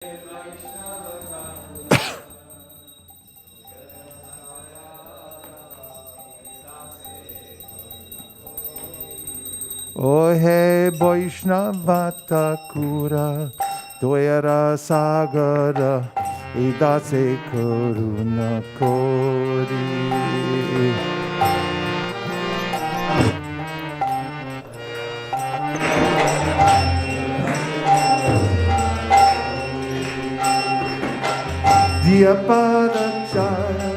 Ohe Vaishnavata Kura Doyara Sagara Idase Karuna Kori. Diyapadachaya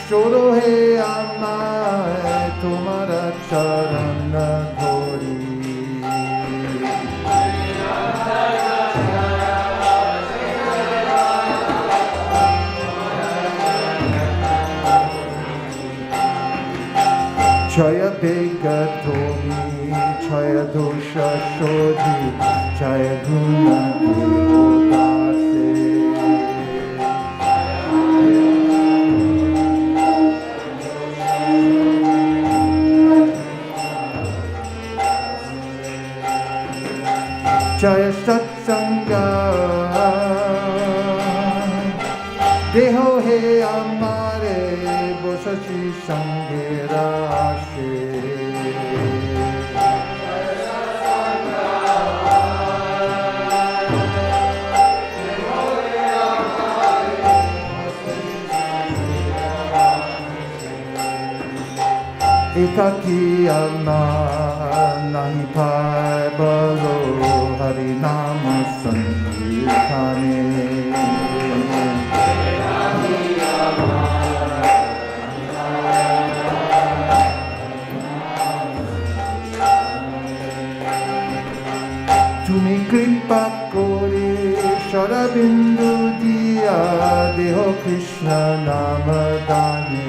Shorohe Amai Tumara Charana Kori. Chaya Bega Tomi, Chaya Dosha Shodhi, Chaya Guna Devotase. Chaya Satsanga, Deho He Amare, Bosachi Sangera. Ekaki Alma Nahi Pai Balo Harinama Sankirtane. Tumi Kripa Kori Sharabindu Diya Deho Krishna Namadani.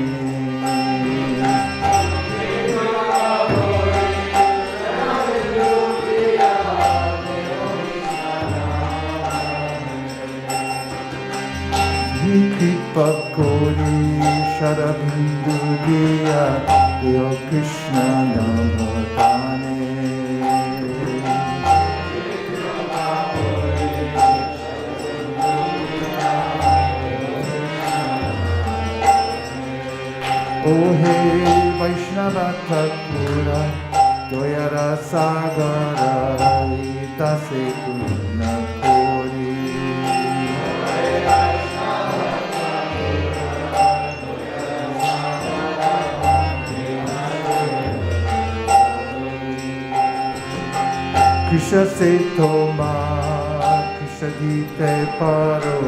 Kripa Kori Sharabindu Diya Deho Krishna Namadani. Ohe Vaishnava Thakura Doyara Sagara Itase Guna Kori. Krishna se toma, Krishna dite paro,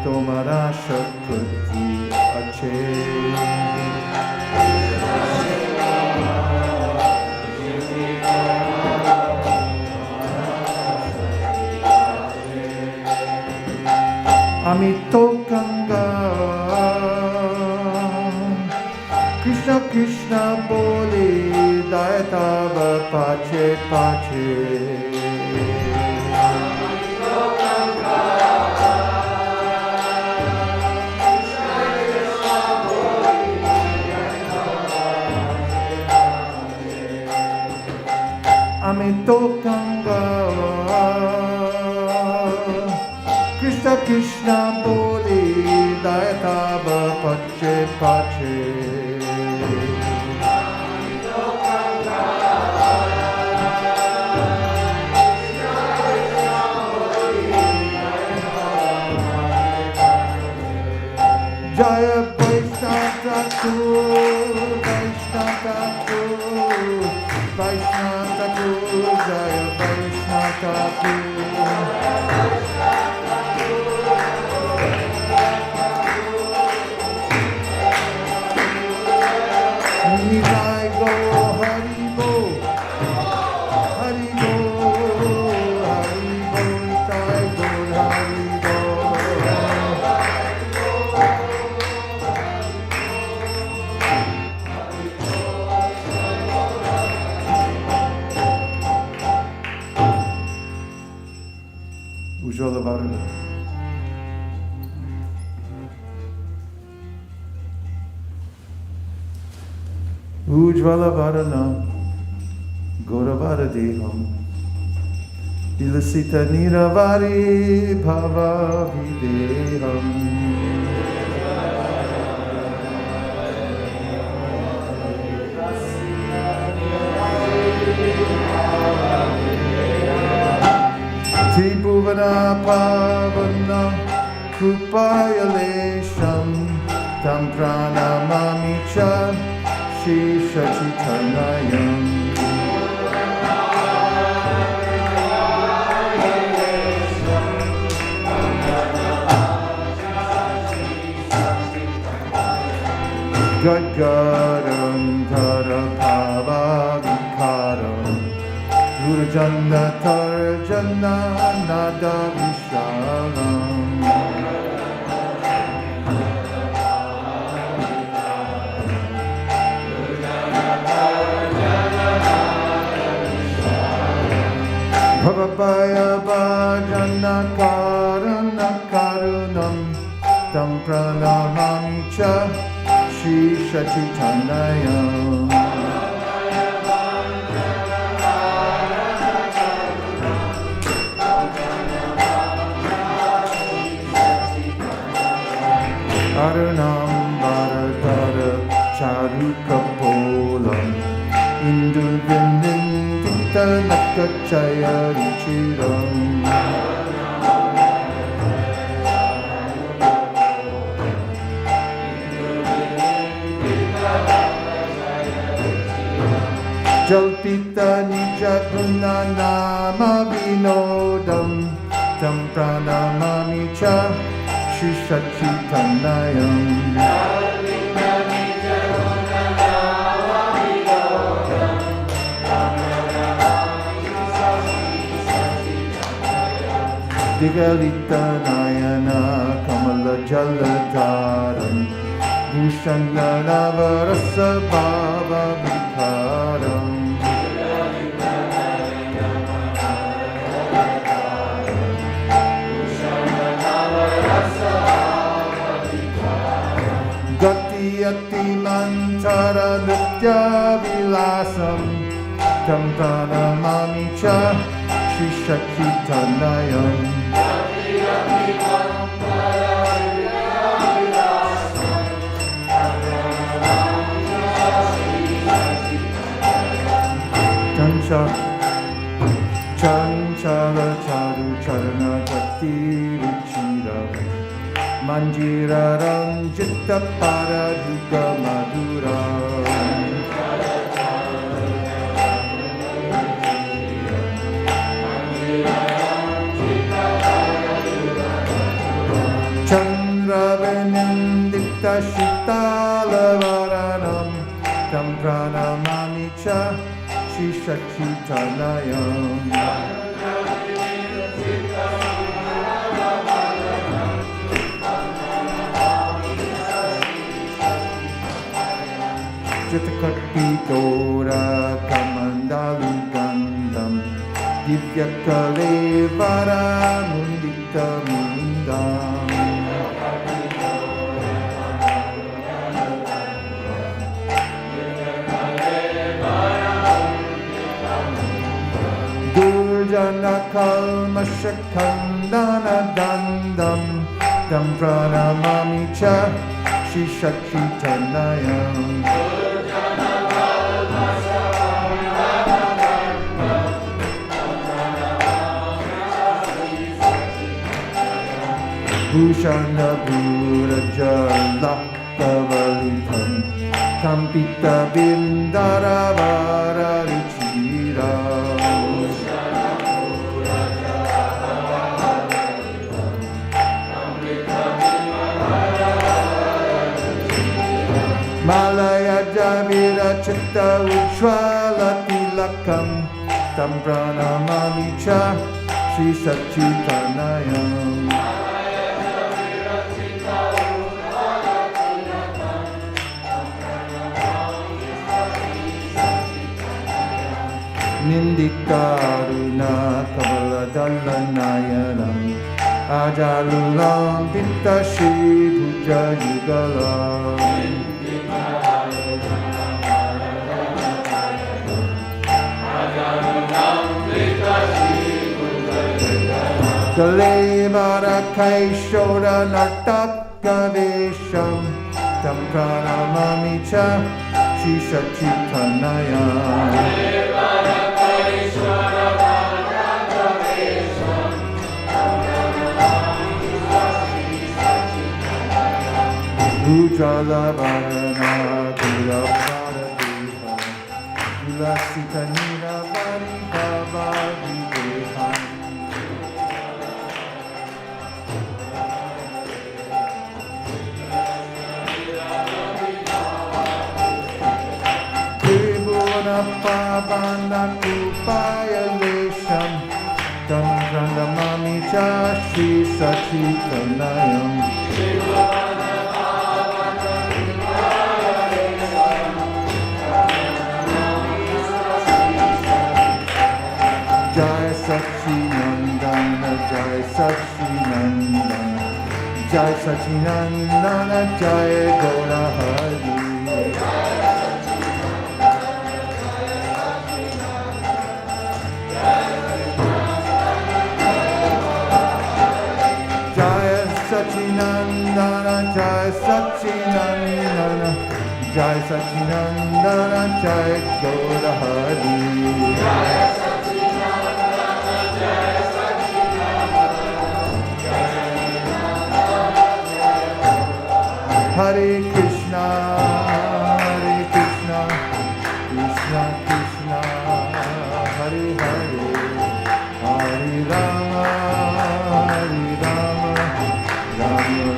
tomara shakti ache. Amito Ganga, Krishna Krishna Boli, Dayatava Pache Pache. Amito Ganga, Krishna Krishna Boli, Dayatava Pache Pache. Jaya Vaishnava Thakur, Vaishnava Thakur, Vaishnava Thakur, Jaya Vaishnava Thakur. Nivai go Hari Bo, Hari Bo, Hari Bo, Nitai go Hari Bo. Ujjvala Varuna. Ujjvala Varana Gauravara Deham Vilasita Niravari Bhava Videham Tribhuvana Pavana Krupayalesham Tam Pranamami Cha Shri Shachitanayam Gadgaram Tarapava Vikaram Gurujana Tarjana Nada Vishalam Bhavabhaya Bhajana Karana Karunam Tam Pranamami Cha Shri Shachitanaya Arunam Bharatara Charukapolam Indu Vindindita Nakachaya Ruchiram Jalpita Nijaguna Nama Vinodam Tam Pranamami Cha Shri Shachitanayam Jalpita Nijaguna Nama Vinodam Tam Pranamami Cha Shri Shachitanayam Digalita Nayana Kamala Jaladharam Bhushana Navarasa Bhava Vikaram Gatiyati Mantara Nitya Vilasam Tam Pranamami Cha Shri Shachitanayam Gatiyati Mantara Chanchala Charu Charana Gati Ruchira Manjira Ranjita Paraduga Madura Chandra Venindita Shitala Varanam Tam Pranamami Cha Shri Shachitanayam Jatakati Dora Kamandalu Gandam Divya Kalevara Mundita Mundam Durjana Kalmashakandana Dandam Tam Pranamami Cha Shri Shachitanayam Bhushana Bhurajala Tavalitam Kampita Bindara Vararichira Malaya Javira Chitta Ujjvala Tilakam Tam Pranamami Cha Shri Shachitanayam Nindikaruna Kavaladalanayanam Ajalulam Pitta Shri Bhuja Yugalam Kalevara Kaishora Nartakavesham Tam Pranamami Cha Shisha Chitanaya Ujjala Varana Gula Bharadeha Vilasita Nira Varita Vavideha Tribuna Pavana Kupaya Lesham Tam Prandamami Cha Shri Sachitanayam Jai Sachinandana, Jai Sachinandana, Jai Sachinandana, Jai Gaura Hari. Jai Sachinandana, Jai Sachinandana, Jai Sachinandana, Jai Gaura Hari. Hare Krishna, Krishna Krishna, Hare Hare, Hare Rama, Rama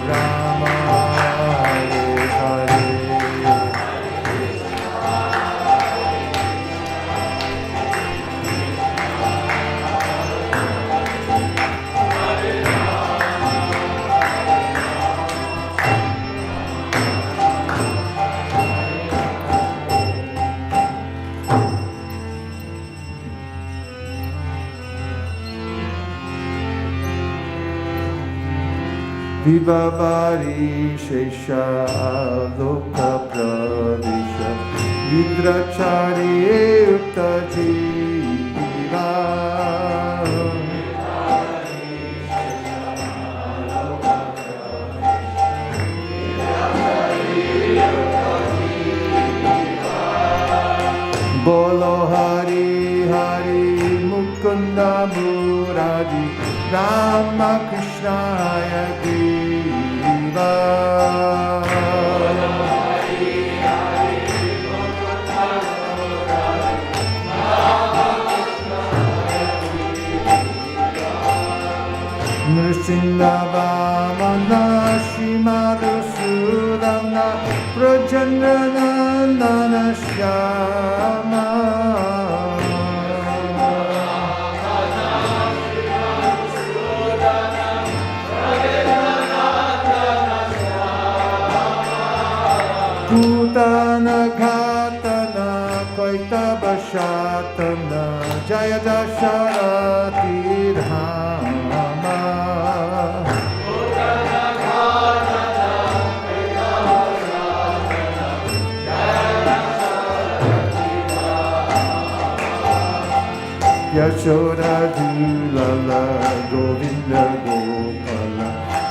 Rama, Hare Hare. Vibhavari Shesha Loka Pravisha Vidrachari Utta Jiva Bolo Hari Hari Mukunda Murari Rama Krishna Yagriva Nrsimhavamana Shrimadu Sudamna Prajandanana Shyama Putana Ghatana Kaitaba Shatana Jaya Dasharati Dhama Putana Ghatana Kaitaba Shatana Jaya Dasharati Dhama Yashoda Dulala Govinda Gopala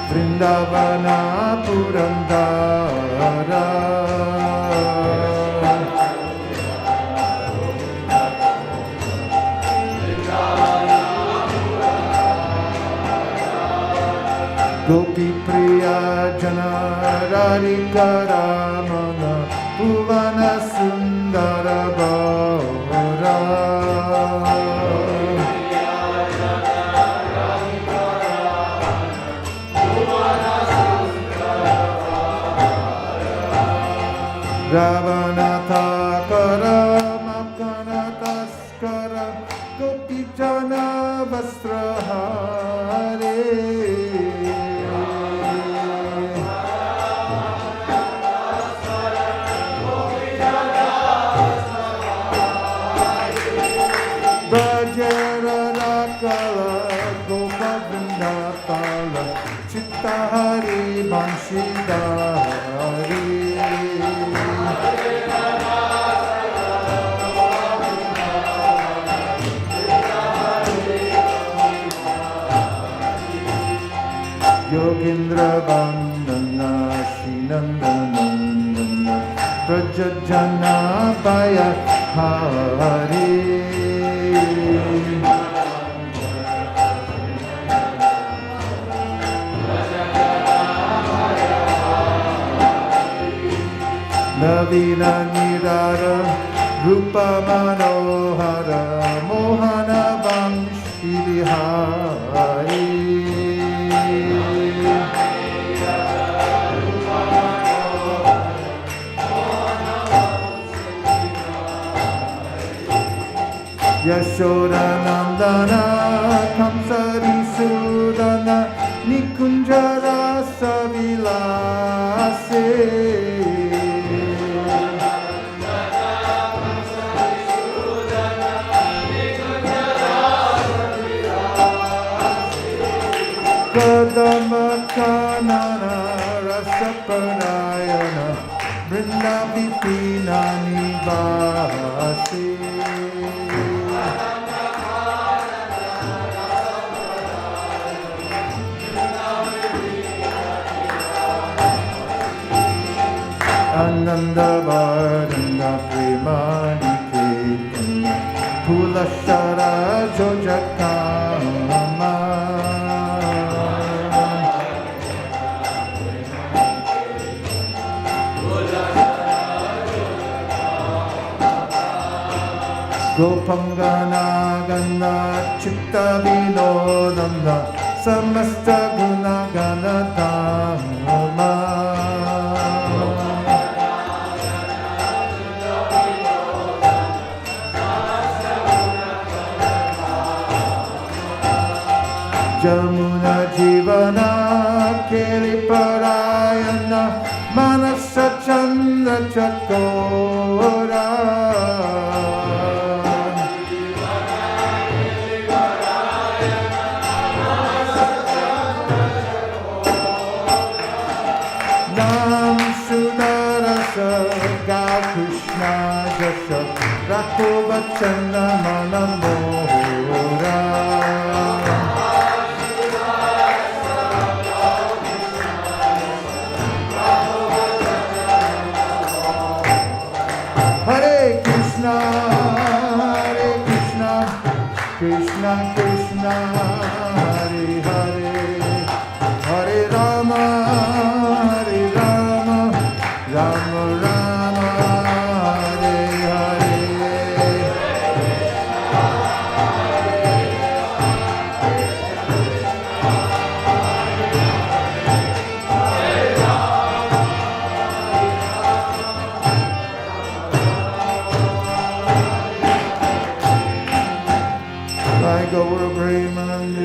Vrindavana Purandara Gopi Priya Jana Radhika Ramana Bhuvana Sundara Bhaura Ravana Thakara Makana Taskara Gopi Jana Vastrahare Bhajara Rakala Gopa Vrindapala Chittahari Banshidhari Chandrabandana Shinandanandana Prajajanabaya Hari Navina Nirara Rupa Manohara Mohana Vamshilihari Yashoda Nandana Kamsari Sudana Nikunjara Savilase Kadama Kanana Rasaparayana Vrindavipina Nivasi Ananda Varanga Premani Ketana Pulashara Jojakama Gopangana Gana Chitta Vinodana Samasta Gunagana Dhamma Jamuna Jivana Keliparayana Manasa Chandra Chakora Nam Sudarasa Ga Krishna Jasa Rakubachana Manamora Hare Krishna, Krishna Krishna, Hare Hare, Hare Rama, Rama Rama, Hare Hare. Gaura Brahman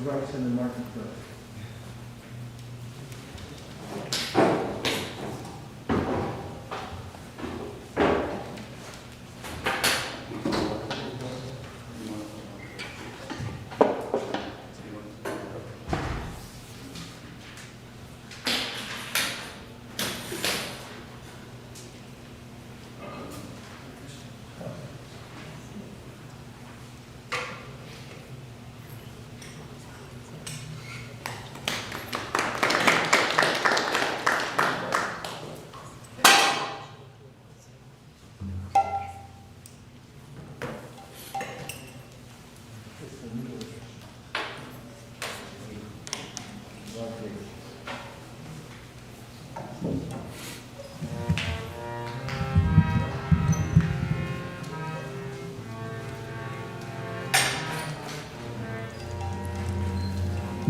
Rice in the marketplace.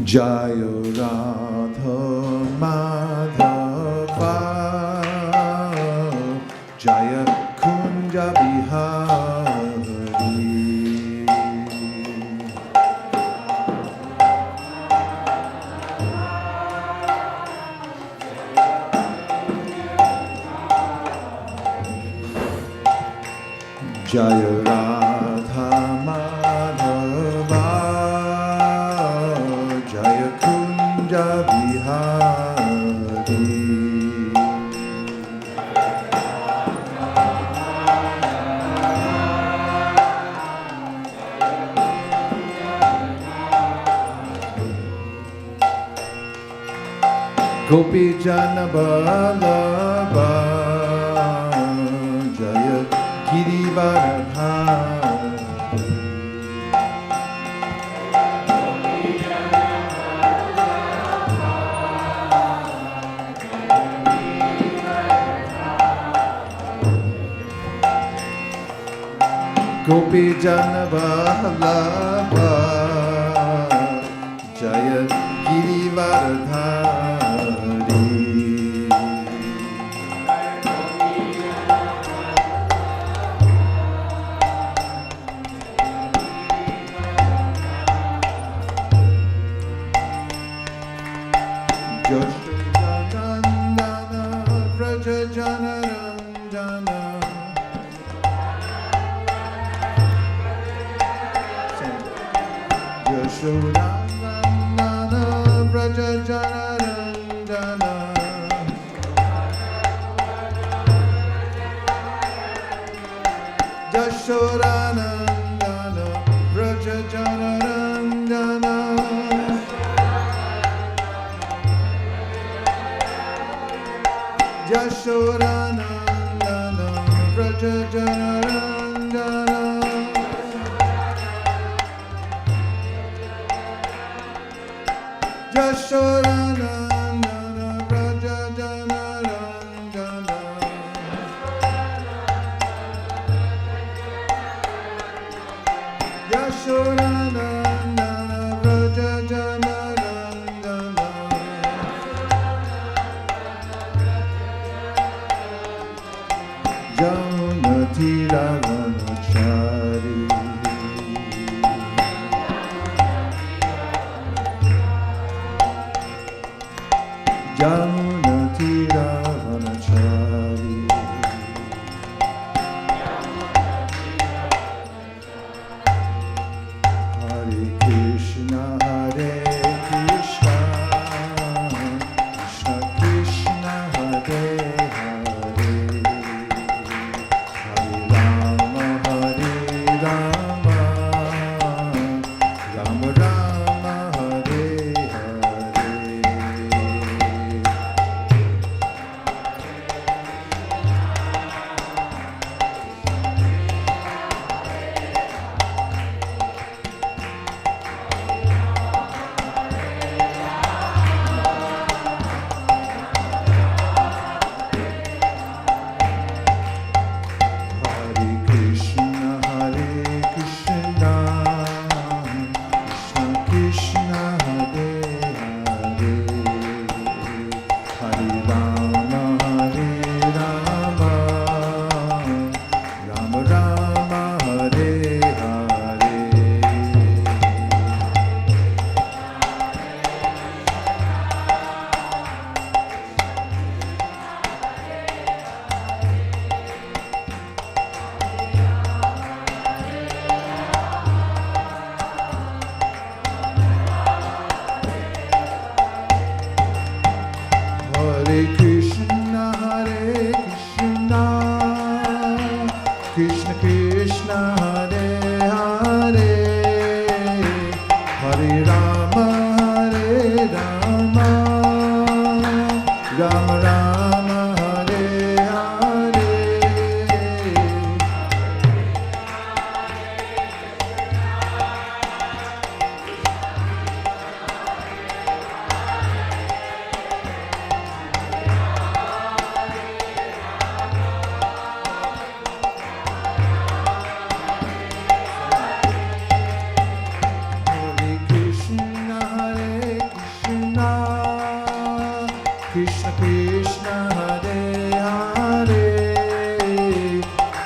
Jaya Radha Madhava Jaya Kunja Bihari Jaya Radha Madhava Jaya Kunja Bihari Gopi Jana Vallabha Jaya Girivardhari Gopi Jana Vallabha Jaya Girivardhari Yashodanandana Vraja Janaranjana Yashodanandana Vraja Janaranjana Yashodanandana Vraja Janaranjana Yashodanandana Vraja Janaranjana Yashodanandana Vraja Janaranjana Yashodanandana Vraja Janaranjana Jaunati Ravanachari Jaunati Ravanachari Hare Krishna Hare Krishna Krishna Krishna Hare Hare Hare Rama Rama Rama Hare Hare Hare Krishna Hare Krishna Krishna Krishna Hare Hare Hare Rama Rama Rama Hare Hare Hare Krishna Krishna Krishna Hare Hare Hare Rama Rama Rama Hare Hare Hare Krishna Krishna Krishna Hare Hare,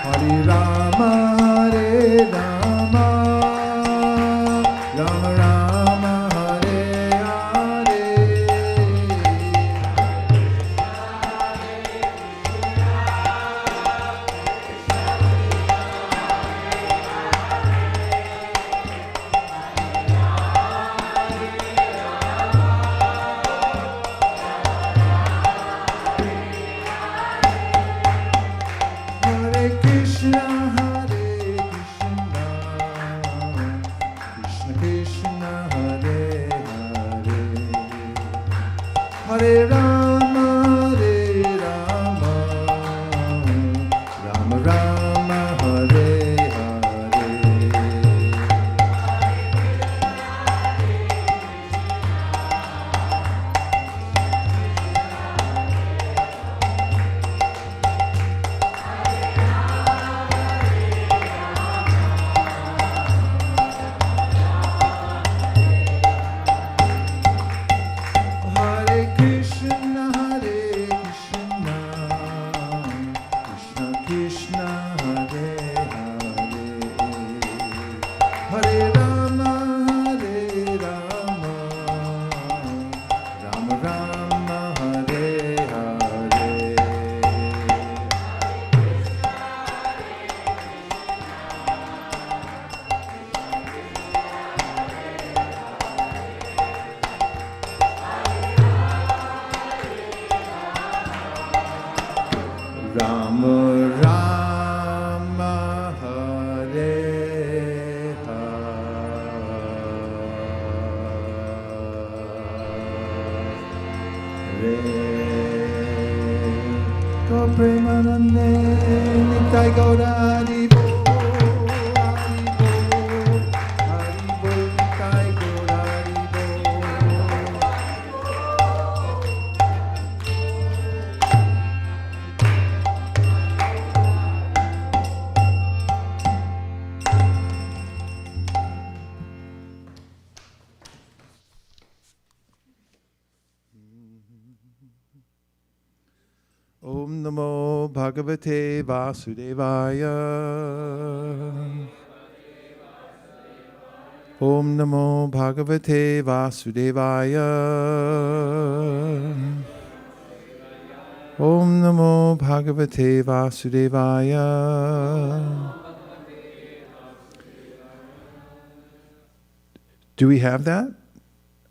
Hare Rama Hare Rama, Rama Rama Hare Hare. Hare Krishna, Hare Krishna, Krishna Krishna, Hare Hare, Hare Rama, Hare Rama, Rama Rama, Hare Hare. Hare Krishna, Hare Krishna, Krishna Krishna, Hare Hare, Hare Rama, Hare Rama, Rama Rama, Hare Hare. Rama Rama Hare Hare, Go Premanande Nitai Gaura Hari Bo, Hari Bo, Hari Bo, Nitai Gaura Hari Bo. Om Namo Bhagavate Vasudevaya. Om Namo Bhagavate Vasudevaya. Om Namo Bhagavate Vasudevaya. Do we have that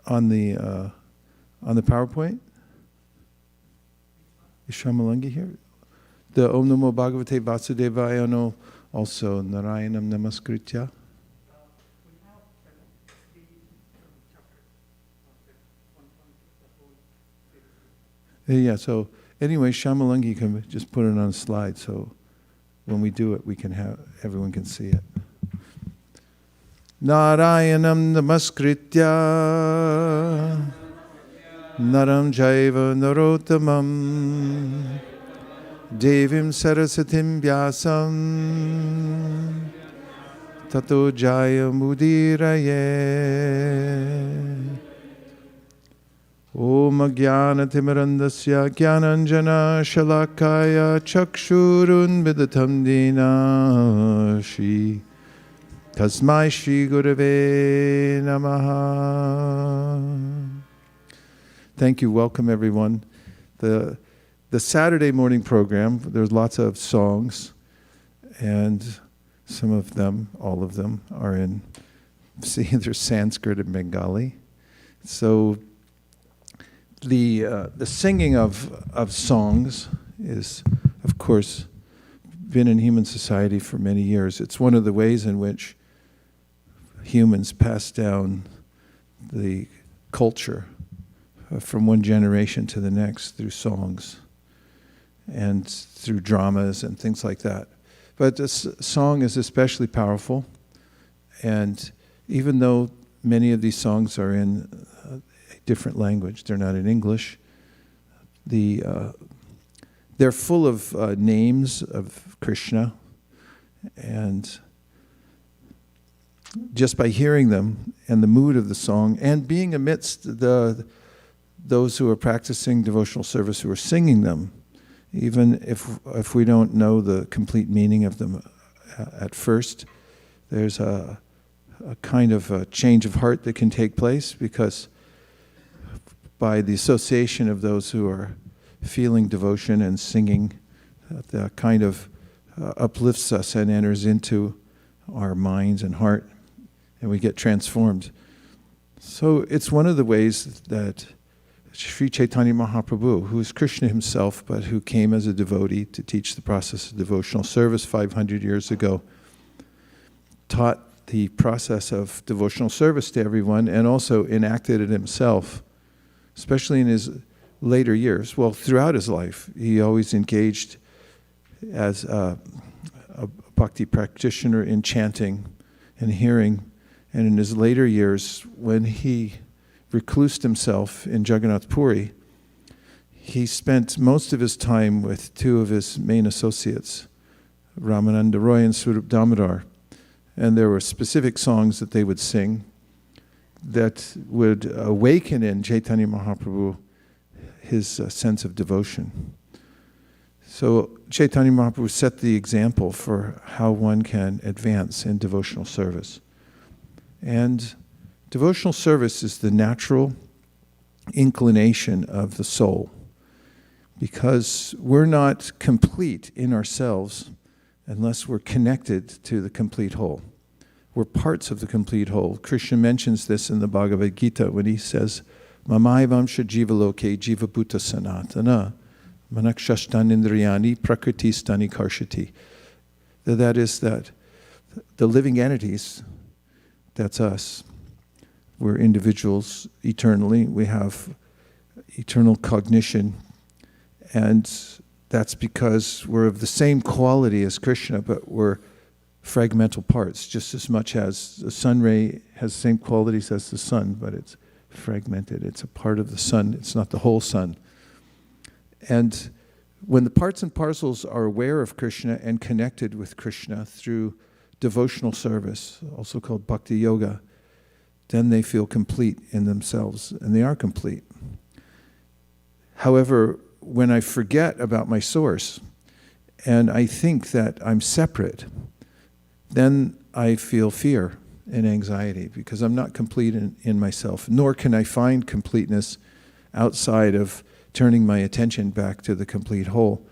on the PowerPoint? Is Shamalangi here? The Om Namo Bhagavate Vasudevaya, no, also Narayanam Namaskritya. Yeah, so anyway, Shamalangi can just put it on a slide, so when we do it, we can have, everyone can see it. Narayanam Namaskritya Naram Jaiva Narottamam Devim Sarasatim Vyasam Tato Jaya Mudiraye Om Jnana Timirandasya Jnananjana Shalakaya Chakshurun Vidatam Dina Shri Tasmai Shri Gurave Namaha. Thank you. Welcome, everyone. The Saturday morning program, there's lots of songs, and some of them, all of them, are in, see, there's Sanskrit and Bengali. So the singing of songs is, of course, been in human society for many years. It's one of the ways in which humans pass down the culture from one generation to the next through songs and through dramas and things like that. But this song is especially powerful, and even though many of these songs are in a different language, they're not in English, they're full of names of Krishna, and just by hearing them and the mood of the song and being amidst the those who are practicing devotional service who are singing them, even if we don't know the complete meaning of them at first, there's a kind of a change of heart that can take place, because by the association of those who are feeling devotion and singing, that kind of uplifts us and enters into our minds and heart, and we get transformed. So it's one of the ways that Sri Chaitanya Mahaprabhu, who is Krishna himself, but who came as a devotee to teach the process of devotional service 500 years ago, taught the process of devotional service to everyone, and also enacted it himself, especially in his later years. Well, throughout his life, he always engaged as a bhakti practitioner in chanting and hearing. And in his later years, when he reclused himself in Jagannath Puri, he spent most of his time with two of his main associates, Ramananda Roy and Swarup Damodar. And there were specific songs that they would sing that would awaken in Chaitanya Mahaprabhu his sense of devotion. So Chaitanya Mahaprabhu set the example for how one can advance in devotional service. And devotional service is the natural inclination of the soul, because we're not complete in ourselves unless we're connected to the complete whole. We're parts of the complete whole. Krishna mentions this in the Bhagavad Gita when he says, Mamaivamsha jivaloke jivabhuta sanatana manakshastan indriyani prakriti stani karshati. That is that the living entities, that's us. We're individuals eternally. We have eternal cognition. And that's because we're of the same quality as Krishna, but we're fragmental parts, just as much as the sun ray has the same qualities as the sun, but it's fragmented. It's a part of the sun. It's not the whole sun. And when the parts and parcels are aware of Krishna and connected with Krishna through devotional service, also called bhakti yoga, then they feel complete in themselves, and they are complete. However, when I forget about my source and I think that I'm separate, then I feel fear and anxiety because I'm not complete in myself, nor can I find completeness outside of turning my attention back to the complete whole.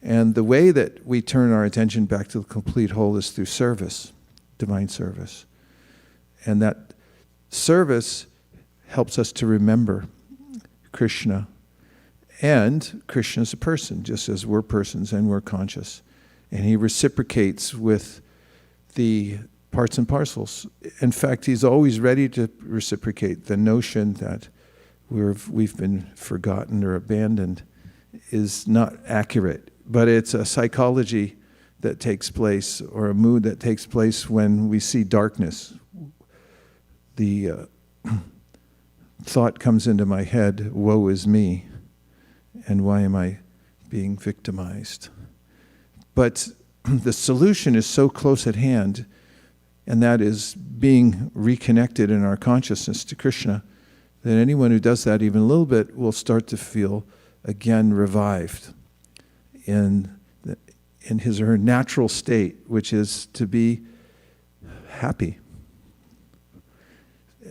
And the way that we turn our attention back to the complete whole is through service, divine service. And that service helps us to remember Krishna. And Krishna is a person, just as we're persons and we're conscious. And he reciprocates with the parts and parcels. In fact, he's always ready to reciprocate. The notion that we've been forgotten or abandoned is not accurate. But it's a psychology that takes place, or a mood that takes place when we see darkness. The thought comes into my head, woe is me, and why am I being victimized? But the solution is so close at hand, and that is being reconnected in our consciousness to Krishna, that anyone who does that even a little bit will start to feel again revived in his or her natural state, which is to be happy.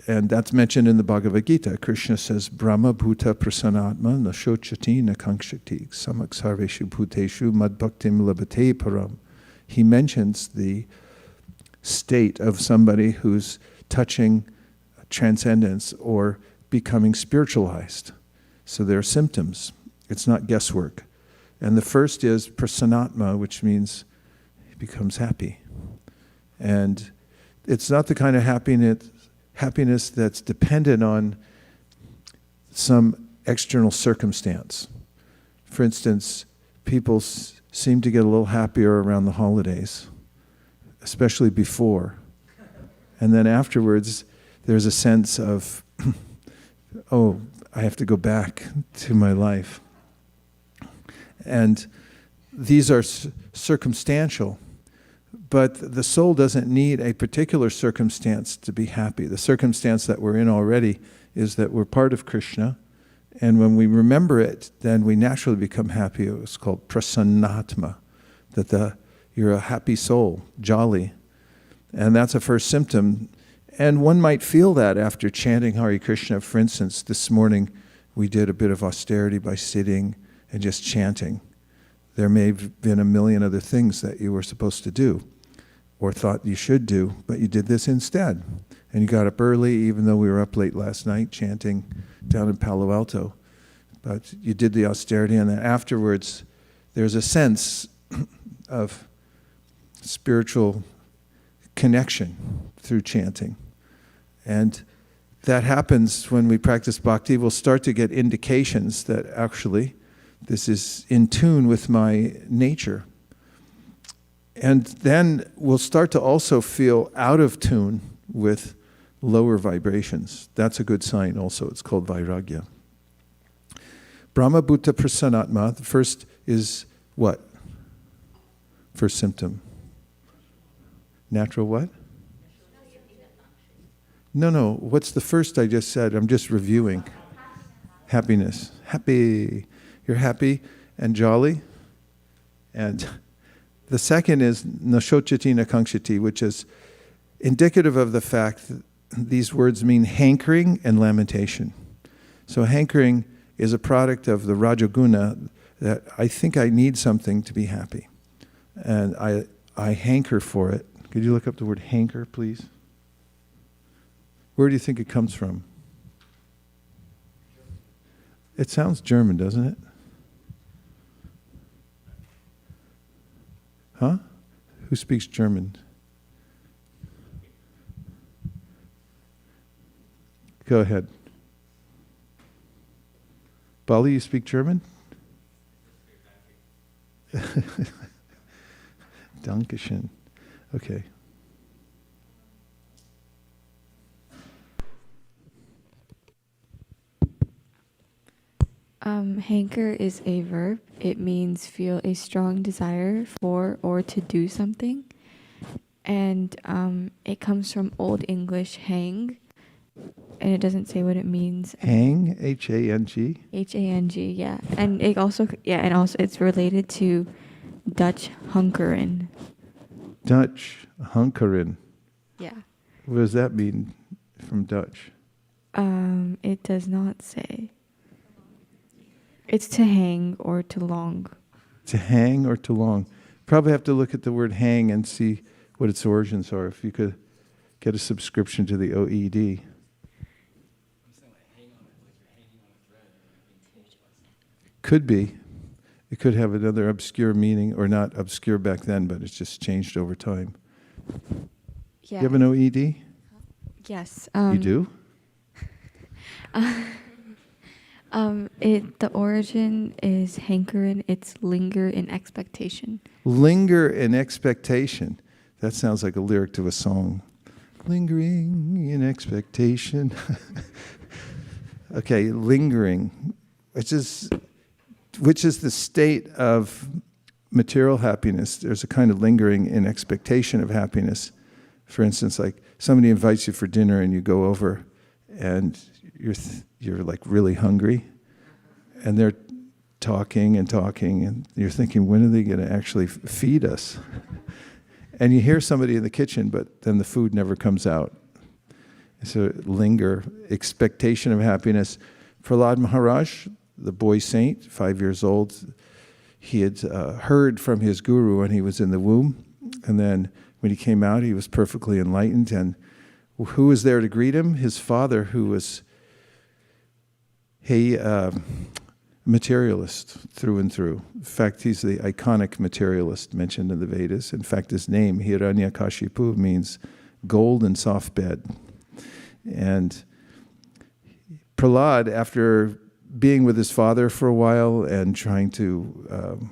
And that's mentioned in the Bhagavad Gita. Krishna says, Brahma bhuta prasanatma na shochati na kankshati samak sarveshu bhuteshu madbhaktim labate param. He mentions the state of somebody who's touching transcendence or becoming spiritualized. So there are symptoms. It's not guesswork. And the first is prasanatma, which means he becomes happy. And it's not the kind of happiness that's dependent on some external circumstance. For instance, people seem to get a little happier around the holidays, especially before. And then afterwards, there's a sense of, oh, I have to go back to my life. And these are circumstantial, but the soul doesn't need a particular circumstance to be happy. The circumstance that we're in already is that we're part of Krishna, And when we remember it, then we naturally become happy. It's called prasannatma, that you're a happy soul, jolly. And that's a first symptom. And one might feel that after chanting Hare Krishna. For instance, this morning we did a bit of austerity by sitting and just chanting. There may have been a million other things that you were supposed to do or thought you should do, but you did this instead. And you got up early, even though we were up late last night chanting down in Palo Alto. But you did the austerity, and then afterwards there's a sense of spiritual connection through chanting. And that happens when we practice bhakti. We'll start to get indications that actually this is in tune with my nature. And then we'll start to also feel out of tune with lower vibrations. That's a good sign also. It's called vairagya. Brahma Bhuta Prasannatma, the first is what? First symptom. Natural what? No. What's the first I just said? I'm just reviewing. Happiness. Happy. You're happy and jolly. And the second is nashochati nakangshati, which is indicative of the fact that these words mean hankering and lamentation. So hankering is a product of the Rajaguna, that I think I need something to be happy. And I hanker for it. Could you look up the word hanker, please? Where do you think it comes from? It sounds German, doesn't it? Huh? Who speaks German? Go ahead. Bali, you speak German? Dankeschön. Okay. Hanker is a verb. It means feel a strong desire for or to do something. And it comes from Old English hang. And it doesn't say what it means. Hang, H-A-N-G? H-A-N-G, yeah. And it also, it's related to Dutch hunkeren. Dutch, hunkeren. Yeah. What does that mean from Dutch? It does not say. It's to hang or to long. To hang or to long. Probably have to look at the word hang and see what its origins are. If you could get a subscription to the OED. Could be. It could have another obscure meaning, or not obscure back then, but it's just changed over time. Yeah. You have an OED? Yes. You do? The origin is hankeren. It's linger in expectation. Linger in expectation. That sounds like a lyric to a song. Lingering in expectation. Okay, lingering, which is the state of material happiness. There's a kind of lingering in expectation of happiness. For instance, like somebody invites you for dinner and you go over and you're like really hungry, and they're talking and you're thinking, when are they going to actually feed us? And you hear somebody in the kitchen, but then the food never comes out. So linger, expectation of happiness. Prahlad Maharaj, the boy saint, 5 years old, he had heard from his guru when he was in the womb, and then when he came out, he was perfectly enlightened. And who was there to greet him? His father, who was a materialist through and through. In fact, he's the iconic materialist mentioned in the Vedas. In fact, his name, Hiranyakashipu, means gold and soft bed. And Prahlad, after being with his father for a while and trying to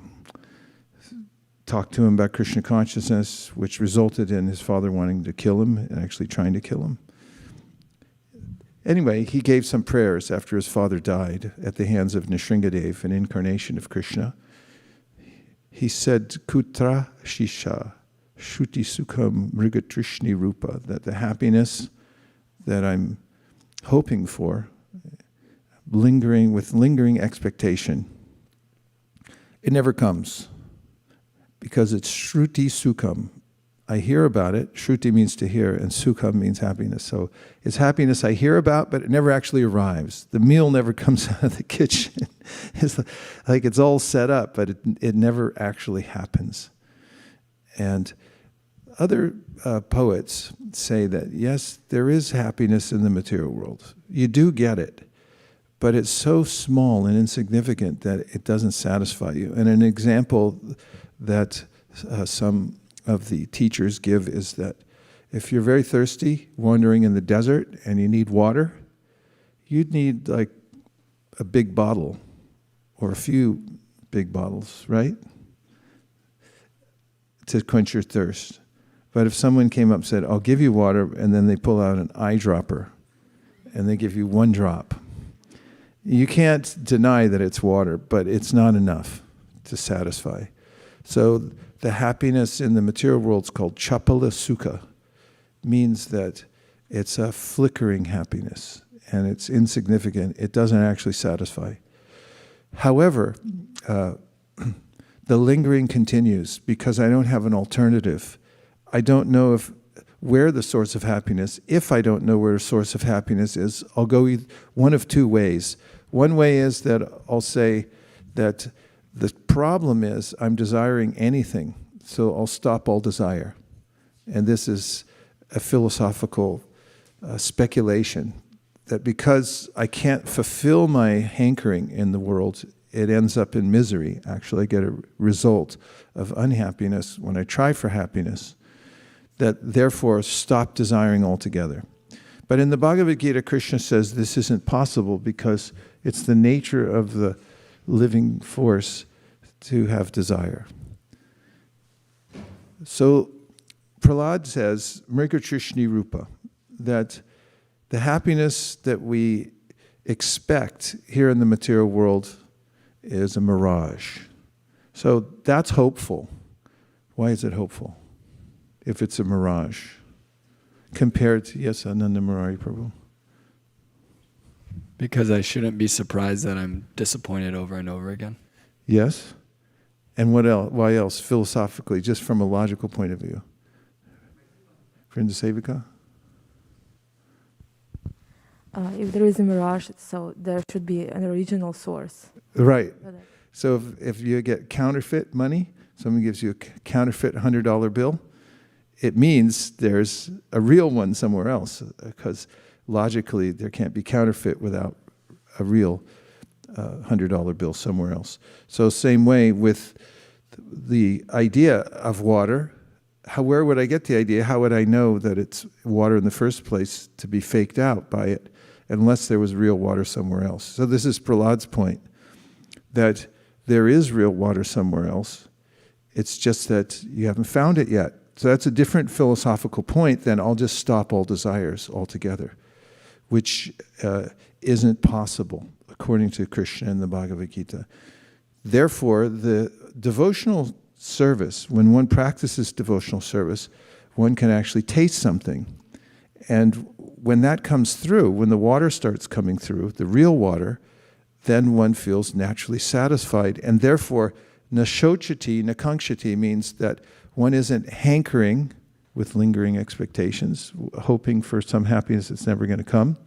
talk to him about Krishna consciousness, which resulted in his father wanting to kill him and actually trying to kill him. Anyway, he gave some prayers after his father died at the hands of Nrsingadev, an incarnation of Krishna. He said, Kutra Shisha, Shuti Sukham Mrigatrishni Rupa, that the happiness that I'm hoping for, lingering expectation. It never comes because it's shruti sukham. I hear about it. Shruti means to hear, and sukham means happiness. So it's happiness I hear about, but it never actually arrives. The meal never comes out of the kitchen. It's like it's all set up, but it never actually happens. And other poets say that, yes, there is happiness in the material world. You do get it, but it's so small and insignificant that it doesn't satisfy you. And an example that some of the teachers give is that if you're very thirsty, wandering in the desert, and you need water, you'd need like a big bottle or a few big bottles, right? To quench your thirst. But if someone came up and said, I'll give you water, and then they pull out an eyedropper and they give you 1 drop, you can't deny that it's water, but it's not enough to satisfy. So the happiness in the material world is called chapala sukha, means that it's a flickering happiness and it's insignificant. It doesn't actually satisfy. However, the lingering continues because I don't have an alternative. I don't know where the source of happiness. If I don't know where the source of happiness is, I'll go one of 2 ways. One way is that I'll say that the problem is I'm desiring anything, so I'll stop all desire. And this is a philosophical speculation that because I can't fulfill my hankering in the world, it ends up in misery. Actually, I get a result of unhappiness when I try for happiness, that therefore stop desiring altogether. But in the Bhagavad Gita, Krishna says this isn't possible because it's the nature of the living force to have desire. So Prahlad says, Mrigatrishni Rupa, that the happiness that we expect here in the material world is a mirage. So that's hopeful. Why is it hopeful if it's a mirage? Compared to, yes, Ananda Murari Prabhu. Because I shouldn't be surprised that I'm disappointed over and over again. Yes? And what else? Why else? Philosophically, just from a logical point of view. Vaisesika? If there is a mirage, so there should be an original source. Right. So if you get counterfeit money, someone gives you a counterfeit $100 bill, it means there's a real one somewhere else, because logically there can't be counterfeit without a real $100 bill somewhere else. So same way with the idea of water. Where would I get the idea? How would I know that it's water in the first place to be faked out by it, unless there was real water somewhere else? So this is Prahlad's point, that there is real water somewhere else. It's just that you haven't found it yet. So that's a different philosophical point than I'll just stop all desires altogether, which isn't possible, according to Krishna in the Bhagavad Gita. Therefore, the devotional service, when one practices devotional service, one can actually taste something. And when that comes through, when the water starts coming through, the real water, then one feels naturally satisfied. And therefore, nashochati, nakangshati means that one isn't hankering with lingering expectations, hoping for some happiness that's never going to come,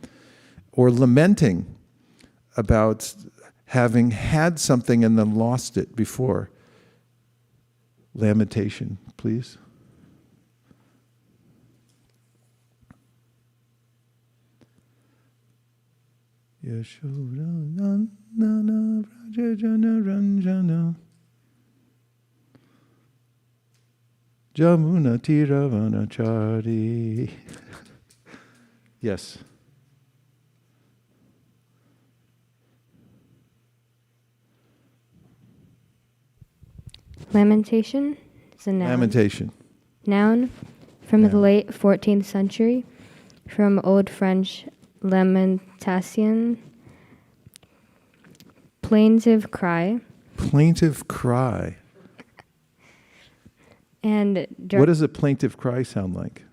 or lamenting about having had something and then lost it before. Lamentation, please. Yashoda Nana Vrajajana Ranjana Jamuna Tiravanachari. Yes. Lamentation is a noun. Lamentation. Noun from the Noun. late 14th century, from Old French lamentation, plaintive cry. Plaintive cry. And What does a plaintive cry sound like?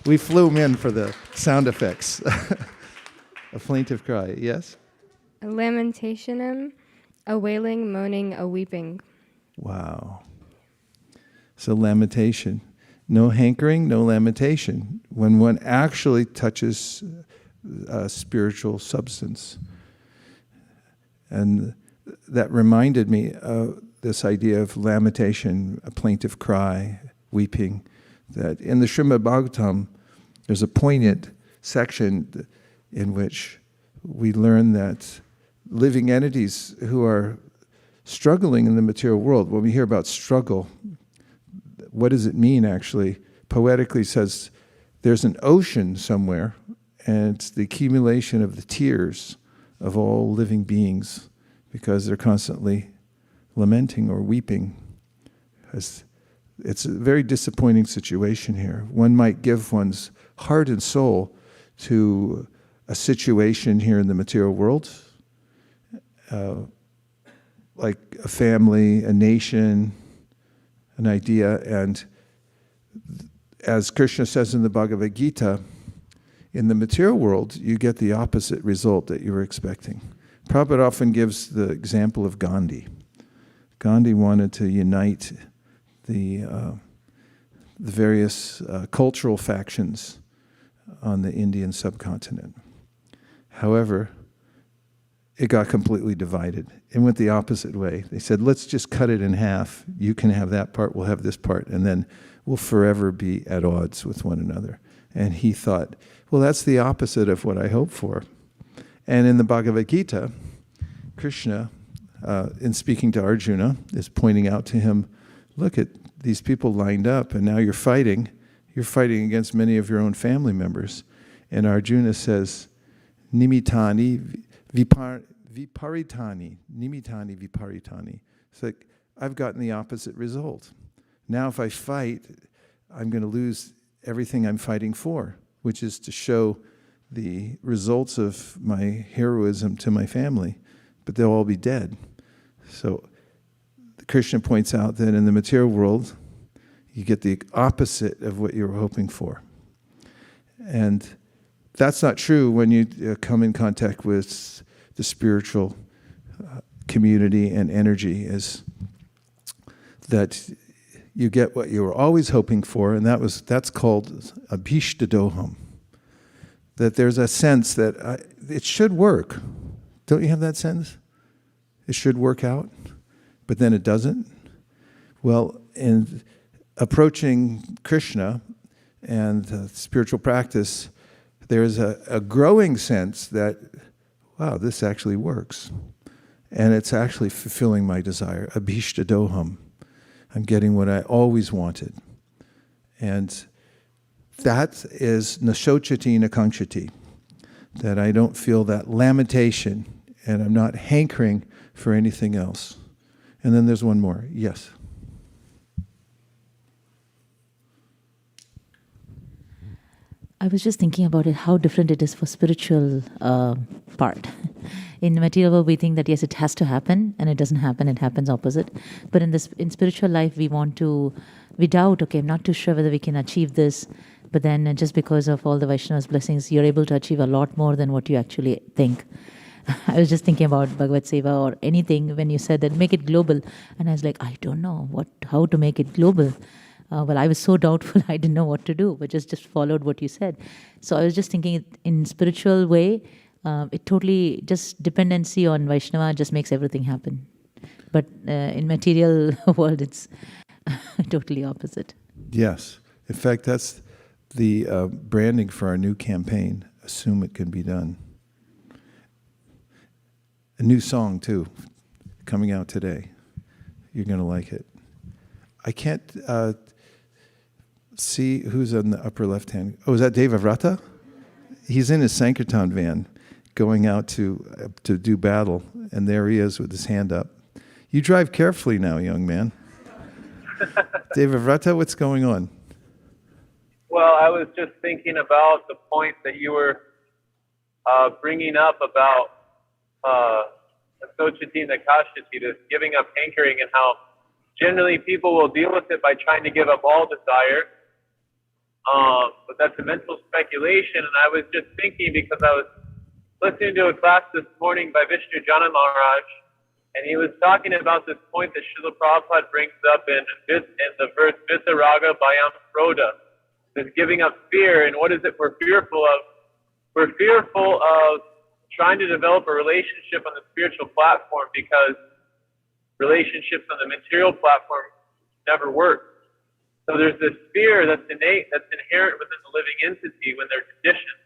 We flew him in for the sound effects. A plaintive cry, yes? A lamentationum, a wailing, moaning, a weeping. Wow. So lamentation. No hankering, no lamentation. When one actually touches spiritual substance. And that reminded me of this idea of lamentation, a plaintive cry, weeping, that in the Srimad Bhagavatam, there's a poignant section in which we learn that living entities who are struggling in the material world, when we hear about struggle, what does it mean actually? Poetically says there's an ocean somewhere, and it's the accumulation of the tears of all living beings because they're constantly lamenting or weeping. It's a very disappointing situation here. One might give one's heart and soul to a situation here in the material world, like a family, a nation, an idea, and as Krishna says in the Bhagavad Gita, in the material world, you get the opposite result that you were expecting. Prabhupada often gives the example of Gandhi. Gandhi wanted to unite the various cultural factions on the Indian subcontinent. However, it got completely divided. It went the opposite way. They said, let's just cut it in half. You can have that part, we'll have this part, and then we'll forever be at odds with one another. And he thought, well, that's the opposite of what I hope for. And in the Bhagavad Gita, Krishna, in speaking to Arjuna, is pointing out to him, look at these people lined up, and now you're fighting against many of your own family members. And Arjuna says, Nimitani viparitani, nimitani viparitani. It's like, I've gotten the opposite result. Now if I fight, I'm going to lose everything I'm fighting for, which is to show the results of my heroism to my family, but they'll all be dead. So Krishna points out that in the material world, you get the opposite of what you were hoping for. And that's not true when you come in contact with the spiritual community and energy, is that you get what you were always hoping for, and that's called abhishtadoham. That there's a sense that it should work. Don't you have that sense? It should work out, but then it doesn't. Well, in approaching Krishna and spiritual practice, there's a growing sense that, wow, this actually works. And it's actually fulfilling my desire, abhishtadoham. I'm getting what I always wanted. And that is nashochati nakanchati, that I don't feel that lamentation and I'm not hankering for anything else. And then there's one more. Yes. I was just thinking about it, how different it is for spiritual part. In material world, we think that yes, it has to happen, and it doesn't happen. It happens opposite. But in spiritual life, we doubt. Okay, I'm not too sure whether we can achieve this. But then, just because of all the Vaishnava's blessings, you're able to achieve a lot more than what you actually think. I was just thinking about Bhagavad Seva or anything when you said that make it global, and I was like, I don't know how to make it global. Well, I was so doubtful, I didn't know what to do, but just followed what you said. So I was just thinking in spiritual way, it totally just dependency on Vaishnava just makes everything happen. But in material world, it's totally opposite. Yes. In fact, that's the branding for our new campaign, Assume It Can Be Done. A new song, too, coming out today. You're going to like it. I can't see who's on the upper left-hand. Oh, is that Devavrata? He's in his Sankirtan van going out to do battle, and there he is with his hand up. You drive carefully now, young man. Devavrata, what's going on? Well, I was just thinking about the point that you were bringing up about Sochati Nakashati, this giving up hankering, and how generally people will deal with it by trying to give up all desire. But that's a mental speculation. And I was just thinking, because I was listening to a class this morning by Vishnu Jana Maharaj, and he was talking about this point that Srila Prabhupada brings up in the verse Vitaraga Bhayam Krodha, this giving up fear. And what is it we're fearful of? We're fearful of trying to develop a relationship on the spiritual platform, because relationships on the material platform never work. So there's this fear that's innate, that's inherent within the living entity when they're conditioned.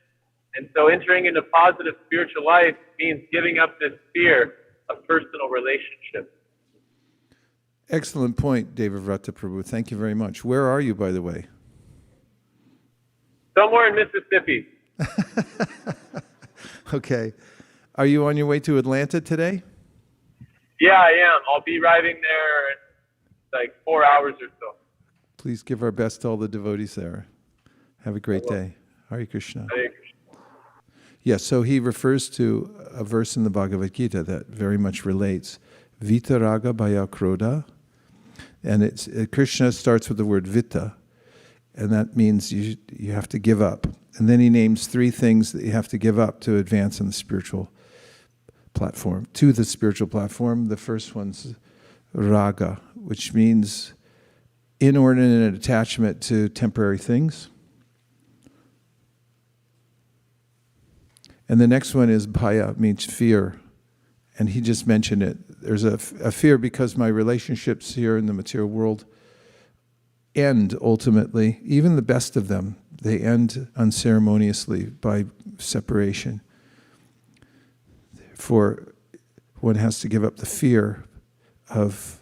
And so entering into positive spiritual life means giving up this fear of personal relationships. Excellent point, David Vrata Prabhu. Thank you very much. Where are you, by the way? Somewhere in Mississippi. Okay. Are you on your way to Atlanta today? Yeah, I am. I'll be arriving there in like 4 hours or so. Please give our best to all the devotees there. Have a great day. Hare Krishna. Hare Krishna. Yes, so he refers to a verse in the Bhagavad Gita that very much relates. Vitaraga Bhaya Krodha. And Krishna starts with the word Vita, and that means you have to give up. And then he names 3 things that you have to give up to advance on the spiritual platform. To the spiritual platform, the first one's raga, which means inordinate attachment to temporary things. And the next one is bhaya, means fear. And he just mentioned it. There's a fear because my relationships here in the material world end ultimately, even the best of them, they end unceremoniously by separation. For one has to give up the fear of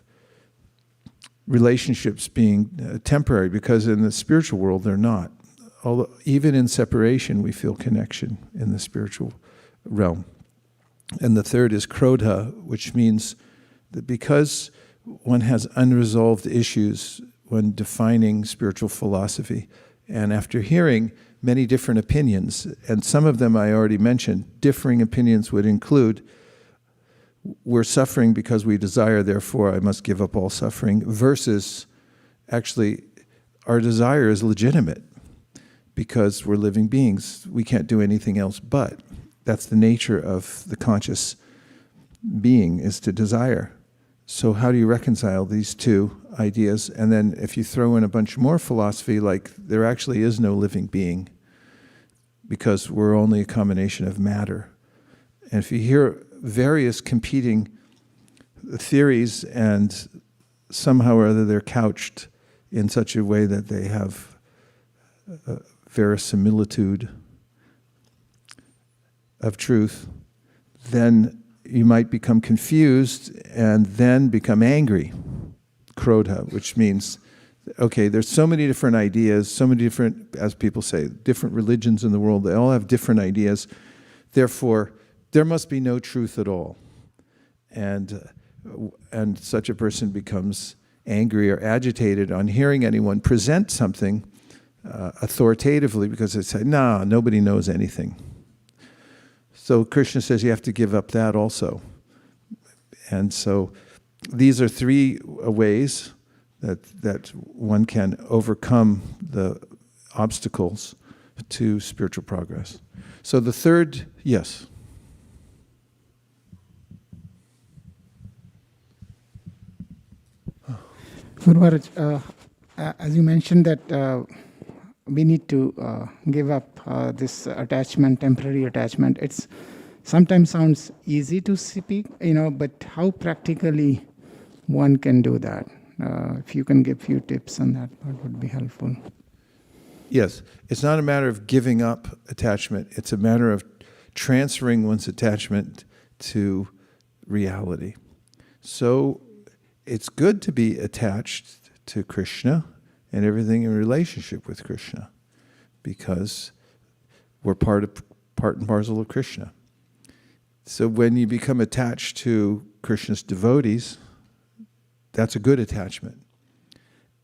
relationships being temporary, because in the spiritual world they're not. Although even in separation we feel connection in the spiritual realm. And the third is krodha, which means that because one has unresolved issues when defining spiritual philosophy, and after hearing many different opinions, and some of them I already mentioned, differing opinions would include, we're suffering because we desire, therefore I must give up all suffering, versus actually our desire is legitimate because we're living beings. We can't do anything else but. That's the nature of the conscious being, is to desire. So how do you reconcile these two ideas? And then if you throw in a bunch more philosophy, like there actually is no living being because we're only a combination of matter. And if you hear various competing theories and somehow or other they're couched in such a way that they have verisimilitude of truth, then you might become confused and then become angry. Krodha, which means, okay, there's so many different ideas, so many different, as people say, different religions in the world, they all have different ideas. Therefore, there must be no truth at all. And such a person becomes angry or agitated on hearing anyone present something authoritatively, because they say, nah, nobody knows anything. So Krishna says you have to give up that also. And so these are 3 ways that one can overcome the obstacles to spiritual progress. So the third, yes. Guru Maharaj, as you mentioned that we need to give up this attachment, temporary attachment. It's sometimes sounds easy to speak, but how practically one can do that? If you can give few tips on that, that would be helpful. Yes, it's not a matter of giving up attachment. It's a matter of transferring one's attachment to reality. So it's good to be attached to Krishna and everything in relationship with Krishna, because we're part and parcel of Krishna. So when you become attached to Krishna's devotees, that's a good attachment.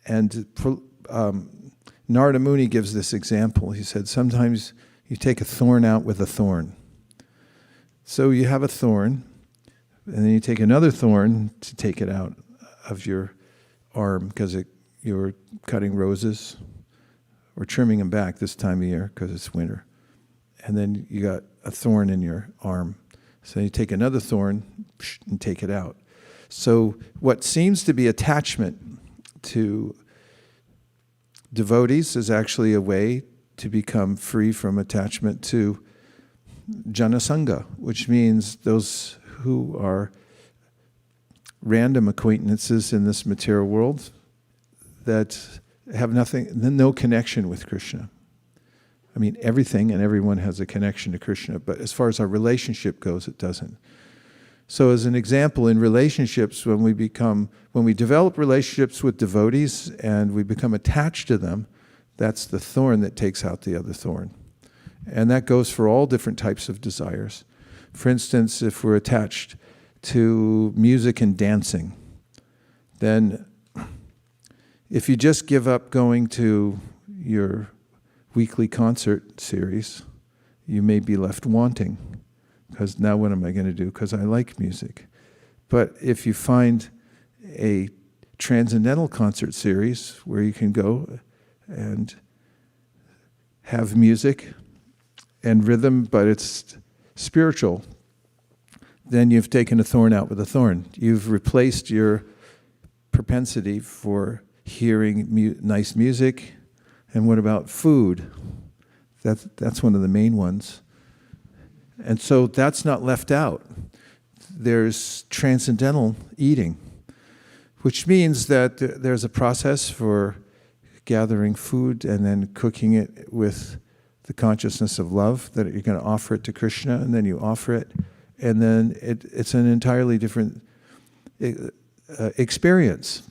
And Narada Muni gives this example. He said, sometimes you take a thorn out with a thorn. So you have a thorn, and then you take another thorn to take it out of your arm, because you're cutting roses or trimming them back this time of year because it's winter. And then you got a thorn in your arm. So you take another thorn and take it out. So what seems to be attachment to devotees is actually a way to become free from attachment to janasanga, which means those who are random acquaintances in this material world that have no connection with Krishna. I mean, everything and everyone has a connection to Krishna, but as far as our relationship goes, it doesn't. So as an example, in relationships, when we develop relationships with devotees and we become attached to them, that's the thorn that takes out the other thorn. And that goes for all different types of desires. For instance, if we're attached to music and dancing, then if you just give up going to your weekly concert series, you may be left wanting. Because now what am I going to do? Because I like music. But if you find a transcendental concert series where you can go and have music and rhythm, but it's spiritual, then you've taken a thorn out with a thorn. You've replaced your propensity for hearing nice music. And what about food? That's one of the main ones. And so that's not left out. There's transcendental eating, which means that there's a process for gathering food and then cooking it with the consciousness of love, that you're going to offer it to Krishna, and then you offer it, and then it's an entirely different experience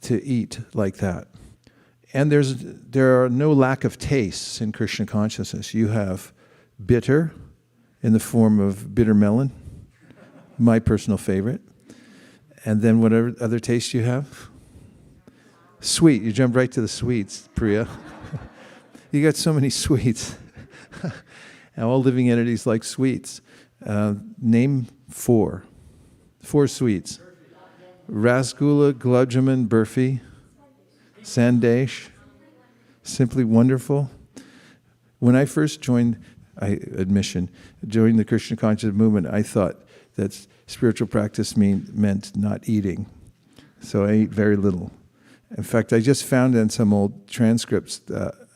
to eat like that. And there are no lack of tastes in Krishna consciousness. You have bitter in the form of bitter melon, my personal favorite. And then whatever other taste you have. Sweet, you jump right to the sweets, Priya. You got so many sweets. And all living entities like sweets. Name 4. 4 sweets. Rasgulla, gulab jamun, burfi, sandesh, simply wonderful. When I first joined the Krishna consciousness movement, I thought that spiritual practice meant not eating. So I ate very little. In fact, I just found in some old transcripts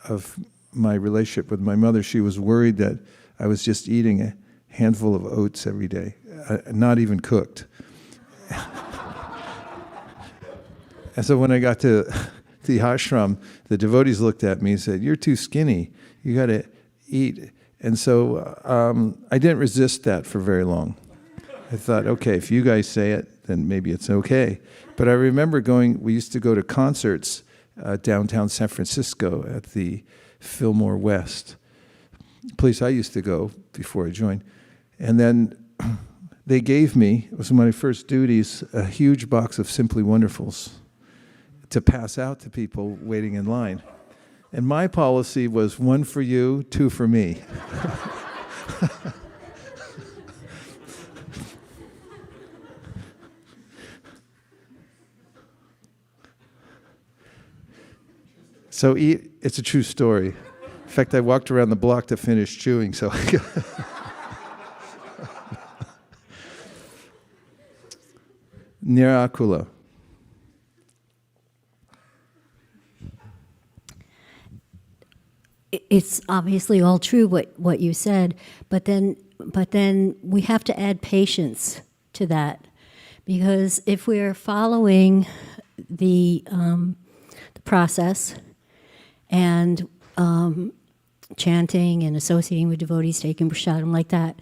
of my relationship with my mother, she was worried that I was just eating a handful of oats every day, not even cooked. And so when I got to the ashram, the devotees looked at me and said, "You're too skinny. You got to eat." And so I didn't resist that for very long. I thought, okay, if you guys say it, then maybe it's okay. But I remember we used to go to concerts downtown San Francisco at the Fillmore West, place I used to go before I joined. And then they gave me, it was one of my first duties, a huge box of Simply Wonderfuls to pass out to people waiting in line. And my policy was 1 for you, 2 for me. So it's a true story. In fact, I walked around the block to finish chewing, so Nirakula. It's obviously all true what you said, but then we have to add patience to that, because if we're following the process and chanting and associating with devotees, taking prasadam like that,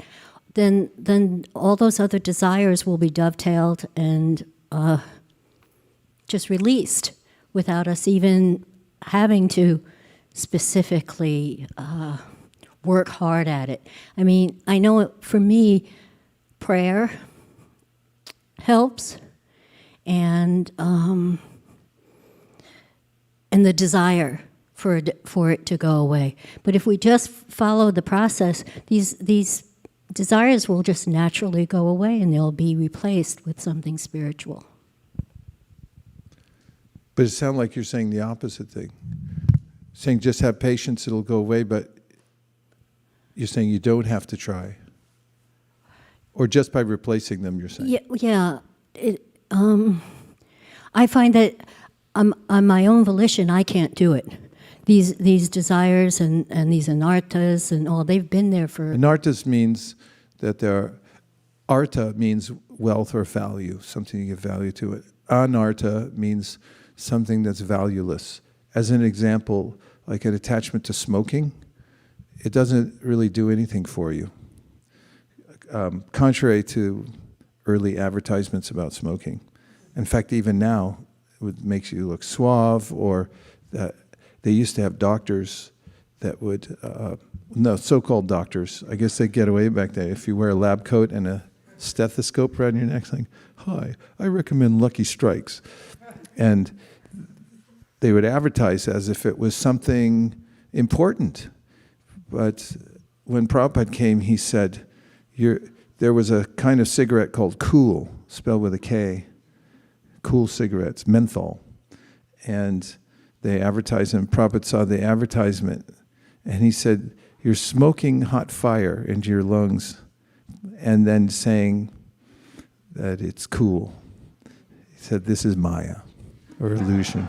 then all those other desires will be dovetailed and just released without us even having to specifically work hard at it. I mean, I know for me, prayer helps, and the desire for it to go away. But if we just follow the process, these desires will just naturally go away, and they'll be replaced with something spiritual. But it sounds like you're saying the opposite thing. Saying just have patience, it'll go away, but you're saying you don't have to try. Or just by replacing them, you're saying? Yeah. I find that on my own volition, I can't do it. These desires and these anarthas and all, they've been there for... Anarthas means that artha means wealth or value, something you give value to it. Anartha means something that's valueless. As an example, like an attachment to smoking, it doesn't really do anything for you. Contrary to early advertisements about smoking. In fact, even now, it makes you look suave, or that they used to have doctors that would, so-called doctors, I guess they get away back then. If you wear a lab coat and a stethoscope around your neck saying, "Hi, I recommend Lucky Strikes." And they would advertise as if it was something important. But when Prabhupada came, he said, there was a kind of cigarette called Kool, spelled with a K, Kool cigarettes, menthol. And they advertised them. Prabhupada saw the advertisement, and he said, "You're smoking hot fire into your lungs," and then saying that it's cool. He said, "This is Maya, or illusion."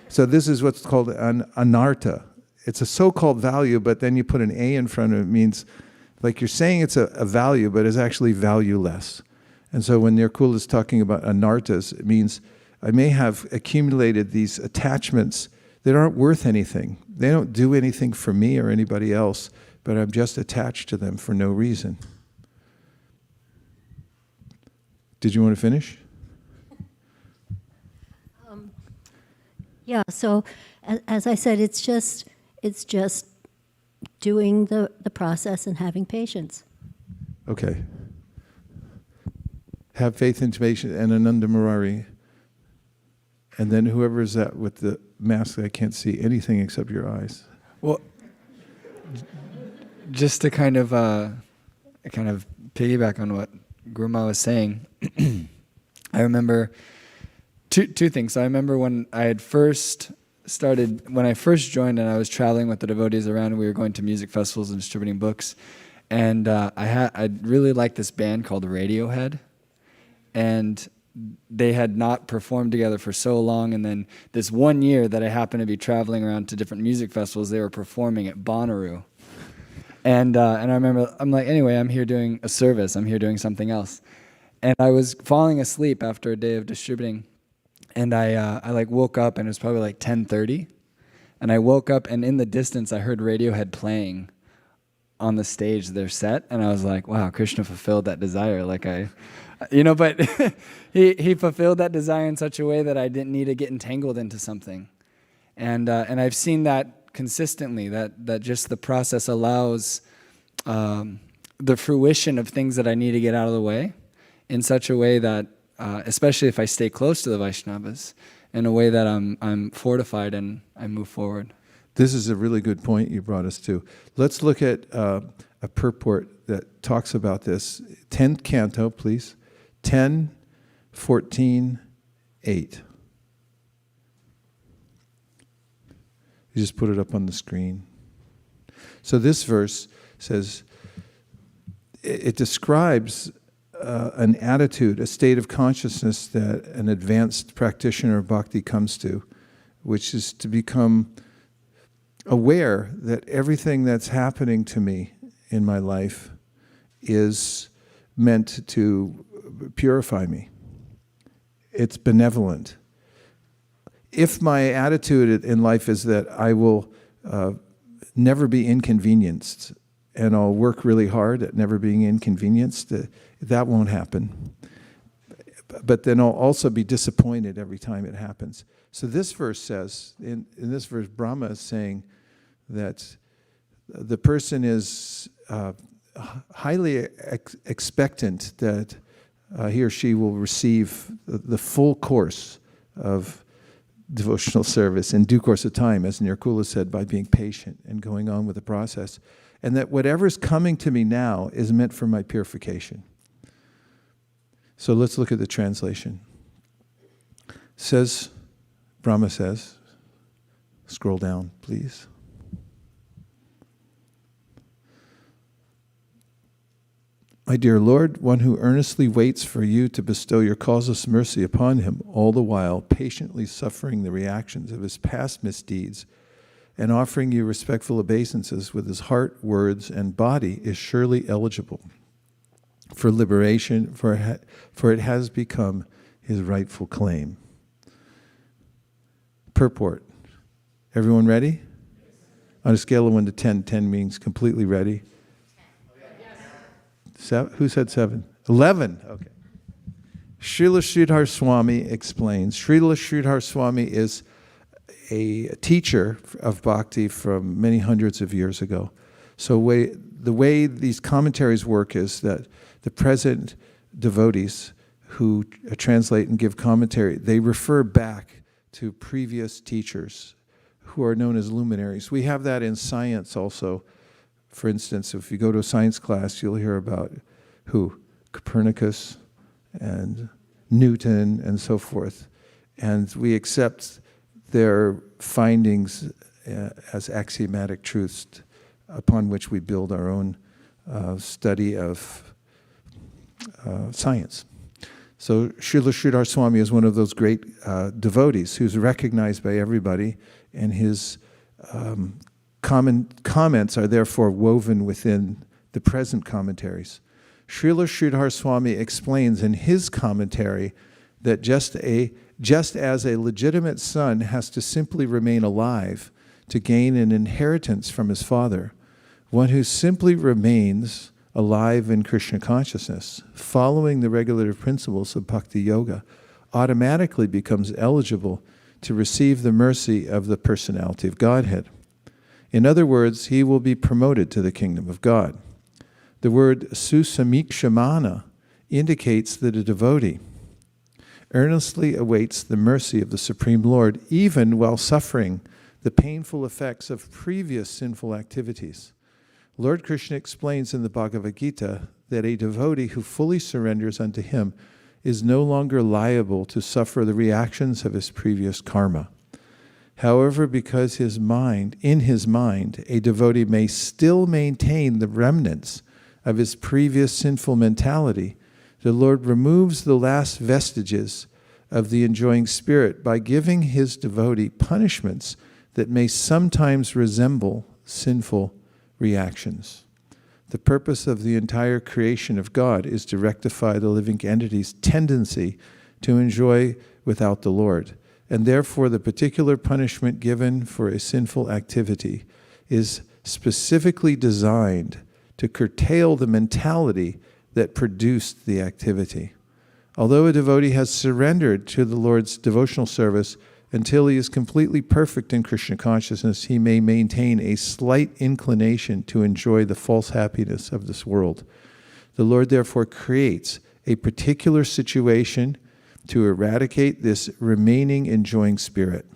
So this is what's called an anartha. It's a so-called value, but then you put an A in front of it. It means, like you're saying it's a value, but it's actually valueless. And so when Nirkula is talking about anarthas, it means I may have accumulated these attachments that aren't worth anything. They don't do anything for me or anybody else, but I'm just attached to them for no reason. Did you want to finish? Yeah, so as I said, it's just doing the process and having patience. Okay. Have faith in patience and Ananda Murari. And then whoever is that with the mask, I can't see anything except your eyes. Well, just to kind of piggyback on what Guruma was saying, I remember two things. I remember when I first joined and I was traveling with the devotees around, and we were going to music festivals and distributing books, and I really liked this band called Radiohead, and they had not performed together for so long, and then this one year that I happened to be traveling around to different music festivals, they were performing at Bonnaroo. And I remember, I'm like, anyway, I'm here doing a service, I'm here doing something else. And I was falling asleep after a day of distributing, and I woke up, and it was probably like 10:30, and I woke up, and in the distance I heard Radiohead playing on the stage their set, and I was like, wow, Krishna fulfilled that desire. But he fulfilled that desire in such a way that I didn't need to get entangled into something. And I've seen that consistently, that just the process allows the fruition of things that I need to get out of the way in such a way that, especially if I stay close to the Vaishnavas, in a way that I'm fortified and I move forward. This is a really good point you brought us to. Let's look at a purport that talks about this. 10th canto, please. 10:14:8. You just put it up on the screen. So this verse says, it describes an attitude, a state of consciousness that an advanced practitioner of bhakti comes to, which is to become aware that everything that's happening to me in my life is meant to purify me. It's benevolent. If my attitude in life is that I will never be inconvenienced, and I'll work really hard at never being inconvenienced, that won't happen. But then I'll also be disappointed every time it happens. So this verse says, in this verse, Brahma is saying that the person is highly expectant that he or she will receive the full course of devotional service in due course of time, as Nirkula said, by being patient and going on with the process. And that whatever's coming to me now is meant for my purification. So let's look at the translation. Brahma says, Scroll down, please. My dear Lord, one who earnestly waits for you to bestow your causeless mercy upon him, all the while patiently suffering the reactions of his past misdeeds and offering you respectful obeisances with his heart, words, and body, is surely eligible for liberation, for it has become his rightful claim. Purport. Everyone ready? On a scale of 1 to 10, 10 means completely ready. Who said 7? 11. Okay. Srila Sridhar Swami explains. Srila Sridhar Swami is a teacher of bhakti from many hundreds of years ago. So the way these commentaries work is that the present devotees who translate and give commentary, they refer back to previous teachers who are known as luminaries. We have that in science also. For instance, if you go to a science class, you'll hear about who? Copernicus and Newton and so forth. And we accept their findings as axiomatic truths upon which we build our own study of science. So Srila Sridhar Swami is one of those great devotees who's recognized by everybody, and his comments are therefore woven within the present commentaries. Srila Sridhar Swami explains in his commentary that just as a legitimate son has to simply remain alive to gain an inheritance from his father, one who simply remains alive in Krishna consciousness, following the regulative principles of bhakti yoga, automatically becomes eligible to receive the mercy of the personality of Godhead. In other words, he will be promoted to the kingdom of God. The word susamikshamana indicates that a devotee earnestly awaits the mercy of the Supreme Lord, even while suffering the painful effects of previous sinful activities. Lord Krishna explains in the Bhagavad Gita that a devotee who fully surrenders unto him is no longer liable to suffer the reactions of his previous karma. However, because in his mind, a devotee may still maintain the remnants of his previous sinful mentality, the Lord removes the last vestiges of the enjoying spirit by giving his devotee punishments that may sometimes resemble sinful reactions. The purpose of the entire creation of God is to rectify the living entity's tendency to enjoy without the Lord. And therefore, the particular punishment given for a sinful activity is specifically designed to curtail the mentality that produced the activity. Although a devotee has surrendered to the Lord's devotional service until he is completely perfect in Krishna consciousness, he may maintain a slight inclination to enjoy the false happiness of this world. The Lord therefore creates a particular situation to eradicate this remaining enjoying spirit.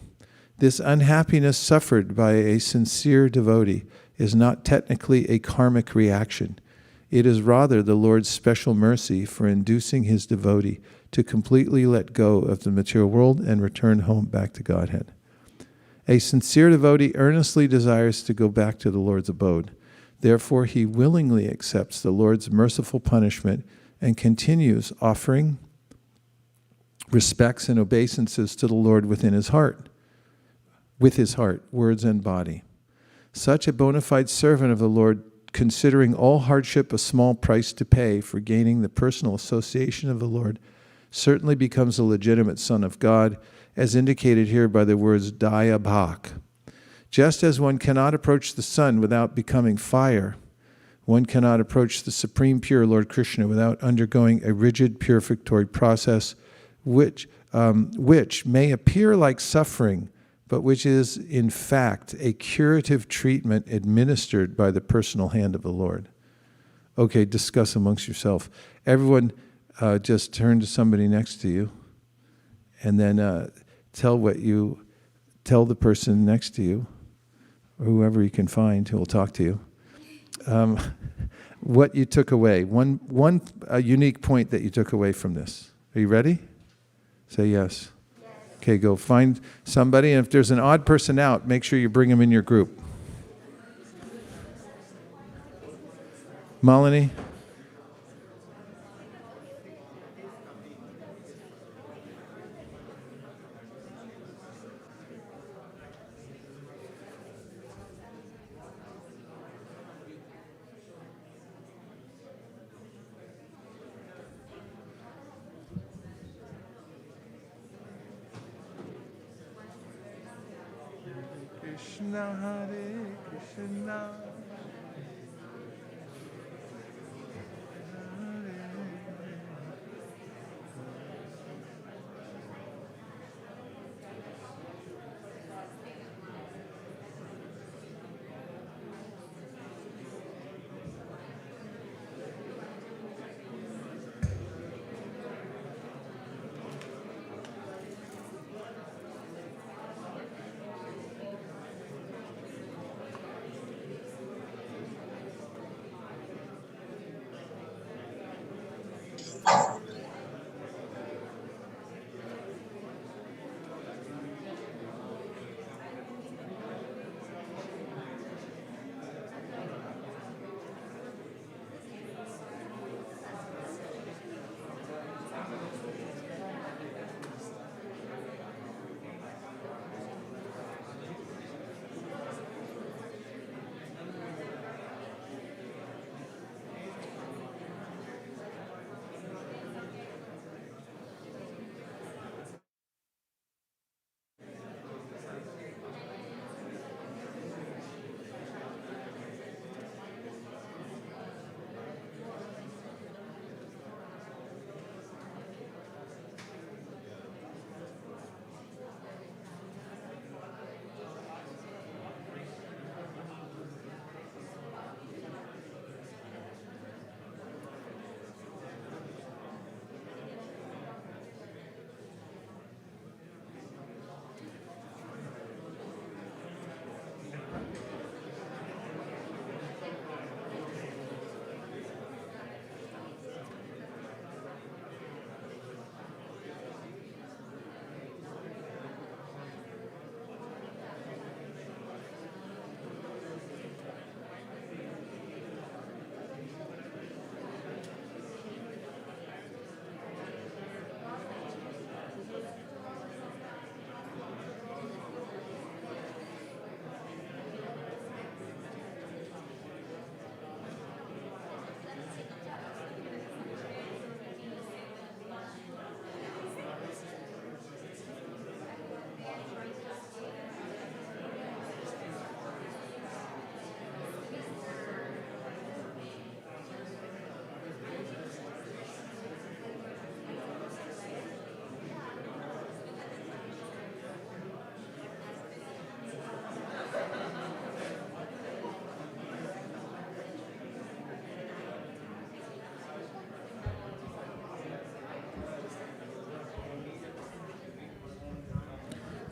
This unhappiness suffered by a sincere devotee is not technically a karmic reaction. It is rather the Lord's special mercy for inducing his devotee to completely let go of the material world and return home back to Godhead. A sincere devotee earnestly desires to go back to the Lord's abode. Therefore, he willingly accepts the Lord's merciful punishment and continues offering respects and obeisances to the Lord within his heart, with his heart, words, and body. Such a bona fide servant of the Lord, considering all hardship a small price to pay for gaining the personal association of the Lord, certainly becomes a legitimate son of God, as indicated here by the words Daya Bhak. Just as one cannot approach the sun without becoming fire, one cannot approach the Supreme Pure Lord Krishna without undergoing a rigid purificatory process, which may appear like suffering, but which is in fact a curative treatment administered by the personal hand of the Lord. Okay, discuss amongst yourself. Everyone just turn to somebody next to you and then tell the person next to you, or whoever you can find who will talk to you, what you took away. One unique point that you took away from this. Are you ready? Say yes. Okay, go find somebody, and if there's an odd person out, make sure you bring them in your group. Malini? Krishna, Hare Krishna.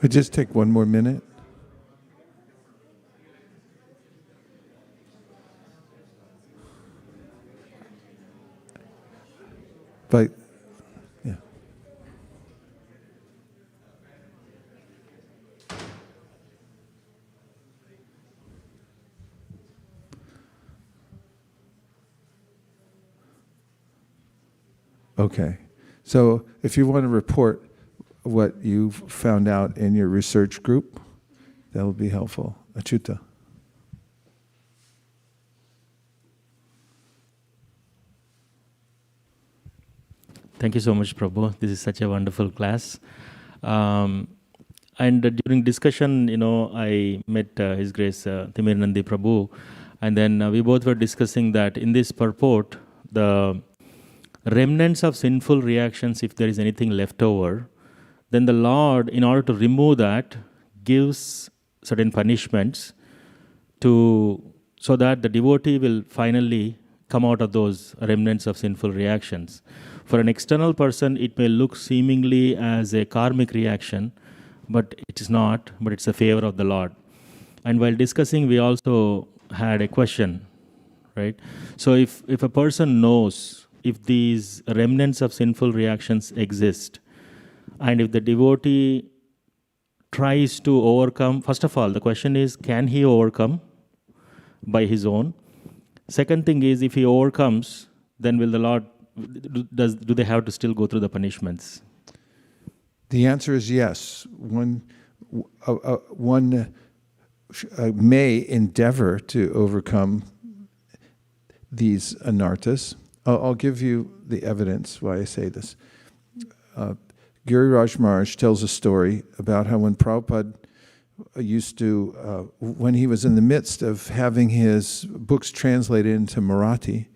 We'll just take one more minute. But, yeah. Okay. So if you want to report what you've found out in your research group, that will be helpful. Achyuta. Thank you so much, Prabhu. This is such a wonderful class. And during discussion, I met His Grace Timirnandi Prabhu, and then we both were discussing that in this purport, the remnants of sinful reactions, if there is anything left over, then the Lord, in order to remove that, gives certain punishments so that the devotee will finally come out of those remnants of sinful reactions. For an external person, it may look seemingly as a karmic reaction, but it is not, but it's a favor of the Lord. And while discussing, we also had a question, right? So if a person knows if these remnants of sinful reactions exist, and if the devotee tries to overcome, first of all, the question is, can he overcome by his own? Second thing is, if he overcomes, then will the Lord, do they have to still go through the punishments? The answer is yes. One may endeavor to overcome these anarthas. I'll give you the evidence why I say this. Giriraj Maharaj tells a story about how when Prabhupada used to, when he was in the midst of having his books translated into Marathi,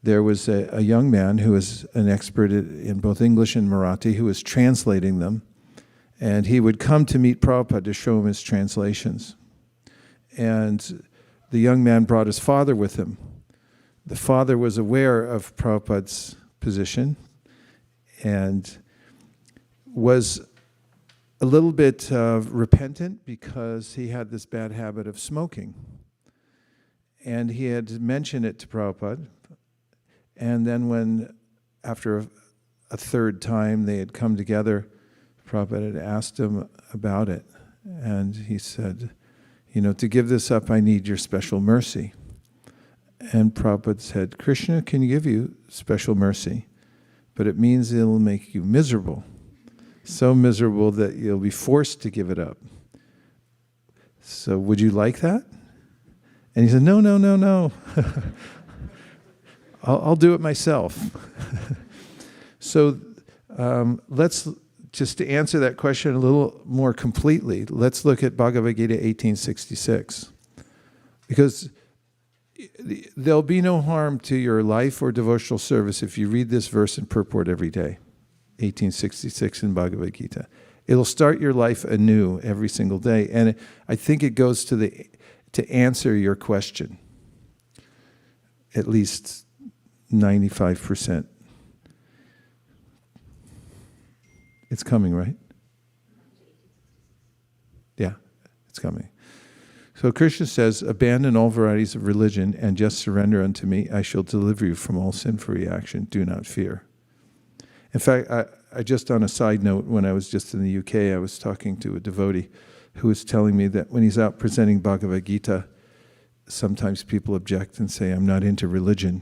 there was a young man who was an expert in both English and Marathi who was translating them, and he would come to meet Prabhupada to show him his translations. And the young man brought his father with him. The father was aware of Prabhupada's position and was a little bit repentant because he had this bad habit of smoking. And he had mentioned it to Prabhupada. And then when, after a third time they had come together, Prabhupada had asked him about it. And he said, to give this up, I need your special mercy. And Prabhupada said, Krishna can give you special mercy, but it means it'll make you miserable. So miserable that you'll be forced to give it up. So would you like that? And he said, no. I'll do it myself. So let's, just to answer that question a little more completely, let's look at Bhagavad Gita 1866. Because there'll be no harm to your life or devotional service if you read this verse and purport every day. 1866 in Bhagavad Gita. It'll start your life anew every single day. And I think it goes to answer your question. At least 95%. It's coming, right? Yeah, it's coming. So Krishna says, abandon all varieties of religion and just surrender unto me. I shall deliver you from all sinful reaction. Do not fear. In fact, I just on a side note, when I was just in the UK, I was talking to a devotee who was telling me that when he's out presenting Bhagavad Gita, sometimes people object and say, I'm not into religion.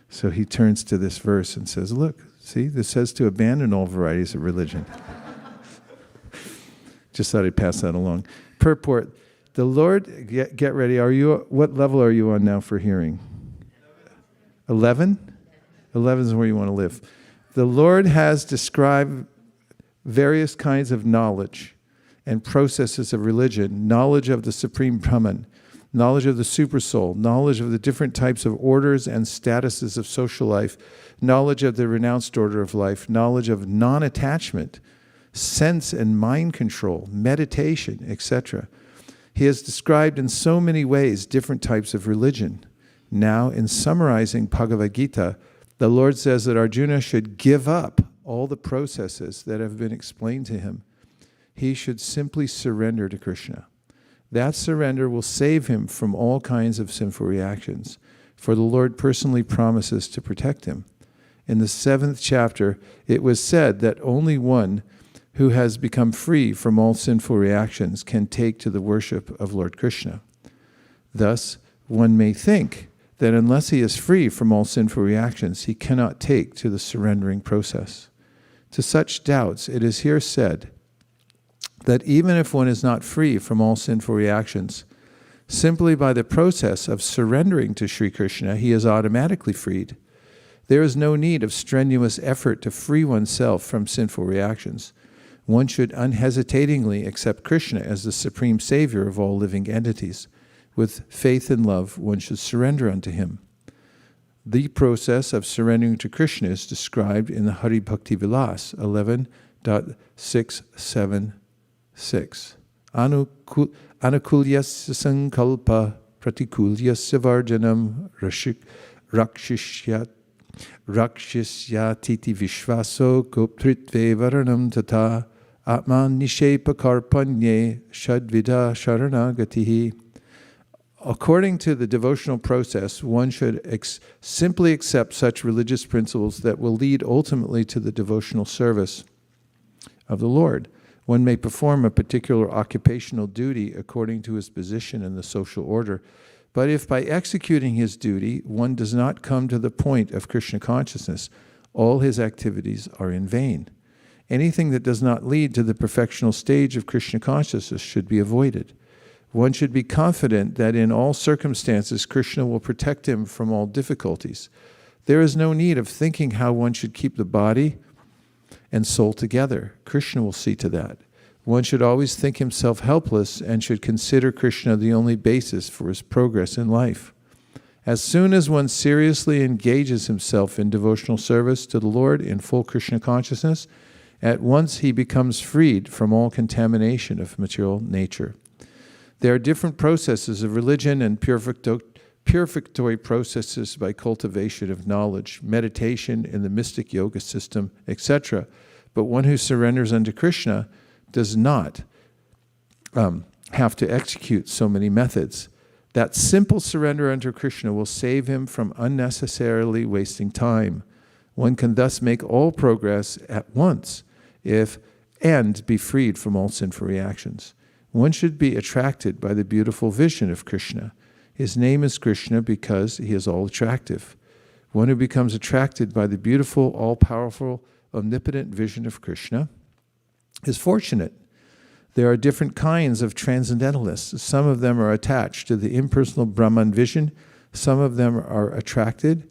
So he turns to this verse and says, look, see, this says to abandon all varieties of religion. Just thought I'd pass that along. Purport. The Lord, get ready. What level are you on now for hearing? 11? 11 is where you want to live. The Lord has described various kinds of knowledge and processes of religion, knowledge of the Supreme Brahman, knowledge of the Supersoul, knowledge of the different types of orders and statuses of social life, knowledge of the renounced order of life, knowledge of non-attachment, sense and mind control, meditation, etc. He has described in so many ways different types of religion. Now, in summarizing Bhagavad Gita, the Lord says that Arjuna should give up all the processes that have been explained to him. He should simply surrender to Krishna. That surrender will save him from all kinds of sinful reactions, for the Lord personally promises to protect him. In the 7th chapter, it was said that only one who has become free from all sinful reactions can take to the worship of Lord Krishna. Thus, one may think that unless he is free from all sinful reactions, he cannot take to the surrendering process. To such doubts, it is here said that even if one is not free from all sinful reactions, simply by the process of surrendering to Sri Krishna, he is automatically freed. There is no need of strenuous effort to free oneself from sinful reactions. One should unhesitatingly accept Krishna as the supreme savior of all living entities. With faith and love, one should surrender unto him. The process of surrendering to Krishna is described in the Hari Bhakti Vilas 11.676. Anukulyasya sankalpa pratikulyasya varjanam rakshishyatiti vishvaso goptritve varanam tata atman nishepa karpanye shadvida sharanagatihi. According to the devotional process, one should simply accept such religious principles that will lead ultimately to the devotional service of the Lord. One may perform a particular occupational duty according to his position in the social order, but if by executing his duty one does not come to the point of Krishna consciousness, all his activities are in vain. Anything that does not lead to the perfectional stage of Krishna consciousness should be avoided. One should be confident that in all circumstances Krishna will protect him from all difficulties. There is no need of thinking how one should keep the body and soul together. Krishna will see to that. One should always think himself helpless and should consider Krishna the only basis for his progress in life. As soon as one seriously engages himself in devotional service to the Lord in full Krishna consciousness, at once he becomes freed from all contamination of material nature. There are different processes of religion and purificatory processes by cultivation of knowledge, meditation in the mystic yoga system, etc. But one who surrenders unto Krishna does not have to execute so many methods. That simple surrender unto Krishna will save him from unnecessarily wasting time. One can thus make all progress at once and be freed from all sinful reactions. One should be attracted by the beautiful vision of Krishna. His name is Krishna because he is all attractive. One who becomes attracted by the beautiful, all-powerful, omnipotent vision of Krishna is fortunate. There are different kinds of transcendentalists. Some of them are attached to the impersonal Brahman vision. Some of them are attracted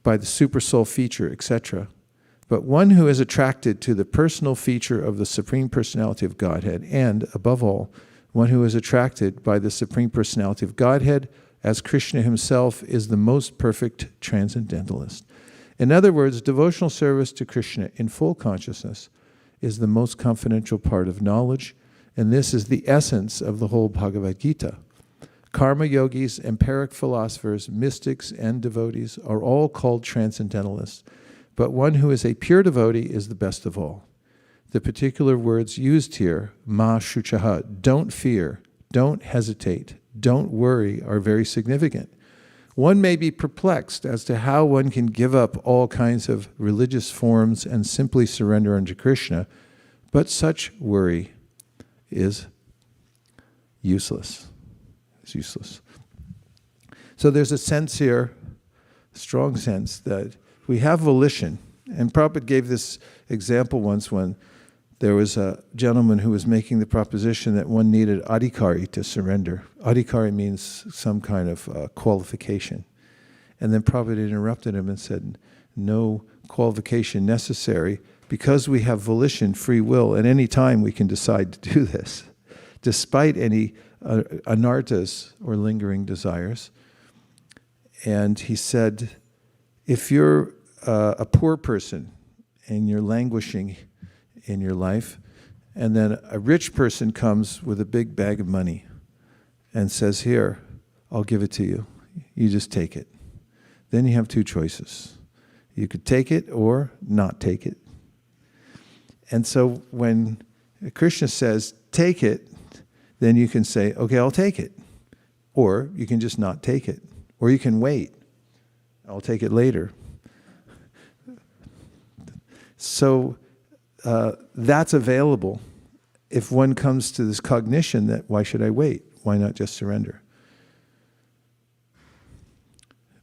by the supersoul feature, etc. But one who is attracted to the personal feature of the Supreme Personality of Godhead, and, above all, one who is attracted by the Supreme Personality of Godhead as Krishna himself, is the most perfect transcendentalist. In other words, devotional service to Krishna in full consciousness is the most confidential part of knowledge, and this is the essence of the whole Bhagavad Gita. Karma yogis, empiric philosophers, mystics, and devotees are all called transcendentalists, but one who is a pure devotee is the best of all. The particular words used here, ma shuchaha, don't fear, don't hesitate, don't worry, are very significant. One may be perplexed as to how one can give up all kinds of religious forms and simply surrender unto Krishna, but such worry is useless. It's useless. So there's a sense here, a strong sense, that we have volition. And Prabhupada gave this example once when there was a gentleman who was making the proposition that one needed adhikari to surrender. Adhikari means some kind of qualification. And then Prabhupada interrupted him and said, no qualification necessary, because we have volition, free will, at any time we can decide to do this, despite any anarthas or lingering desires. And he said, if you're a poor person and you're languishing in your life, and then a rich person comes with a big bag of money and says, here, I'll give it to you. You just take it. Then you have two choices. You could take it or not take it. And so when Krishna says, take it, then you can say, okay, I'll take it. Or you can just not take it. Or you can wait. I'll take it later. So that's available if one comes to this cognition that why should I wait? Why not just surrender?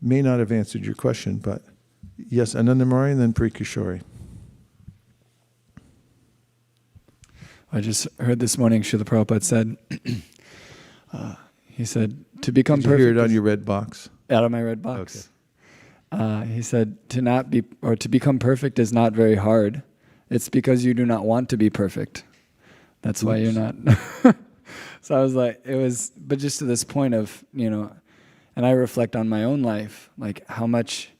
May not have answered your question, but yes, Anandamari and then Purikishori. I just heard this morning Srila Prabhupada said, he said, to become perfect. Did you hear it on your red box? Out of my red box. Okay. He said, to become perfect is not very hard. It's because you do not want to be perfect. That's why you're not. So I was like, but just to this point of, and I reflect on my own life, like how much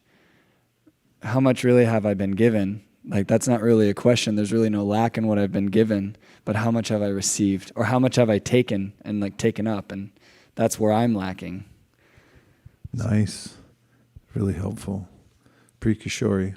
really have I been given? Like that's not really a question. There's really no lack in what I've been given, but how much have I received, or how much have I taken and taken up, and that's where I'm lacking. Nice, really helpful. Purikishori.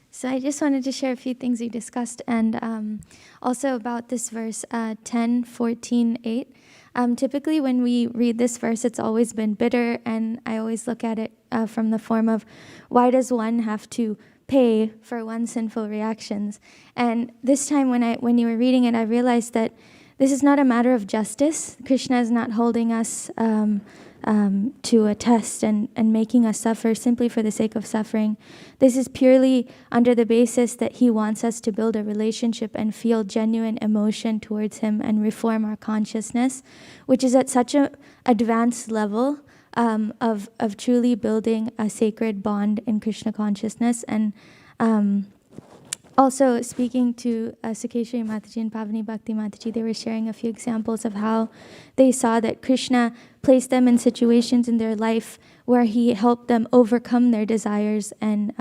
So I just wanted to share a few things we discussed, and also about this verse 10:14:8. Typically when we read this verse, it's always been bitter, and I always look at it from the form of, why does one have to pay for one's sinful reactions. And this time when you were reading it, I realized that this is not a matter of justice. Krishna is not holding us to a test and making us suffer simply for the sake of suffering. This is purely under the basis that he wants us to build a relationship and feel genuine emotion towards him and reform our consciousness, which is at such an advanced level of truly building a sacred bond in Krishna consciousness. And also, speaking to Sukeshwari Mataji and Pavani Bhakti Mataji, they were sharing a few examples of how they saw that Krishna placed them in situations in their life where he helped them overcome their desires and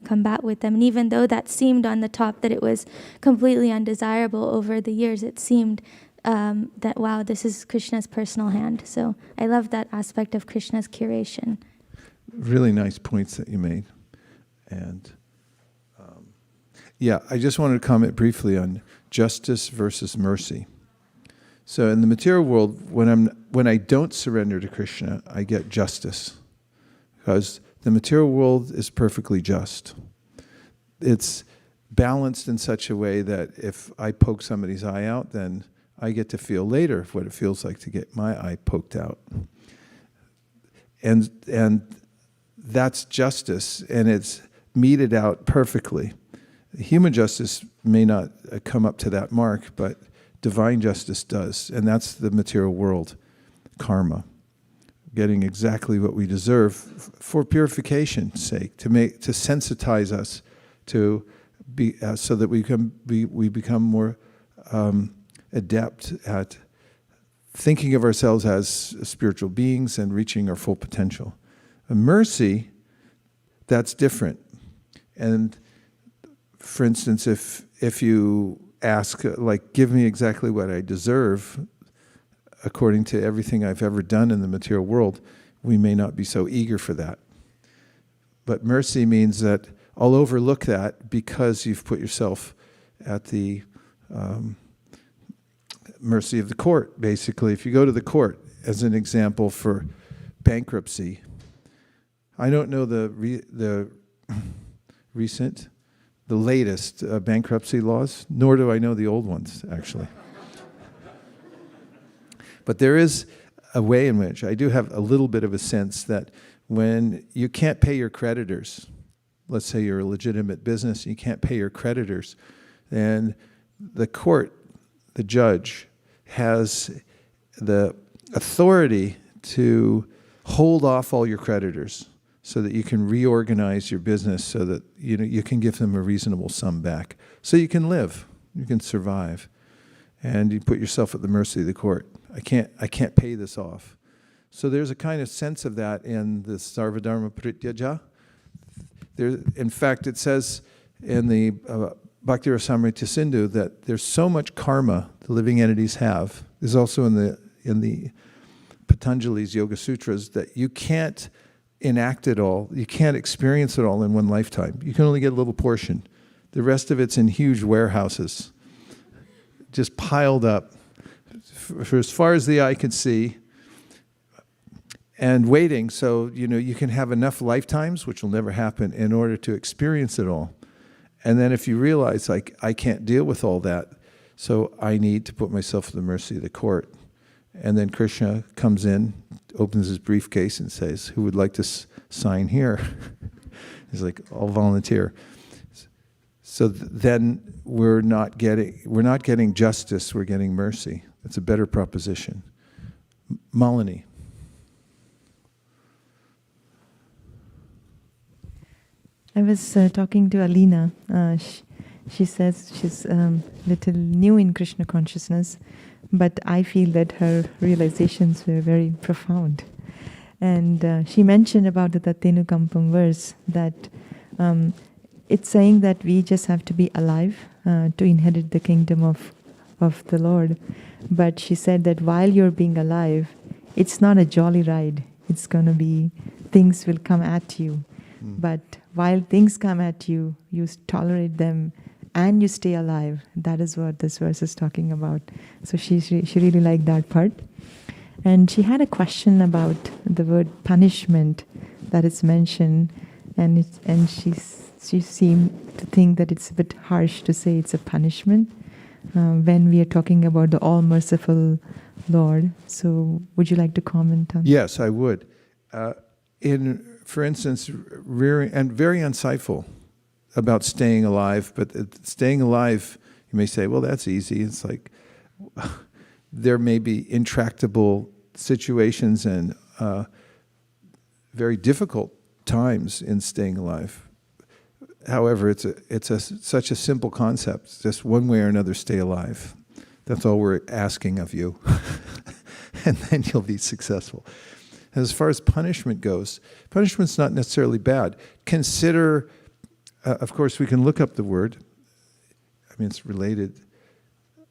combat with them. And even though that seemed on the top that it was completely undesirable, over the years it seemed that, wow, this is Krishna's personal hand. So I love that aspect of Krishna's curation. Really nice points that you made. And yeah, I just wanted to comment briefly on justice versus mercy. So in the material world, when I don't surrender to Krishna, I get justice, because the material world is perfectly just. It's balanced in such a way that if I poke somebody's eye out, then I get to feel later what it feels like to get my eye poked out. And that's justice, and it's meted out perfectly. Human justice may not come up to that mark, but divine justice does, and that's the material world, karma, getting exactly what we deserve for purification's sake, to sensitize us to be so that we become more adept at thinking of ourselves as spiritual beings and reaching our full potential. Mercy, that's different. And for instance, if you ask, like, give me exactly what I deserve according to everything I've ever done in the material world, we may not be so eager for that. But mercy means that I'll overlook that because you've put yourself at the mercy of the court, basically. If you go to the court, as an example for bankruptcy, I don't know the latest bankruptcy laws, nor do I know the old ones, actually. But there is a way in which I do have a little bit of a sense that when you can't pay your creditors, let's say you're a legitimate business, and you can't pay your creditors, then the court, the judge, has the authority to hold off all your creditors so that you can reorganize your business so that you can give them a reasonable sum back. So you can live, you can survive. And you put yourself at the mercy of the court. I can't pay this off. So there's a kind of sense of that in the Sarvadharma Prityaja. In fact, it says in the Bhakti Rasamrita Sindhu that there's so much karma the living entities have. There's also in the Patanjali's Yoga Sutras that you can't enact it all. You can't experience it all in one lifetime. You can only get a little portion. The rest of it's in huge warehouses, just piled up for as far as the eye can see, and waiting so you can have enough lifetimes, which will never happen, in order to experience it all. And then if you realize, like, I can't deal with all that, so I need to put myself at the mercy of the court. And then Krishna comes in, opens his briefcase and says, who would like to sign here? He's like, I'll volunteer. So then we're not getting justice, we're getting mercy. That's a better proposition. Malini. I was talking to Alina. She says she's little new in Krishna consciousness, but I feel that her realizations were very profound. And she mentioned about the Tatenukampam verse that it's saying that we just have to be alive to inherit the kingdom of the Lord. But she said that while you're being alive, it's not a jolly ride. It's going to be, things will come at you. But while things come at you, you tolerate them and you stay alive. That is what this verse is talking about. So she really liked that part. And she had a question about the word punishment that is mentioned, and she seemed to think that it's a bit harsh to say it's a punishment when we are talking about the all-merciful Lord. So would you like to comment on? Yes, I would. For instance, rearing, and very insightful about staying alive, but staying alive, you may say, well, that's easy. It's like there may be intractable situations and very difficult times in staying alive. However, it's such a simple concept. Just one way or another, stay alive. That's all we're asking of you. And then you'll be successful. As far as punishment goes, punishment's not necessarily bad. Consider, of course, we can look up the word. I mean, it's related.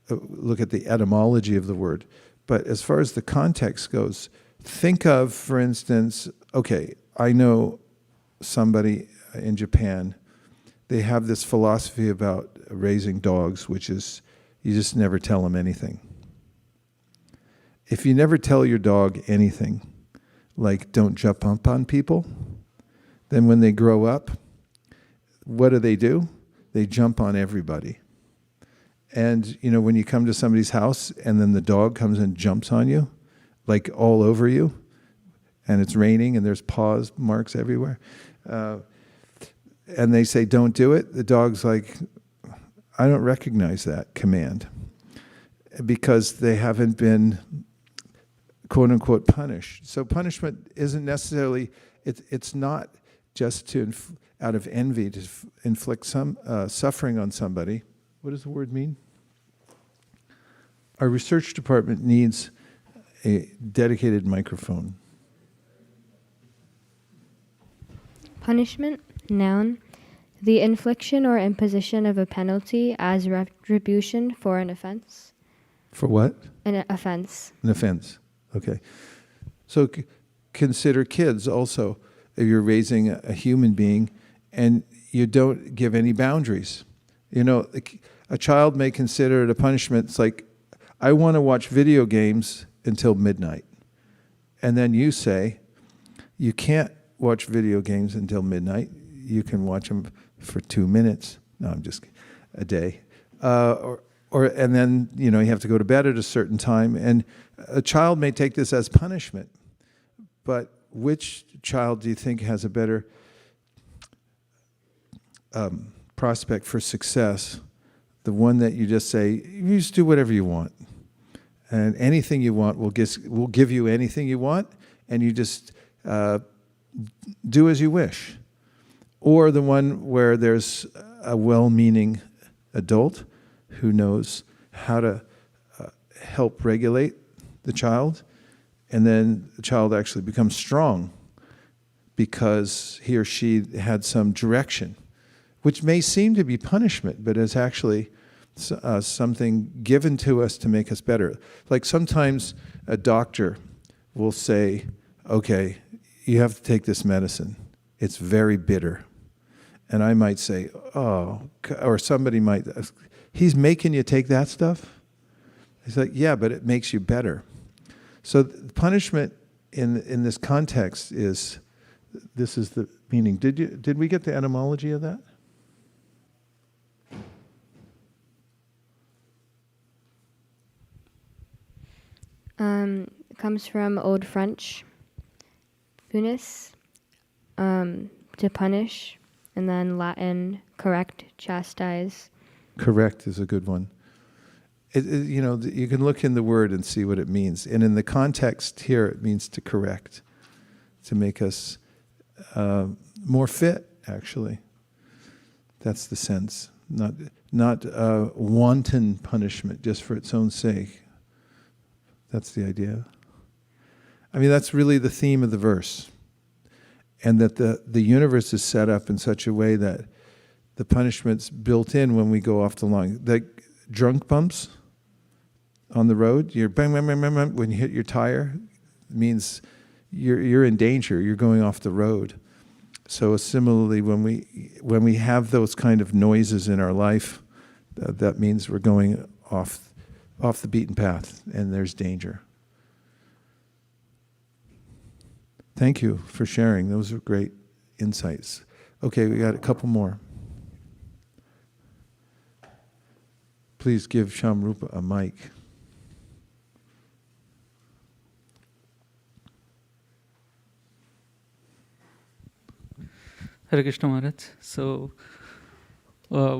Look at the etymology of the word. But as far as the context goes, think of, for instance, okay, I know somebody in Japan, they have this philosophy about raising dogs, which is you just never tell them anything. If you never tell your dog anything, like don't jump up on people, then when they grow up, what do? They jump on everybody. And, you know, when you come to somebody's house and then the dog comes and jumps on you, like all over you, and it's raining and there's paws marks everywhere, and they say, don't do it, the dog's like, I don't recognize that command, because they haven't been, quote unquote, punished. So punishment isn't necessarily, it's not just to, out of envy, to inflict some suffering on somebody. What does the word mean? Our research department needs a dedicated microphone. Punishment, noun, the infliction or imposition of a penalty as retribution for an offense. For what? An offense. An offense. Okay. So consider kids also. If you're raising a human being and you don't give any boundaries. You know, a child may consider it a punishment. It's like, I want to watch video games until midnight. And then you say, you can't watch video games until midnight. You can watch them for 2 minutes. No, I'm just a day. And then, you know, you have to go to bed at a certain time. And a child may take this as punishment. But which child do you think has a better prospect for success? The one that you just say, you just do whatever you want. And anything you want, we'll give you anything you want, and you just do as you wish. Or the one where there's a well-meaning adult who knows how to help regulate the child, and then the child actually becomes strong because he or she had some direction, which may seem to be punishment, but is actually something given to us to make us better. Like sometimes a doctor will say, okay, you have to take this medicine. It's very bitter. And I might say, oh, or somebody might, he's making you take that stuff? He's like, yeah, but it makes you better. So punishment in this context is, this is the meaning. Did we get the etymology of that? Comes from Old French, punus, to punish, and then Latin, correct, chastise. Correct is a good one. You know, you can look in the word and see what it means. And in the context here, it means to correct, to make us more fit, actually. That's the sense. Not wanton punishment just for its own sake. That's the idea. I mean, that's really the theme of the verse. And that the universe is set up in such a way that the punishment's built in when we go off the line. Like drunk bumps on the road, you're bang, bang, bang, bang, bang, when you hit your tire, it means you're in danger, you're going off the road. So similarly, when we have those kind of noises in our life, that means we're going off the beaten path, and there's danger. Thank you for sharing. Those are great insights. Okay, we got a couple more. please give Shamrupa a mic. Hare Krishna Maharaj. So,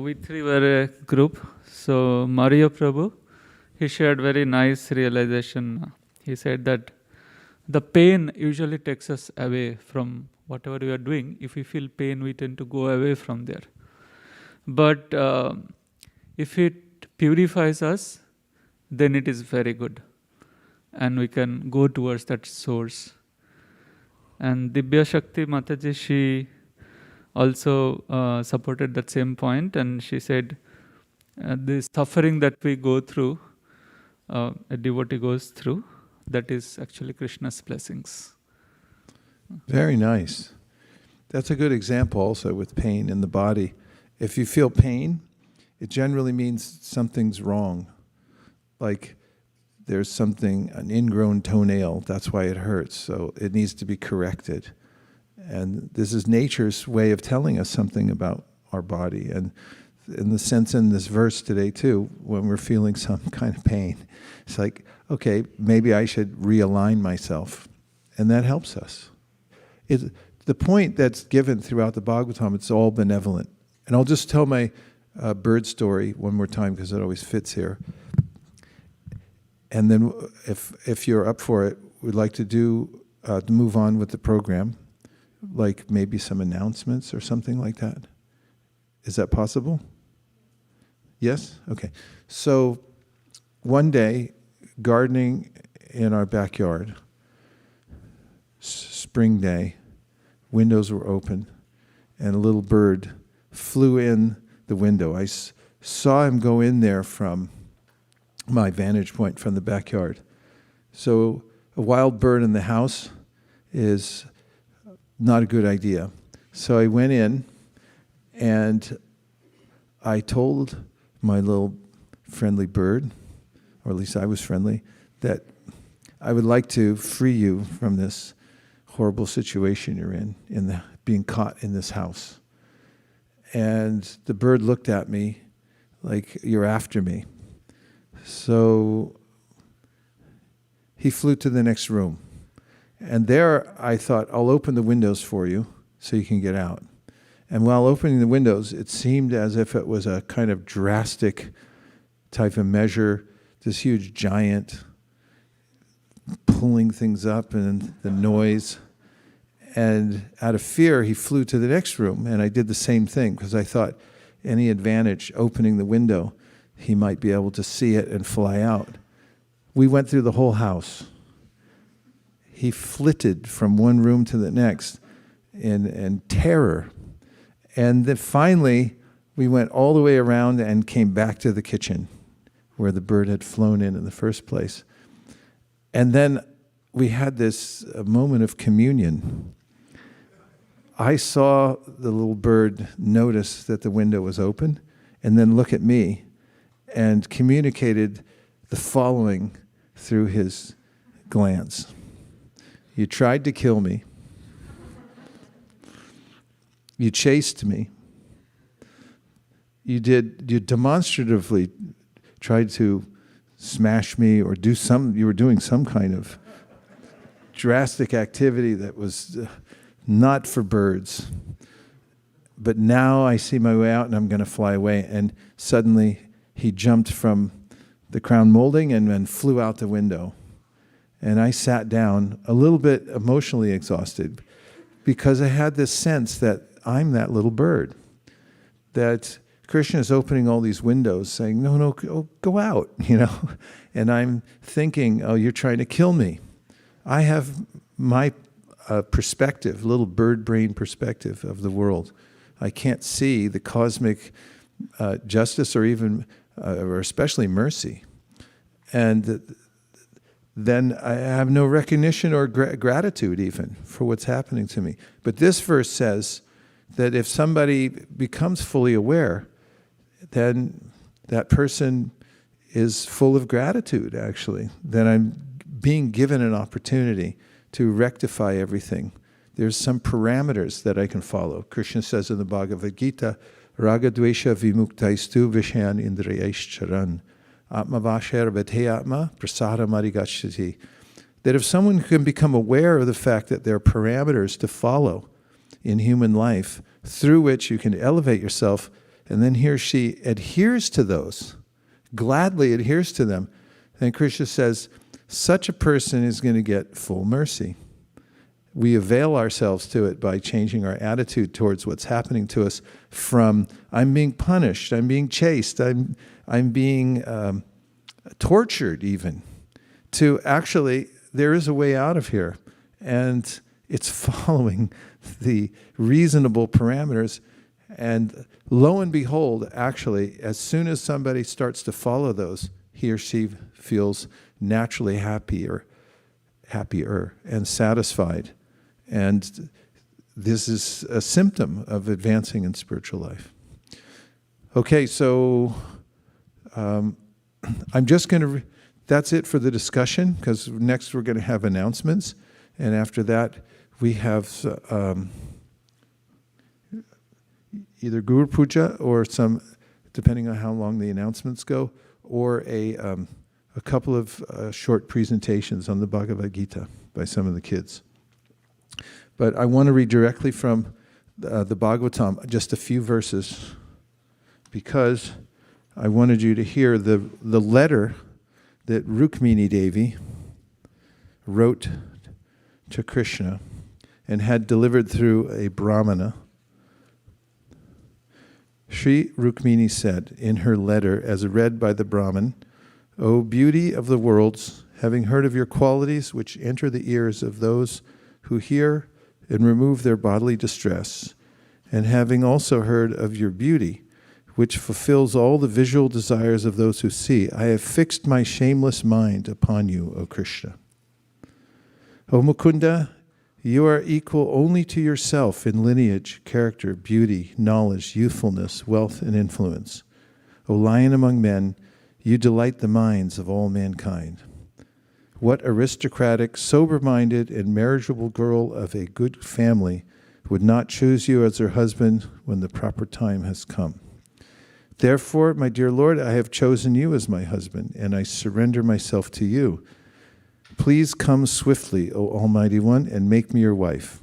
we three were a group. So, Mario Prabhu, he shared very nice realization. He said that the pain usually takes us away from whatever we are doing. If we feel pain, we tend to go away from there. But if it purifies us, then it is very good. And we can go towards that source. And Dibya Shakti Mataji, she also supported that same point, and she said the suffering that we go through, a devotee goes through, that is actually Krishna's blessings. Very nice. That's a good example also with pain in the body. If you feel pain, it generally means something's wrong. Like there's something, an ingrown toenail, that's why it hurts. So it needs to be corrected. And this is nature's way of telling us something about our body. And in the sense in this verse today too, when we're feeling some kind of pain, it's like, okay, maybe I should realign myself. And that helps us. The point that's given throughout the Bhagavatam, it's all benevolent. And I'll just tell my bird story one more time because it always fits here. And then if you're up for it, we'd like to move on with the program. Like maybe some announcements or something like that. Is that possible? Yes? Okay. So one day, gardening in our backyard, spring day, windows were open, and a little bird flew in the window. I saw him go in there from my vantage point from the backyard. So a wild bird in the house is not a good idea. So I went in and I told my little friendly bird, or at least I was friendly, that I would like to free you from this horrible situation you're in being caught in this house. And the bird looked at me like, you're after me. So he flew to the next room. And there I thought, I'll open the windows for you so you can get out. And while opening the windows, it seemed as if it was a kind of drastic type of measure, this huge giant pulling things up and the noise. And out of fear, he flew to the next room. And I did the same thing because I thought any advantage opening the window, he might be able to see it and fly out. We went through the whole house. He flitted from one room to the next in terror. And then finally, we went all the way around and came back to the kitchen where the bird had flown in the first place. And then we had this moment of communion. I saw the little bird notice that the window was open and then look at me and communicated the following through his glance. You tried to kill me. You chased me. You demonstratively tried to smash me or you were doing some kind of drastic activity that was not for birds. But now I see my way out and I'm going to fly away. And suddenly he jumped from the crown molding and then flew out the window. And I sat down a little bit emotionally exhausted because I had this sense that I'm that little bird. That Krishna is opening all these windows saying, no, go out, And I'm thinking, oh, you're trying to kill me. I have my perspective, little bird brain perspective of the world. I can't see the cosmic justice or even, or especially mercy. And then I have no recognition or gratitude even for what's happening to me. But this verse says that if somebody becomes fully aware, then that person is full of gratitude, actually. Then I'm being given an opportunity to rectify everything. There's some parameters that I can follow. Krishna says in the Bhagavad Gita, Ragadvesha vimuktaistu vishayan indriyaish Atmavasher vedheyatma prasada marigachati. That if someone can become aware of the fact that there are parameters to follow in human life through which you can elevate yourself, and then he or she adheres to those, gladly adheres to them, then Krishna says, such a person is going to get full mercy. We avail ourselves to it by changing our attitude towards what's happening to us from, I'm being punished, I'm being chased, I'm being tortured even, to actually, there is a way out of here. And it's following the reasonable parameters. And lo and behold, actually, as soon as somebody starts to follow those, he or she feels naturally happier and satisfied. And this is a symptom of advancing in spiritual life. Okay, so I'm just going to, that's it for the discussion, because next we're going to have announcements. And after that, we have either Guru Puja or some, depending on how long the announcements go, or a couple of short presentations on the Bhagavad Gita by some of the kids. But I want to read directly from the Bhagavatam, just a few verses, because I wanted you to hear the letter that Rukmini Devi wrote to Krishna and had delivered through a Brahmana. Sri Rukmini said in her letter, as read by the Brahman, O beauty of the worlds, having heard of your qualities which enter the ears of those who hear and remove their bodily distress, and having also heard of your beauty, which fulfills all the visual desires of those who see, I have fixed my shameless mind upon you, O Krishna. O Mukunda, you are equal only to yourself in lineage, character, beauty, knowledge, youthfulness, wealth, and influence. O lion among men, you delight the minds of all mankind. What aristocratic, sober-minded, and marriageable girl of a good family would not choose you as her husband when the proper time has come? Therefore, my dear Lord, I have chosen you as my husband, and I surrender myself to you. Please come swiftly, O Almighty One, and make me your wife.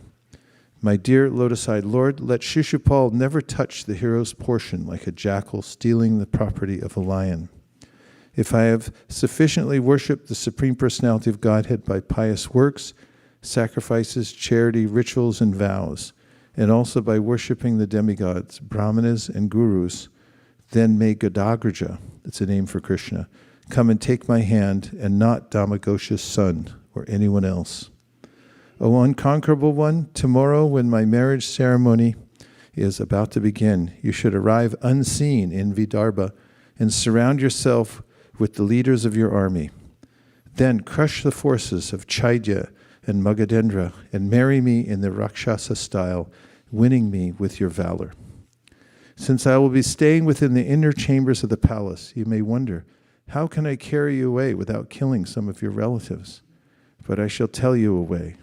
My dear lotus-eyed Lord, let Shishupal never touch the hero's portion like a jackal stealing the property of a lion. If I have sufficiently worshipped the Supreme Personality of Godhead by pious works, sacrifices, charity, rituals, and vows, and also by worshipping the demigods, brahmanas, and gurus, then may Gadagraja, that's a name for Krishna, come and take my hand, and not Damagosha's son or anyone else. O unconquerable one, tomorrow when my marriage ceremony is about to begin, you should arrive unseen in Vidarbha and surround yourself with the leaders of your army. Then crush the forces of Chaitya and Magadendra and marry me in the Rakshasa style, winning me with your valor. Since I will be staying within the inner chambers of the palace, you may wonder, how can I carry you away without killing some of your relatives? But I shall tell you a way.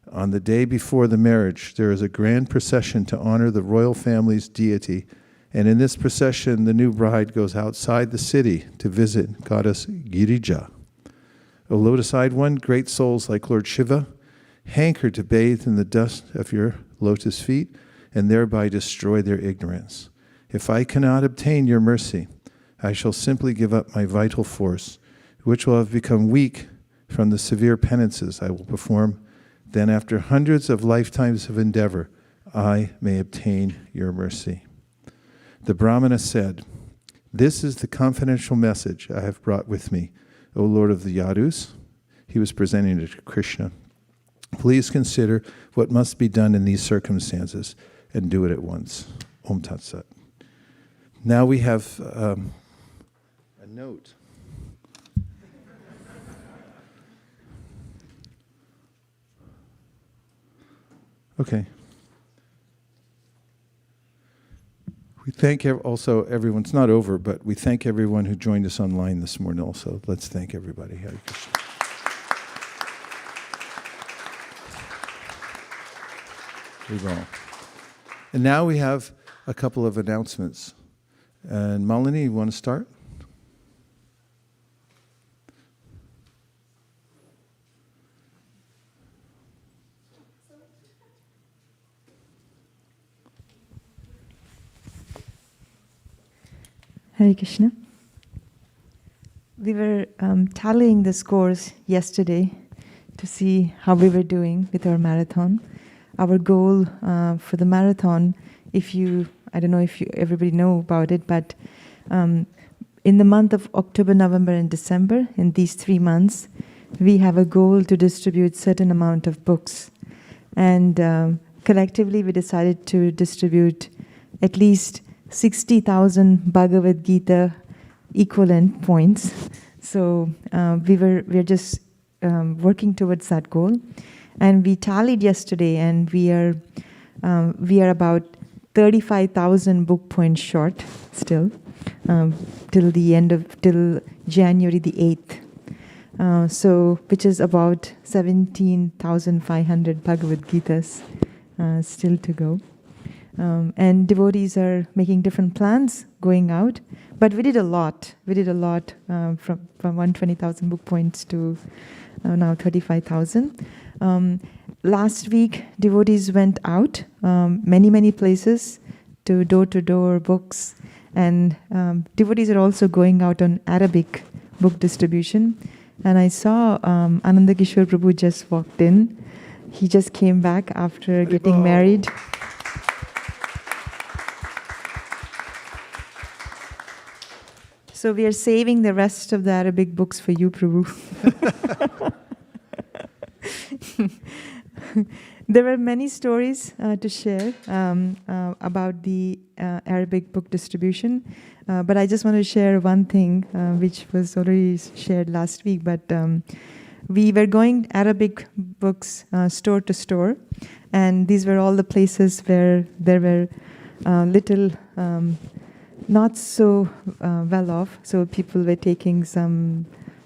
On the day before the marriage, there is a grand procession to honor the royal family's deity, and in this procession, the new bride goes outside the city to visit goddess Girija. O lotus-eyed one, great souls like Lord Shiva, hanker to bathe in the dust of your lotus feet and thereby destroy their ignorance. If I cannot obtain your mercy, I shall simply give up my vital force, which will have become weak from the severe penances I will perform. Then after hundreds of lifetimes of endeavor, I may obtain your mercy. The Brahmana said, this is the confidential message I have brought with me, O Lord of the Yadus. He was presenting it to Krishna. Please consider what must be done in these circumstances and do it at once. Om Tat Sat. Now we have a note. Okay. We thank also everyone. It's not over, but we thank everyone who joined us online this morning also. Let's thank everybody. Hare Krishna. And now we have a couple of announcements. And Malini, you want to start? Hare Krishna. We were tallying the scores yesterday to see how we were doing with our marathon. Our goal for the marathon, I don't know if everybody know about it, but in the month of October, November, and December, in these 3 months, we have a goal to distribute certain amount of books. And collectively, we decided to distribute at least 60,000 Bhagavad Gita equivalent points. So we're just working towards that goal. And we tallied yesterday, and we are about 35,000 book points short still, till January the 8th. So, which is about 17,500 Bhagavad Gitas still to go. And devotees are making different plans going out, but we did a lot. We did a lot from 120,000 book points to now 35,000. Last week, devotees went out many places to door-to-door books, and devotees are also going out on Arabic book distribution. And I saw Ananda Kishore Prabhu just walked in. He just came back after getting married. So we are saving the rest of the Arabic books for you, Prabhu. There were many stories to share about the Arabic book distribution, but I just want to share one thing which was already shared last week. But we were going Arabic books store to store, and these were all the places where there were little not so well off, so people were taking some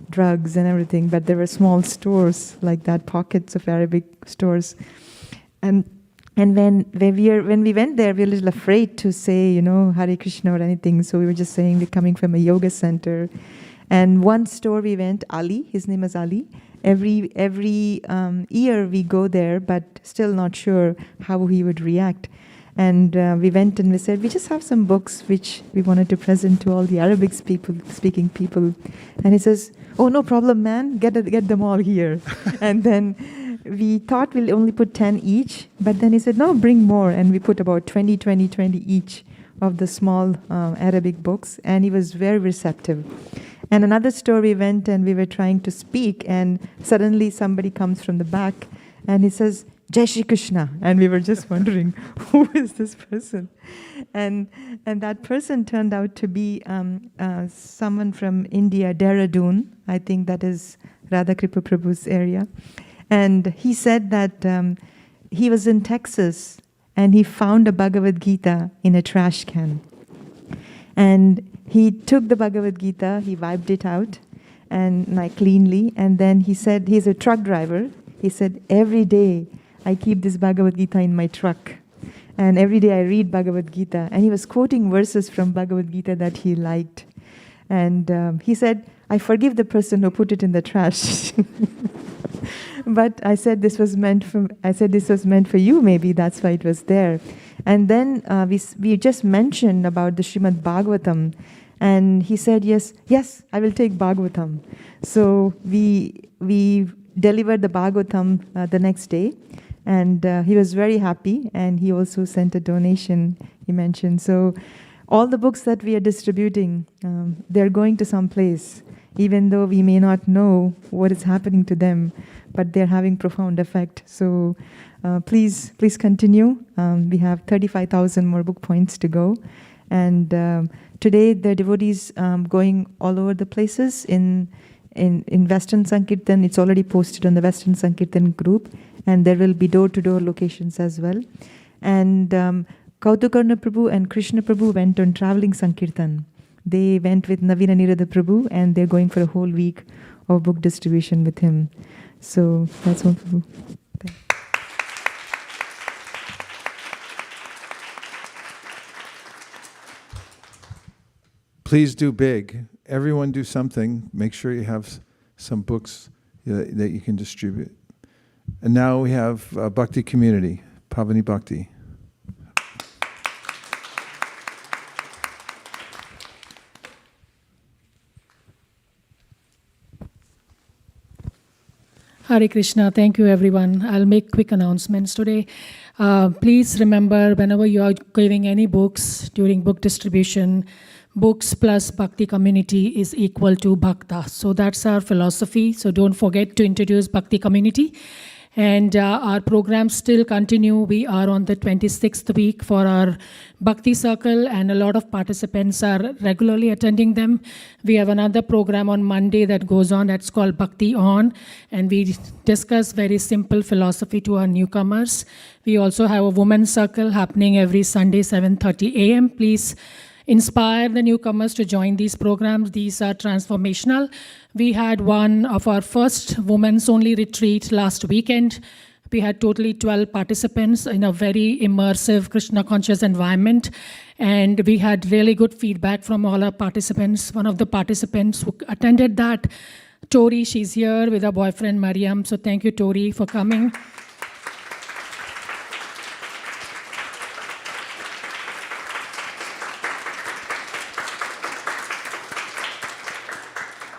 drugs and everything, but there were small stores like that, pockets of Arabic stores. And when we went there, we were a little afraid to say, Hare Krishna or anything, so we were just saying we're coming from a yoga center. And one store we went, Ali, his name is Ali. Every year we go there, but still not sure how he would react. And we went and we said, we just have some books which we wanted to present to all the Arabic speaking people. And he says, oh, no problem, man, get them all here. And then we thought we'll only put 10 each, but then he said, no, bring more. And we put about 20 each of the small Arabic books, and he was very receptive. And another store we went and we were trying to speak, and suddenly somebody comes from the back and he says, Jai Shri Krishna. And we were just wondering, who is this person? And that person turned out to be someone from India, Dehradun. I think that is Radhakripa Prabhu's area. And he said that he was in Texas and he found a Bhagavad Gita in a trash can. And he took the Bhagavad Gita, he wiped it out and cleanly, and then he said, he's a truck driver. He said, every day I keep this Bhagavad Gita in my truck. And every day I read Bhagavad Gita. And he was quoting verses from Bhagavad Gita that he liked. And he said, I forgive the person who put it in the trash. But I said this was meant for you, maybe that's why it was there. And then we just mentioned about the Srimad Bhagavatam. And he said, yes, I will take Bhagavatam. So we delivered the Bhagavatam the next day. And he was very happy, and he also sent a donation, he mentioned. So all the books that we are distributing, they're going to some place, even though we may not know what is happening to them, but they're having profound effect. So please continue. We have 35,000 more book points to go. And today the devotees going all over the places in Western Sankirtan. It's already posted on the Western Sankirtan group. And there will be door-to-door locations as well. And Kautukarna Prabhu and Krishna Prabhu went on traveling Sankirtan. They went with Navina Nirodha Prabhu, and they're going for a whole week of book distribution with him. So that's all, Prabhu. Thanks. please do big. Everyone do something. Make sure you have some books that you can distribute. And now we have Bhakti Community, Pavani Bhakti. Hare Krishna. Thank you, everyone. I'll make quick announcements today. Please remember, whenever you are giving any books during book distribution, books plus Bhakti community is equal to Bhakta. So that's our philosophy. So don't forget to introduce Bhakti community. And our programs still continue. We are on the 26th week for our Bhakti Circle, and a lot of participants are regularly attending them. We have another program on Monday that goes on, that's called Bhakti On, and we discuss very simple philosophy to our newcomers. We also have a women's circle happening every Sunday, 7:30 a.m. Please inspire the newcomers to join these programs. These are transformational. We had one of our first women's only retreat last weekend. We had totally 12 participants in a very immersive Krishna conscious environment. And we had really good feedback from all our participants. One of the participants who attended that, Tori, she's here with her boyfriend Mariam. So thank you, Tori, for coming.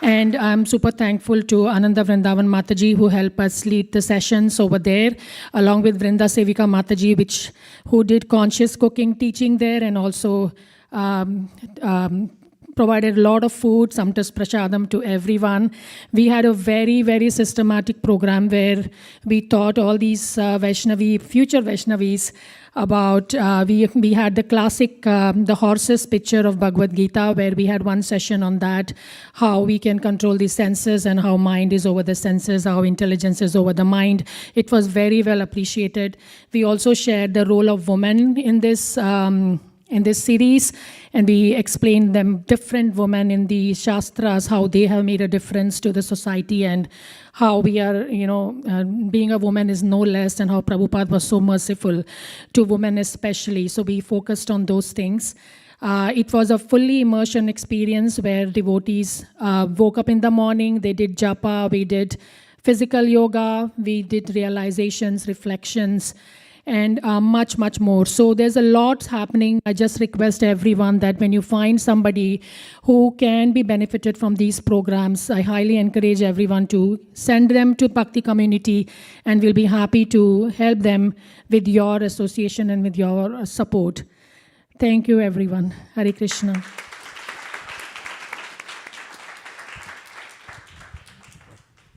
And I'm super thankful to Ananda Vrindavan Mataji, who helped us lead the sessions over there, along with Vaisesika Mataji, who did conscious cooking teaching there, and also provided a lot of food, samtas prashadam to everyone. We had a very, very systematic program where we taught all these future Vaishnavis about, we had the classic, the horses picture of Bhagavad Gita, where we had one session on that, how we can control the senses and how mind is over the senses, how intelligence is over the mind. It was very well appreciated. We also shared the role of women in this series, and we explained them different women in the Shastras, how they have made a difference to the society, and how we are, being a woman is no less, and how Prabhupada was so merciful to women especially. So we focused on those things. It was a fully immersion experience where devotees woke up in the morning, they did japa, we did physical yoga, we did realizations, reflections, and much, much more. So there's a lot happening. I just request everyone that when you find somebody who can be benefited from these programs, I highly encourage everyone to send them to Bhakti community, and we'll be happy to help them with your association and with your support. Thank you, everyone. Hare Krishna.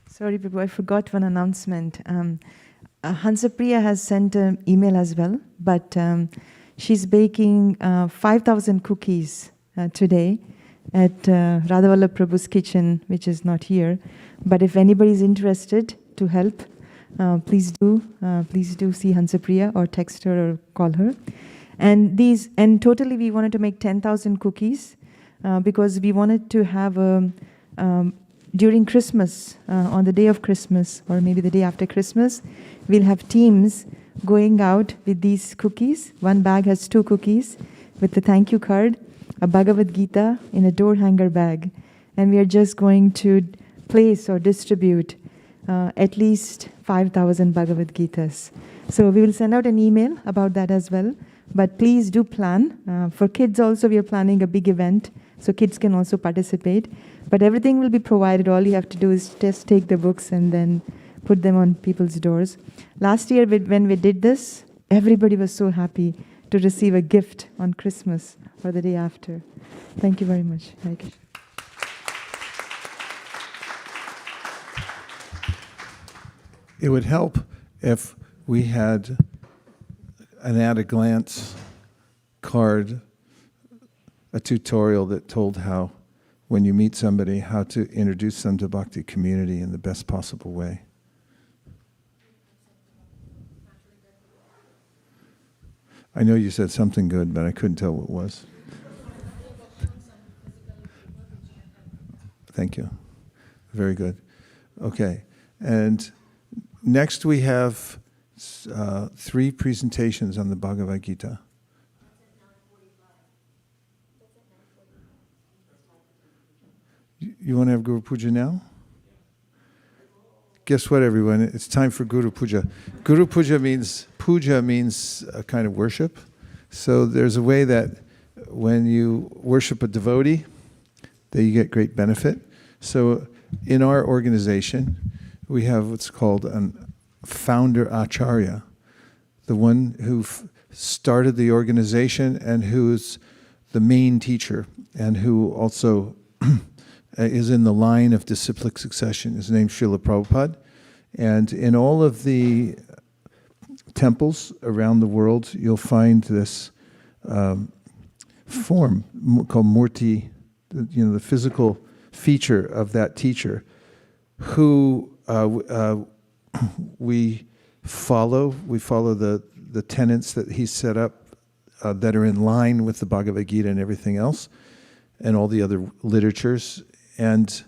Sorry, Prabhu, I forgot one announcement. Hansapriya has sent an email as well, but she's baking 5,000 cookies today at Radhavallabh Prabhu's kitchen, which is not here. But if anybody is interested to help, please do see Hansapriya or text her or call her. And totally we wanted to make 10,000 cookies because we wanted to have during Christmas, on the day of Christmas, or maybe the day after Christmas, we'll have teams going out with these cookies. One bag has 2 cookies with the thank you card, a Bhagavad Gita in a door hanger bag. And we are just going to place or distribute at least 5,000 Bhagavad Gitas. So we will send out an email about that as well. But please do plan. For kids also, we are planning a big event, so kids can also participate. But everything will be provided. All you have to do is just take the books and then put them on people's doors. Last year, when we did this, everybody was so happy to receive a gift on Christmas or the day after. Thank you very much. Hare Krishna. It would help if we had an at-a-glance card, a tutorial that told how, when you meet somebody, how to introduce them to Bhakti community in the best possible way. I know you said something good, but I couldn't tell what it was. Thank you. Very good. Okay. And next we have 3 presentations on the Bhagavad Gita. You want to have Guru Puja now? Guess what, everyone? It's time for Guru Puja. Guru Puja means a kind of worship. So there's a way that when you worship a devotee, that you get great benefit. So in our organization, we have what's called a founder acharya, the one who started the organization and who's the main teacher and who also is in the line of disciplic succession. His name's Srila Prabhupada. And in all of the temples around the world, you'll find this form called murti, the physical feature of that teacher, who we follow. We follow the tenets that he set up that are in line with the Bhagavad Gita and everything else, and all the other literatures. And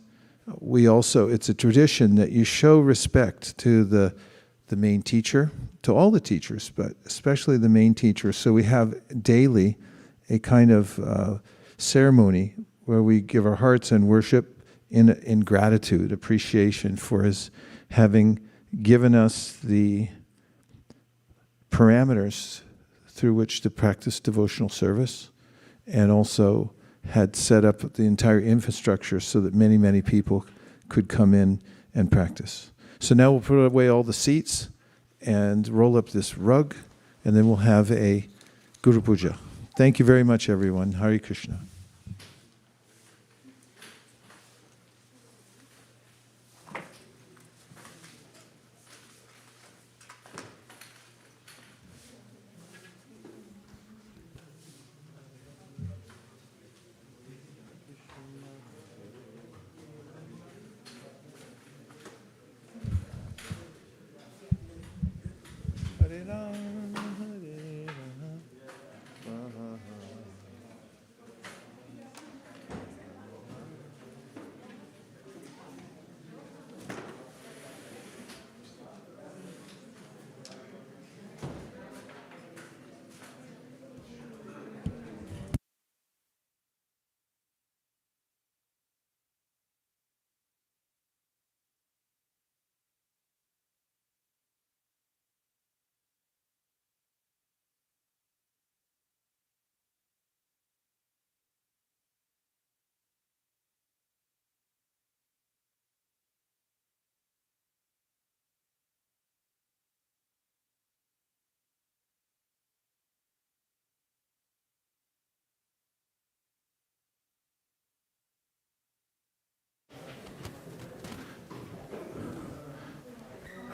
we also, it's a tradition that you show respect to the main teacher, to all the teachers, but especially the main teacher. So we have daily a kind of ceremony where we give our hearts and worship in gratitude, appreciation for his having given us the parameters through which to practice devotional service, and also had set up the entire infrastructure so that many, many people could come in and practice. So now we'll put away all the seats and roll up this rug, and then we'll have a Guru Puja. Thank you very much, everyone. Hare Krishna.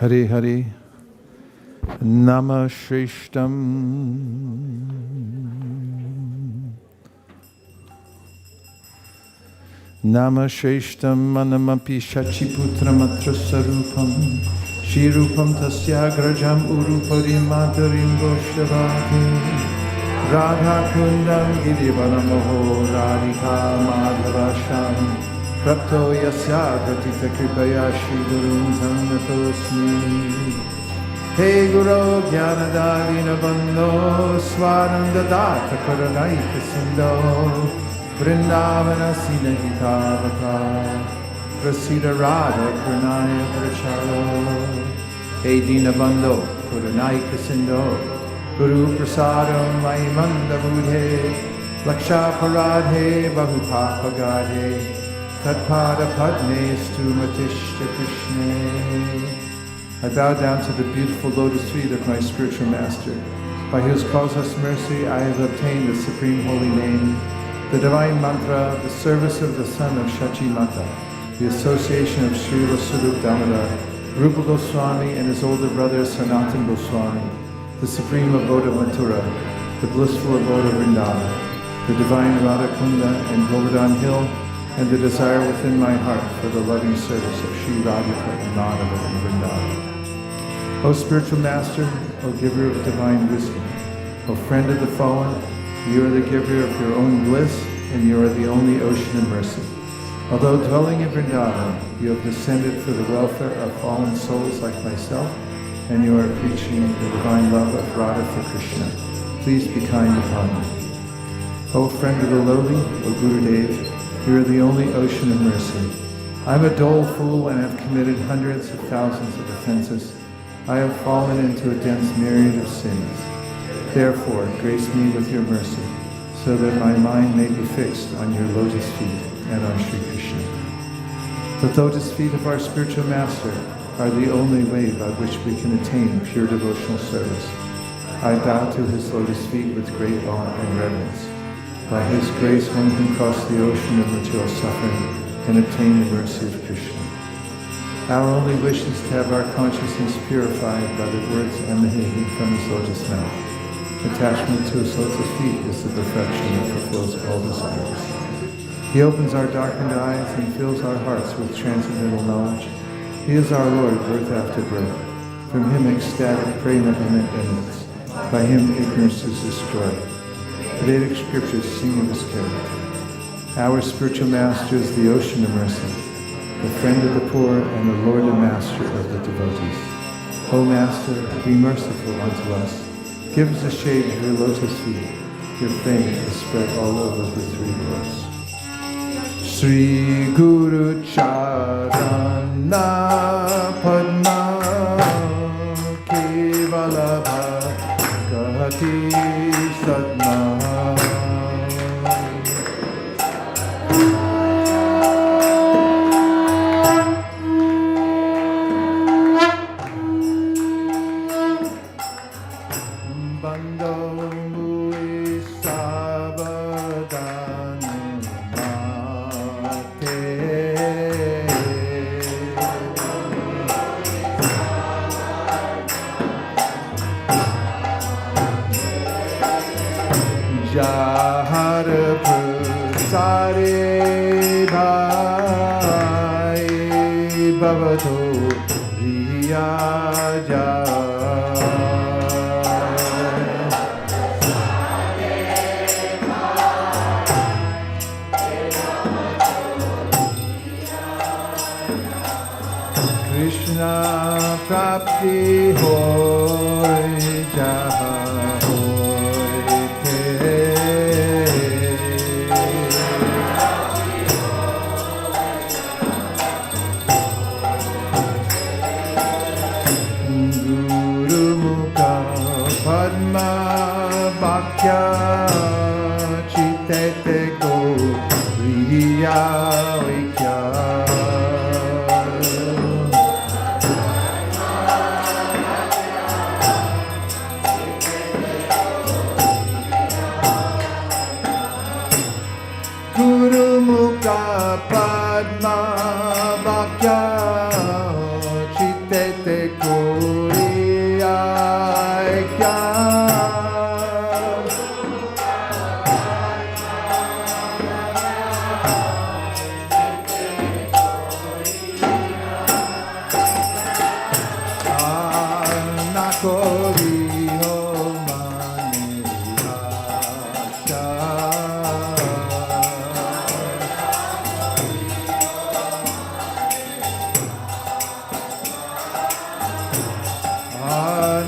Hare Hare Nama Shreshtam Nama Shreshtam Manamapi Shachiputram Atrasarupam Shirupam Tasyagrajam Urupari Matarim Goshavati Radha Kundam Girivanamaho Radhika Madhavasham Prapto Yasya Gratita Kripaya Shri Gurum Zanatosmi He Guru Jnanadalina Bandho Swananda Data Karanaika Sindho Vrindavana Sinahitavata Prasida Radha Pranaya Pracharo He Dina Bandho Karanaika Sindho Guru Prasadam Mahimanda Budhe Laksha Paradhe Bahupapa Gadhe Tatpada Padme Stumatishta Krishna. I bow down to the beautiful lotus feet of my spiritual master, by whose causeless mercy I have obtained the supreme holy name, the divine mantra, the service of the son of Shachi Mata, the association of Srila Sarup Damodar, Rupa Goswami and his older brother Sanatan Goswami, the supreme abode of Mathura, the blissful abode of Vrindavan, the divine Radha Kunda and Govardhan Hill, and the desire within my heart for the loving service of Sri Radhika and Madhava and Vrindavan. O spiritual master, O giver of divine wisdom, O friend of the fallen, you are the giver of your own bliss, and you are the only ocean of mercy. Although dwelling in Vrindavan, you have descended for the welfare of fallen souls like myself, and you are preaching the divine love of Radha for Krishna. Please be kind upon me. O friend of the lowly, O Gurudev, You are the only ocean of mercy. I am a dull fool and have committed hundreds of thousands of offenses. I have fallen into a dense myriad of sins. Therefore, grace me with your mercy, so that my mind may be fixed on your lotus feet and on Sri Krishna. The lotus feet of our spiritual master are the only way by which we can attain pure devotional service. I bow to his lotus feet with great awe and reverence. By his grace one can cross the ocean of material suffering and obtain the mercy of Krishna. Our only wish is to have our consciousness purified by the words emanating from his lotus mouth. Attachment to his lotus feet is the perfection that fulfills all desires. He opens our darkened eyes and fills our hearts with transcendental knowledge. He is our Lord, birth after birth. From him ecstatic prema emanates. By him ignorance is destroyed. The Vedic scriptures sing of his character. Our spiritual master is the ocean of mercy, the friend of the poor and the Lord and master of the devotees. O Master, be merciful unto us. Give us the shade of your lotus feet. Your fame is spread all over the three worlds. Sri Guru Charana Padma Kevala Bhagavati Sadma Jahar Prasare Bhai Bhavato Riya Jai Krishna Prapti Hoy Jaha Hoy Guru Mukha Padma Bhakya Chitete Go Riya Vikya Guru Mukha Padma Bhakya Chitete Koriya Kya Nakori Ho Mani Asha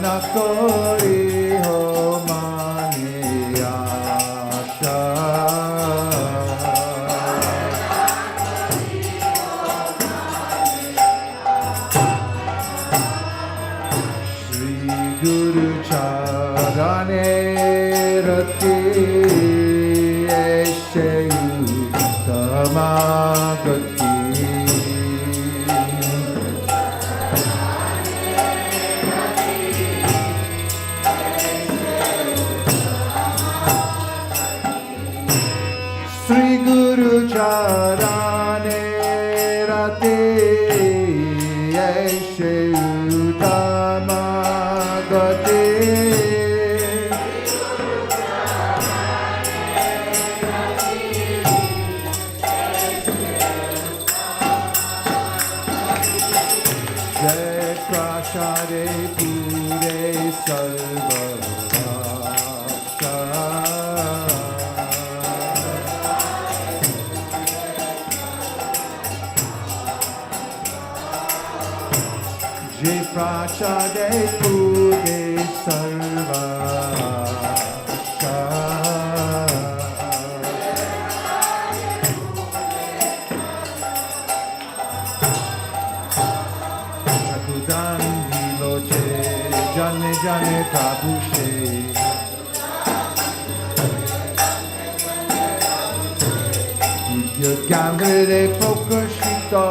Nakori Ho Mani Asha Shri Guru Charane Rati Eshayu Tamagati Sri Guru Charane Rati Eshe Uttama Gati Jai Prashade Pure Sarva Jai Prachade Pure Sarva jane jane Prabhu se Gandhare Pokashita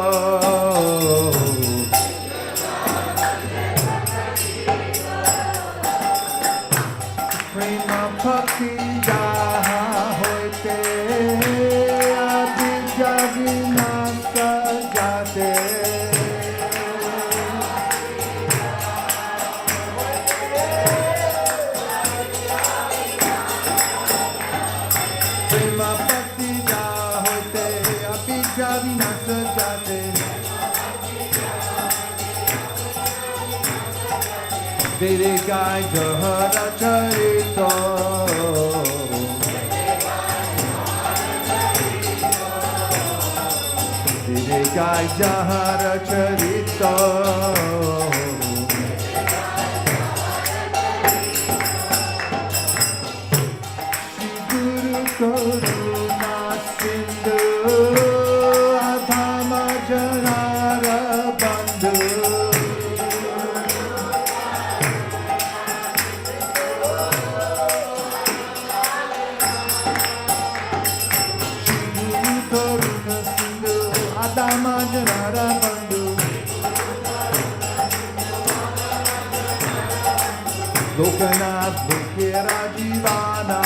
Prema Bhakti Jaha Hoite Abhija Vinasa Jate Prema Bhakti Jaha Hoite Abhija Vinasa Jate Vede Gai Jahara Charito Vede Gai Jahara Charito Shri Guru Karuna Sindhu Adhama Janara Bandhu Adama Janara Bandhu Lokanath Lokera Jivana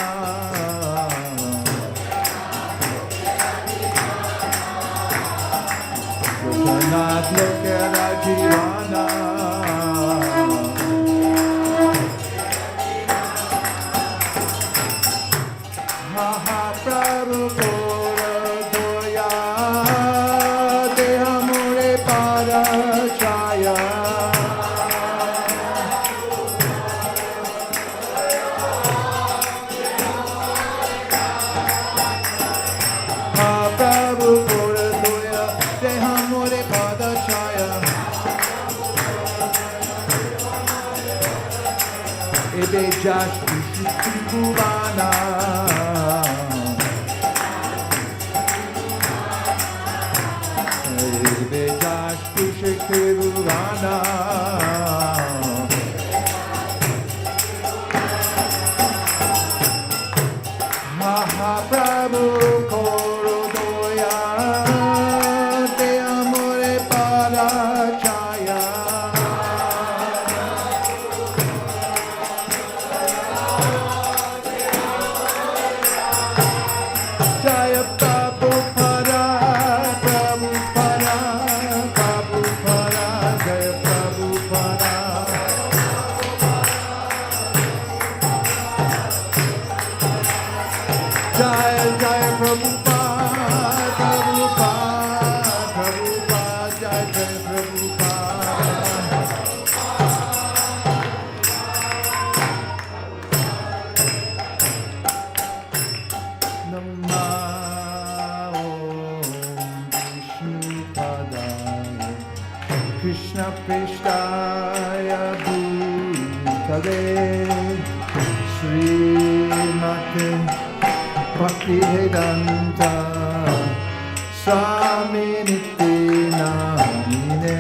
Lokanath Lokera Jivana Ha ha Prabhu Ebe Jash Tribhuvana Ebe Jash Tribhuvana Mahaprabhu Korodoya Te Amore Parachaya Jaya Prabhupada, Prabhupada, Prabhupada, Jaya Prabhupada. Jaya Jaya Prabhupada, Prabhupada, Prabhupada, Jaya Jaya Prabhupada. Krishna Prestaya Bhutale Srimate Bhakti Vedanta Swami Niti Namine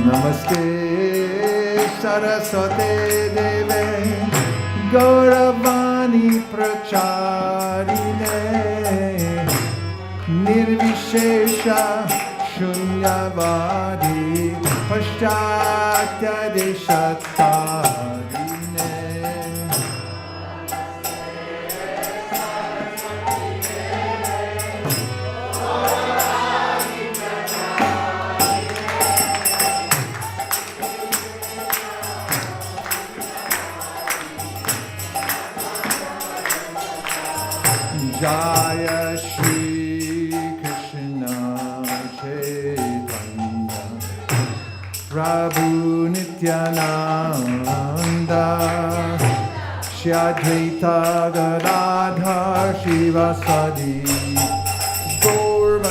Namaste Saraswate Deve Gauravani Pracharine Nirvishesha Shunyavadi Paschatya Deshatarine Jaya Shri Krishna Chaitanya Prabhu Nityananda Shri Advaita Gadadhar Shivasadi Gaur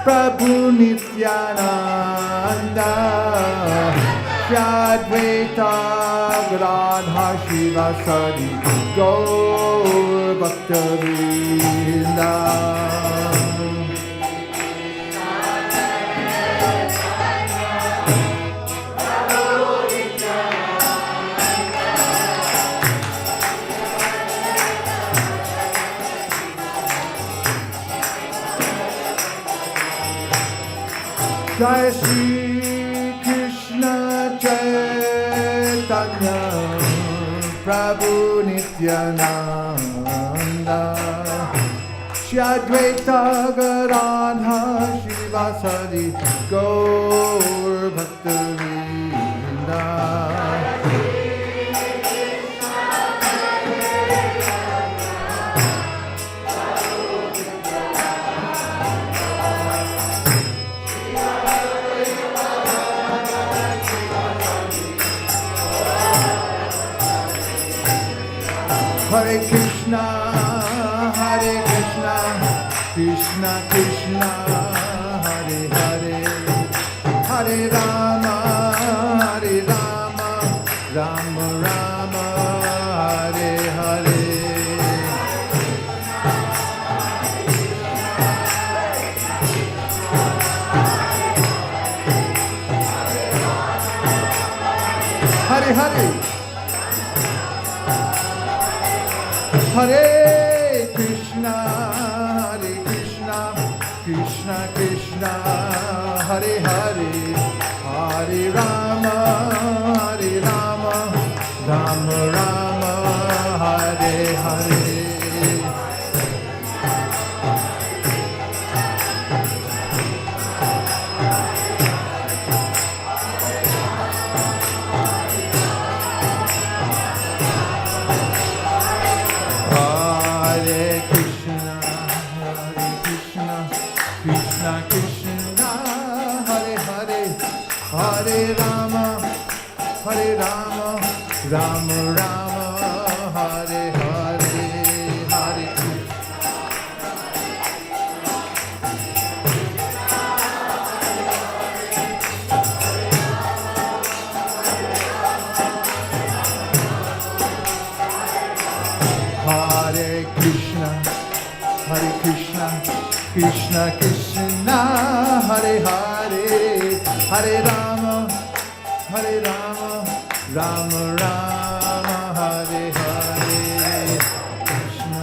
Prabhu Nityananda, Shri Advaita Gadadhar Shivasadi Gaur Bhakta-vrinda. Jai Shri Krishna Chaitanya Prabhu Nityananda, Shri Advaita Gadadhar Shivasadi Gaur Bhakta-vrinda. Hare Krishna, Krishna Krishna, Hare Hare, Hare Rama, Rama Rama, Hare Hare. Hare Hare. Hare Krishna, Krishna Krishna, Hare Hare, Hare Rama, Rama Rama, Hare Hare. Hare Rama, Rama Rama, Hare Hare, Hare Krishna, Krishna Krishna, Hare Hare, Hare Rama, Rama Rama, Hare Hare, Krishna.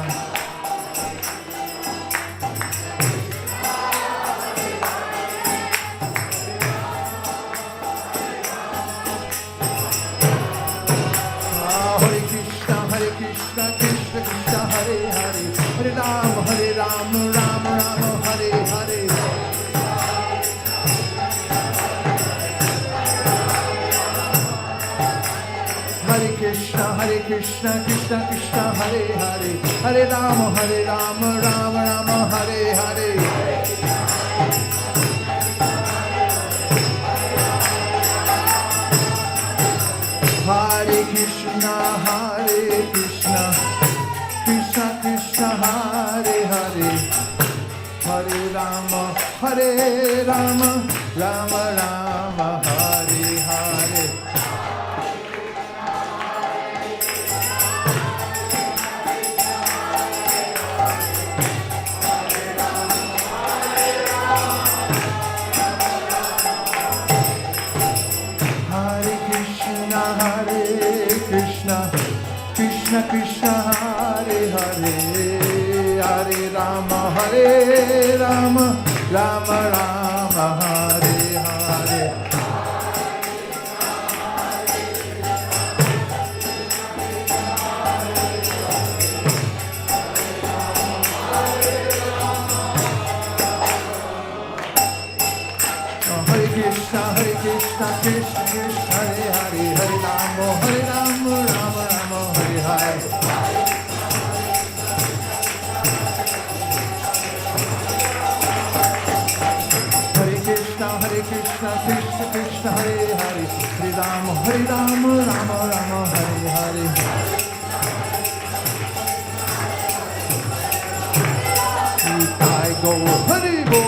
Hare Krishna, Krishna Krishna, Hare Hare, Hare Rama, Rama Rama, Hare Hare. Krishna, Krishna Krishna, Hare Hare, Hare Rama, Rama Rama, Hare Hare. Hare Krishna, Krishna Krishna, Hare Hare, Hare Rama, Rama Rama, Hare Hare. Krishna Krishna, Hare Hare, Hare Rama, Rama Rama, Hare Hare. Hare Krishna, Krishna Krishna, Hare Hare, Hare Rama, Rama Rama, Hare Hare. Hare Krishna, Krishna Krishna, Hare Hare, Hare Rama, Rama Rama, Hare Hare. I go, Hare Bo,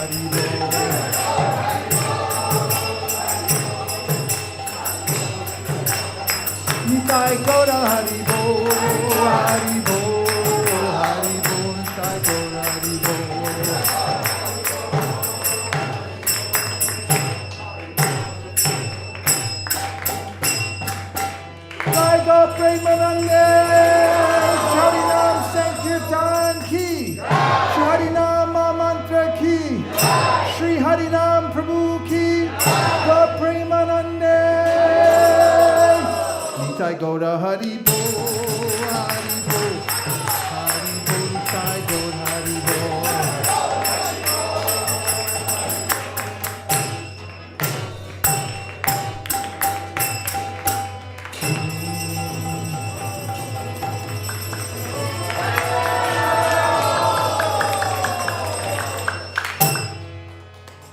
Hari Bol. Nitai Gaura Hari Bol, Hari Bol, Hari Bol, Nitai Gaura Hari Bol. Jai Go Premanande, Harinam Sankirtan Ki, Harinam Mantra Ki, Shri Harinam Prabhu Ki, Go Premanande. Nitai Gaura Hari Bol, Hari Bol, Hari Bol, Nitai Gaura Hari Bol.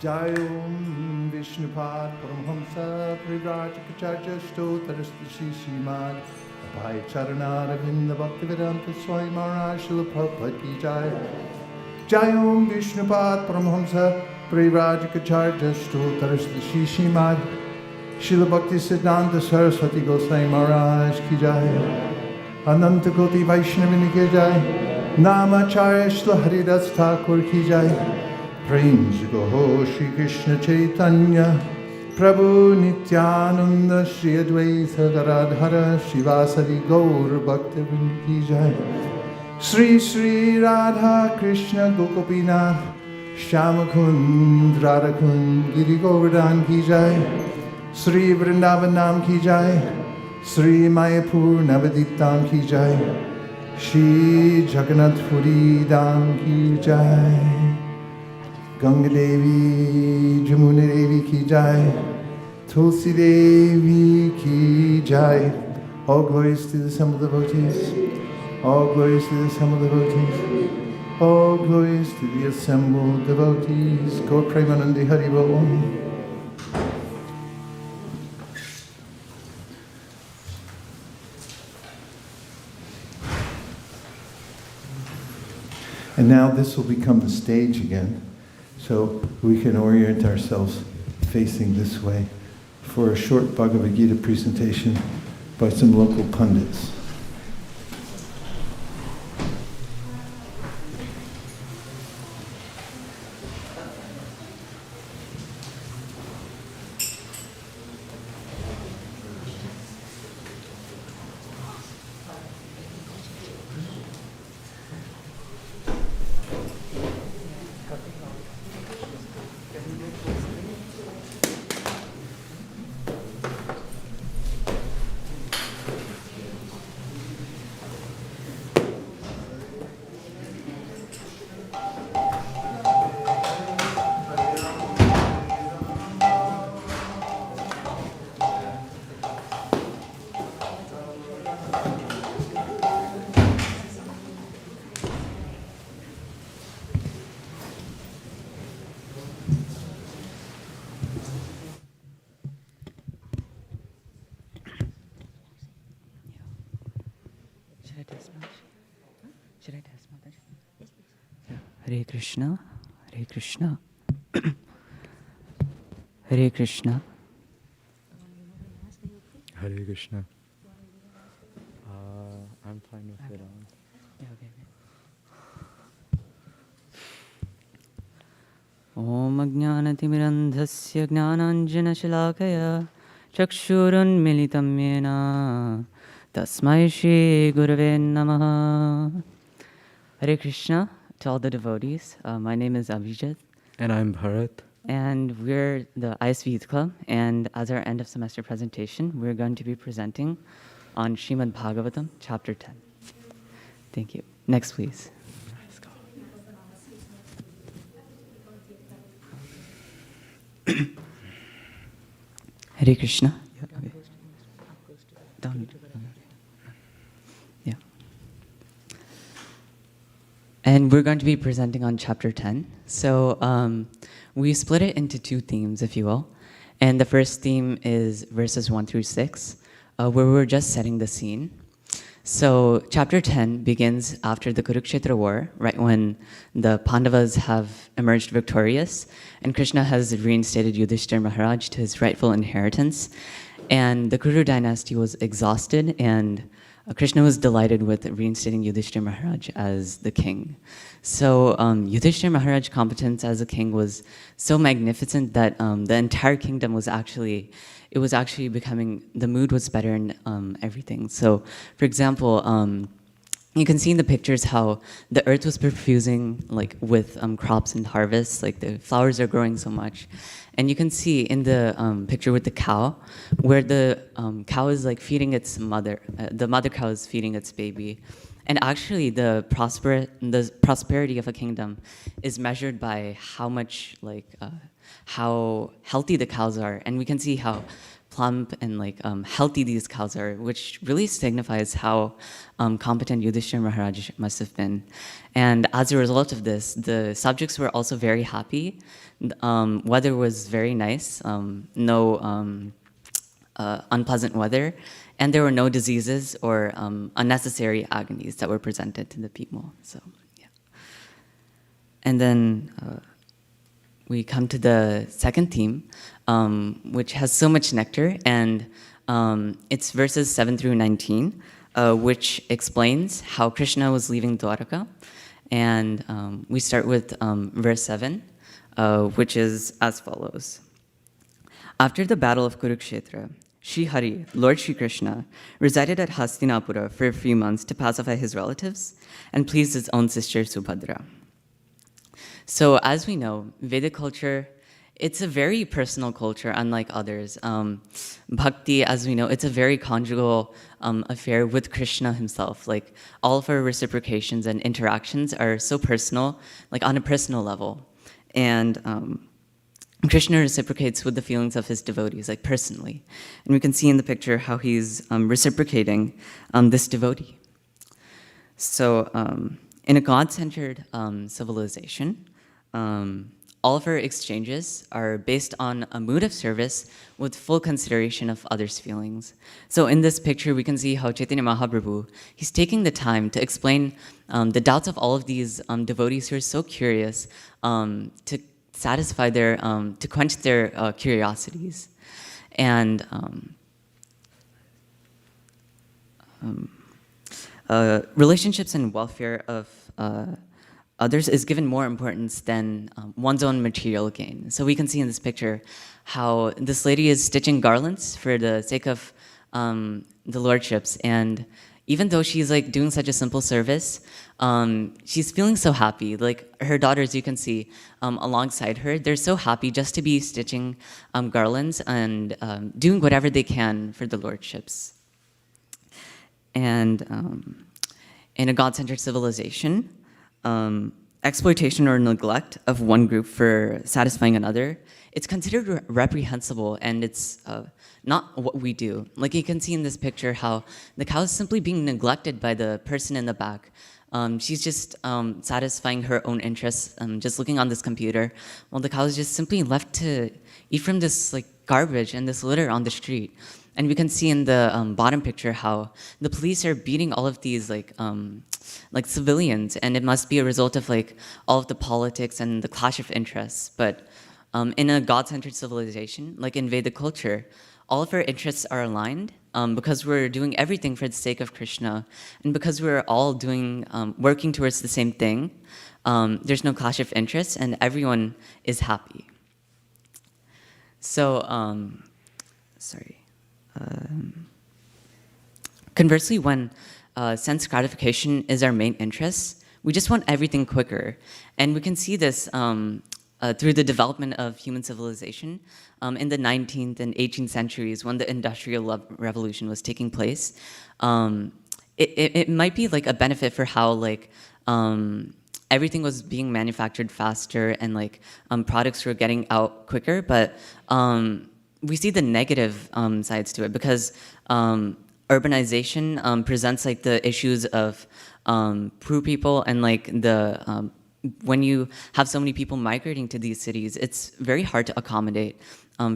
Jai Om Vishnupad Paramhamsa Privrajacharya Stotarasti Shishimad Abhay Charanara Vinda Bhaktivedanta Swami Maharaj Srila Prabhupada Ki Jai. Jai Om Vishnupad Paramhamsa Privrajacharya Stotarasti Shishimad Srila Bhakti Siddhanta Saraswati Goswami Maharaj Ki Jai. Ananta Koti Vaishnavini Ki Jai. Namacharya Srila Haridas Thakur Ki Jai. Prem se Gaho Shri Krishna Chaitanya Prabhu Nityananda Shri Advaita Gadadhara Shivasari Gaur Bhakta Vrinda Ki Jai. Sri Sri Radha Krishna Gokapinath Shyamakund Radhakund Giri Govardhan Ki Jai. Sri Vrindavan Nam Ki Jai. Sri Mayapur Navaditam Ki Jai. Shri Jagannath Puri Dham Ki Jai. Ganga Devi, Jamuna Devi Ki Jai, Tulsi Devi Ki Jai. All glories to the assembled devotees. All glories to the assembled devotees. All glories to the assembled devotees. Gaur Premanande Hari Bol. And now this will become the stage again. So we can orient ourselves facing this way for a short Bhagavad Gita presentation by some local pundits. Should I test Mataji? Yeah. Hare Krishna, Hare Krishna, Hare Krishna. Hare Krishna. I'm fine with it on. Yeah, okay. Om Ajnanatimirandhasya Gnananjanashalakaya Chakshurunmilitam Yena Tasmai Shri Gurave Namaha. Hare Krishna to all the devotees. My name is Abhijit. And I'm Bharat. And we're the ISV Youth Club. And as our end of semester presentation, we're going to be presenting on Srimad Bhagavatam, chapter 10. Thank you. Next, please. Hare Krishna. Yeah, okay. Down. Yeah. And we're going to be presenting on chapter 10. So we split it into two themes, if you will. And the first theme is verses 1 through 6, where we're just setting the scene. So chapter 10 begins after the Kurukshetra war, right when the Pandavas have emerged victorious, and Krishna has reinstated Yudhishthira Maharaj to his rightful inheritance. And the Kuru dynasty was exhausted, and Krishna was delighted with reinstating Yudhishthira Maharaj as the king. So Yudhishthira Maharaj's competence as a king was so magnificent that the entire kingdom was actually becoming, the mood was better and everything. So, for example, you can see in the pictures how the earth was perfusing with crops and harvests, like the flowers are growing so much. And you can see in the picture with the cow, where the cow is feeding its mother, the mother cow is feeding its baby. And actually the prosperity of a kingdom is measured by how much, how healthy the cows are. And we can see how plump and healthy these cows are, which really signifies how competent Yudhishthira Maharaj must have been. And as a result of this, the subjects were also very happy. Weather was very nice, no unpleasant weather, and there were no diseases or unnecessary agonies that were presented to the people. So, yeah. And then we come to the second theme, which has so much nectar, and it's verses 7 through 19, which explains how Krishna was leaving Dwaraka. And we start with verse 7, which is as follows. After the battle of Kurukshetra, Shri Hari, Lord Shri Krishna, resided at Hastinapura for a few months to pacify his relatives and please his own sister Subhadra. So as we know, Vedic culture, it's a very personal culture, unlike others. Bhakti, as we know, it's a very conjugal affair with Krishna himself. All of our reciprocations and interactions are so personal, on a personal level. And Krishna reciprocates with the feelings of his devotees, personally. And we can see in the picture how he's reciprocating this devotee. So in a God-centered civilization, all of our exchanges are based on a mood of service with full consideration of others' feelings. So in this picture, we can see how Chaitanya Mahaprabhu, he's taking the time to explain the doubts of all of these devotees who are so curious to satisfy their, to quench their curiosities. And relationships and welfare of others is given more importance than one's own material gain. So we can see in this picture how this lady is stitching garlands for the sake of the lordships, and even though she's doing such a simple service, she's feeling so happy. Her daughters, you can see alongside her, they're so happy just to be stitching garlands and doing whatever they can for the lordships. And in a God-centered civilization, exploitation or neglect of one group for satisfying another, it's considered reprehensible, and it's not what we do. You can see in this picture how the cow is simply being neglected by the person in the back. She's just satisfying her own interests, just looking on this computer, while the cow is just simply left to eat from this garbage and this litter on the street. And we can see in the bottom picture how the police are beating all of these civilians, and it must be a result of all of the politics and the clash of interests. But in a God-centered civilization, in Vedic culture, all of our interests are aligned because we're doing everything for the sake of Krishna, and because we're all doing working towards the same thing. There's no clash of interests, and everyone is happy. So, conversely, when sense gratification is our main interest, we just want everything quicker. And we can see this through the development of human civilization in the 19th and 18th centuries when the Industrial Revolution was taking place. It might be a benefit for how everything was being manufactured faster and products were getting out quicker, but we see the negative sides to it because urbanization presents the issues of poor people and the when you have so many people migrating to these cities, it's very hard to accommodate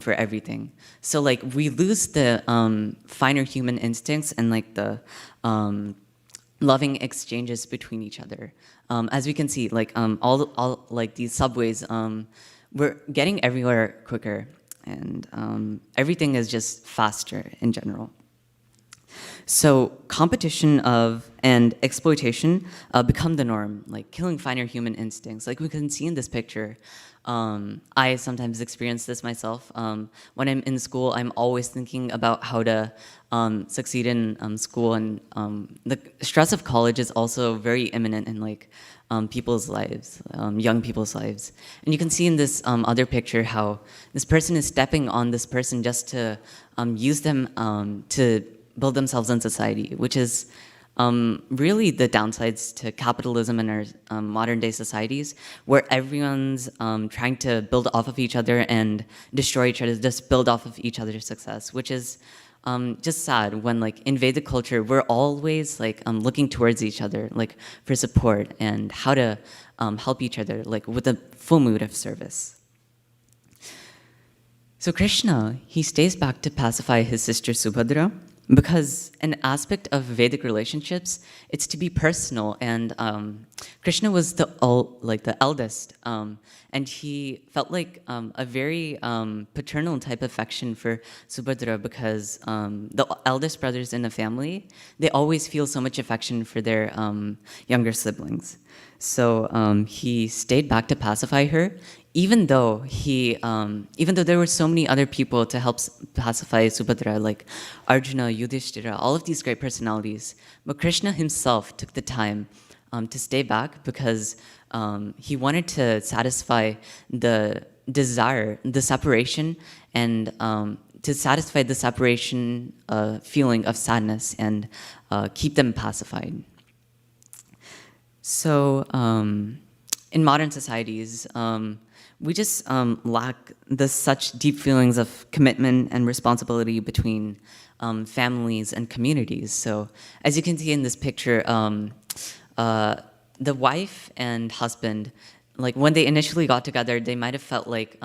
for everything. So like we lose the finer human instincts and like the loving exchanges between each other. As we can see, like all like these subways, we're getting everywhere quicker, and everything is just faster in general. So competition and exploitation become the norm, like killing finer human instincts. Like we can see in this picture, I sometimes experience this myself. When I'm in school, I'm always thinking about how to succeed in school, and the stress of college is also very imminent in like people's lives, young people's lives. And you can see in this other picture how this person is stepping on this person just to use them to build themselves in society, which is really the downsides to capitalism in our modern day societies, where everyone's trying to build off of each other and destroy each other, just build off of each other's success, which is just sad when like in Vedic culture, we're always like looking towards each other, like for support and how to help each other, like with a full mood of service. So Krishna, he stays back to pacify his sister Subhadra, because an aspect of Vedic relationships, it's to be personal, and Krishna was the eldest, and he felt like a very paternal type of affection for Subhadra, because the eldest brothers in the family, they always feel so much affection for their younger siblings. So he stayed back to pacify her, even though there were so many other people to help pacify Subhadra, like Arjuna, Yudhishthira, all of these great personalities. But Krishna himself took the time to stay back, because he wanted to satisfy the desire, the separation, and to satisfy the separation feeling of sadness and keep them pacified. So in modern societies, we just lack such deep feelings of commitment and responsibility between families and communities. So as you can see in this picture, the wife and husband, like when they initially got together, they might have felt like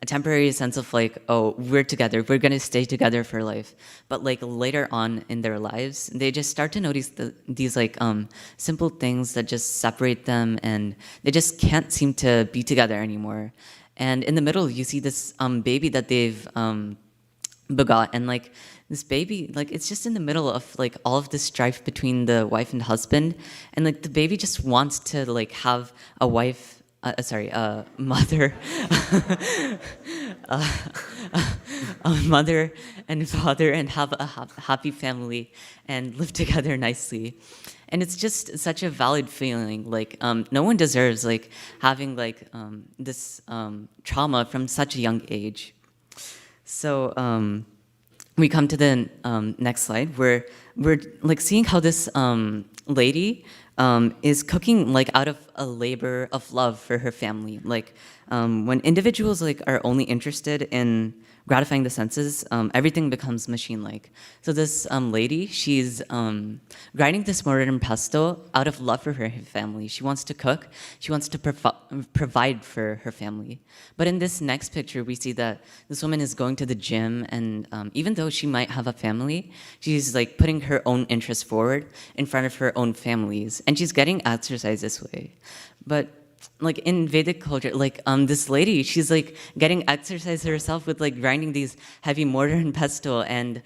a temporary sense of like, oh, we're together, we're gonna stay together for life. But like later on in their lives, they just start to notice these like simple things that just separate them, and they just can't seem to be together anymore. And in the middle, you see this baby that they've begot, and like this baby, like it's just in the middle of like all of this strife between the wife and husband, and like the baby just wants to like have a wife. Mother, mother and father, and have a happy family and live together nicely. And it's just such a valid feeling. Like no one deserves like having like this trauma from such a young age. So we come to the next slide, where we're like seeing how this lady is cooking like out of a labor of love for her family. Like when individuals like are only interested in gratifying the senses, everything becomes machine-like. So this lady, she's grinding this mortar and pestle out of love for her family. She wants to cook. She wants to provide for her family. But in this next picture, we see that this woman is going to the gym, and even though she might have a family, she's like putting her own interests forward in front of her own families, and she's getting exercise this way. But like in Vedic culture, like this lady, she's like getting exercise herself with like grinding these heavy mortar and pestle, and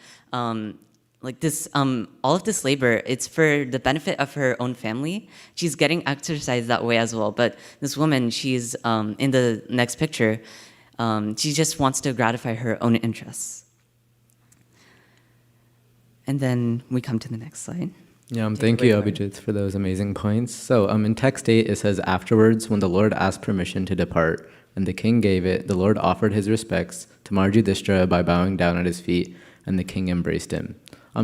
like this all of this labor, it's for the benefit of her own family. She's getting exercise that way as well. But this woman, she's in the next picture, she just wants to gratify her own interests. And then we come to the next slide. Yeah, thank you, Abhijit, for those amazing points. So in text 8, it says, afterwards, when the Lord asked permission to depart, and the king gave it, the Lord offered his respects to Yudhishthira by bowing down at his feet, and the king embraced him.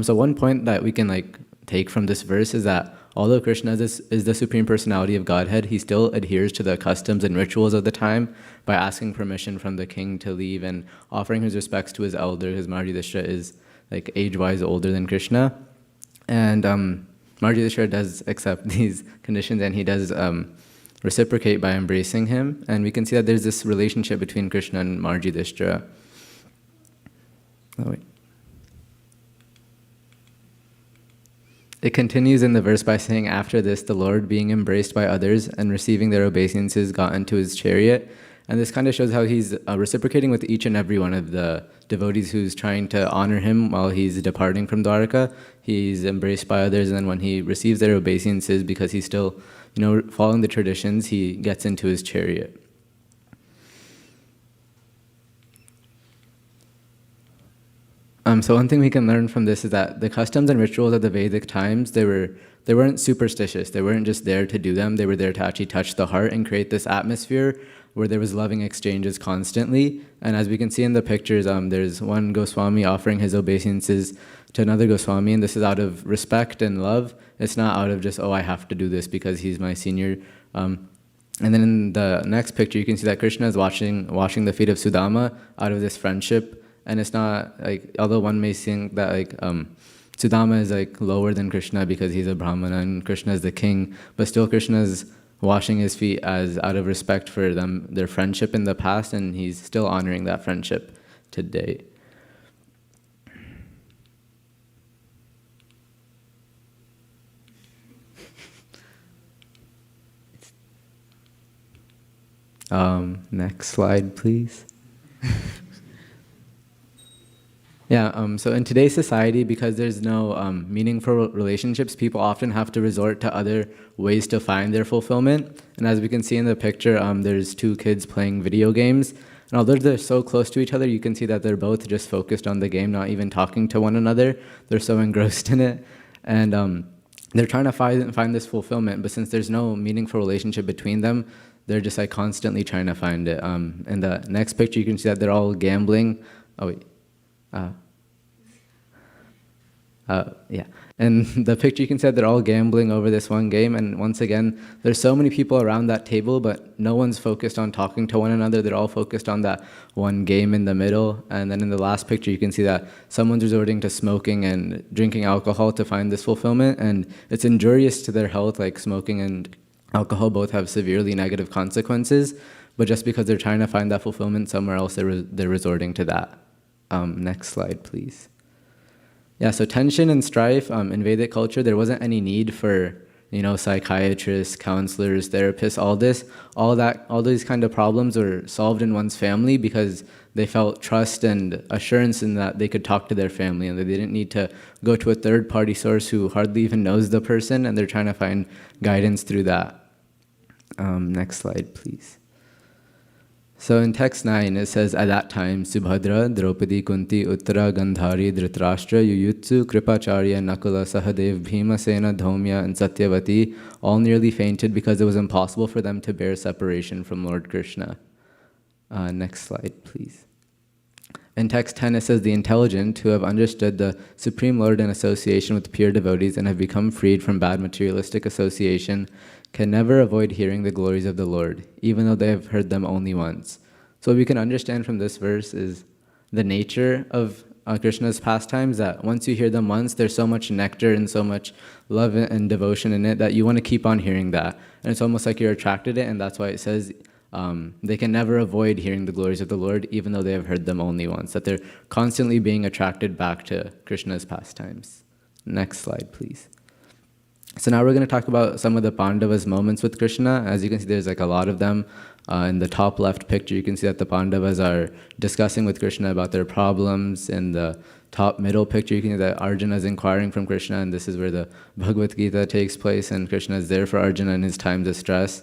So one point that we can like take from this verse is that although Krishna is the supreme personality of Godhead, he still adheres to the customs and rituals of the time by asking permission from the king to leave and offering his respects to his elder. His Yudhishthira is like age-wise older than Krishna. And Yudhishthira does accept these conditions, and he does reciprocate by embracing him. And we can see that there's this relationship between Krishna and Marji Dishtra. Oh, wait. It continues in the verse by saying, after this, the Lord, being embraced by others and receiving their obeisances, got into his chariot. And this kind of shows how he's reciprocating with each and every one of the devotees who's trying to honor him while he's departing from Dwarka. He's embraced by others, and then when he receives their obeisances, because he's still, following the traditions, he gets into his chariot. So one thing we can learn from this is that the customs and rituals of the Vedic times, they weren't superstitious. They weren't just there to do them. They were there to actually touch the heart and create this atmosphere where there was loving exchanges constantly. And as we can see in the pictures, there's one Goswami offering his obeisances to another Goswami, and this is out of respect and love. It's not out of just, I have to do this because he's my senior. And then in the next picture, you can see that Krishna is washing the feet of Sudama out of this friendship. And it's not although one may think that Sudama is lower than Krishna because he's a Brahmana and Krishna is the king, but still Krishna is washing his feet as out of respect for them, their friendship in the past, and he's still honoring that friendship today. Next slide, please. Yeah, so in today's society, because there's no meaningful relationships, people often have to resort to other ways to find their fulfillment. And as we can see in the picture, there's two kids playing video games. And although they're so close to each other, you can see that they're both just focused on the game, not even talking to one another. They're so engrossed in it. And they're trying to find this fulfillment, but since there's no meaningful relationship between them, they're just constantly trying to find it. In the next picture, you can see that they're all gambling. Oh, wait. Yeah, and the picture you can see that they're all gambling over this one game, and once again, there's so many people around that table, but no one's focused on talking to one another. They're all focused on that one game in the middle. And then in the last picture, you can see that someone's resorting to smoking and drinking alcohol to find this fulfillment, and it's injurious to their health. Smoking and alcohol both have severely negative consequences, but just because they're trying to find that fulfillment somewhere else, they're resorting to that. Next slide, please. Yeah, so tension and strife in Vedic culture, there wasn't any need for, psychiatrists, counselors, therapists, all these kind of problems were solved in one's family because they felt trust and assurance in that they could talk to their family and that they didn't need to go to a third-party source who hardly even knows the person, and they're trying to find guidance through that. Next slide, please. So in text 9, it says, at that time, Subhadra, Draupadi, Kunti, Uttara, Gandhari, Dhritarashtra, Yuyutsu, Kripacharya, Nakula, Sahadev, Bhimasena, Dhaumya, and Satyavati all nearly fainted because it was impossible for them to bear separation from Lord Krishna. Next slide, please. In text 10, it says, the intelligent who have understood the Supreme Lord in association with pure devotees and have become freed from bad materialistic association can never avoid hearing the glories of the Lord, even though they have heard them only once. So what we can understand from this verse is the nature of Krishna's pastimes, that once you hear them once, there's so much nectar and so much love and devotion in it that you want to keep on hearing that. And it's almost like you're attracted to it, and that's why it says they can never avoid hearing the glories of the Lord, even though they have heard them only once, that they're constantly being attracted back to Krishna's pastimes. Next slide, please. So now we're going to talk about some of the Pandavas' moments with Krishna. As you can see, there's a lot of them. In the top left picture, you can see that the Pandavas are discussing with Krishna about their problems. In the top middle picture, you can see that Arjuna is inquiring from Krishna, and this is where the Bhagavad Gita takes place, and Krishna is there for Arjuna in his times of stress.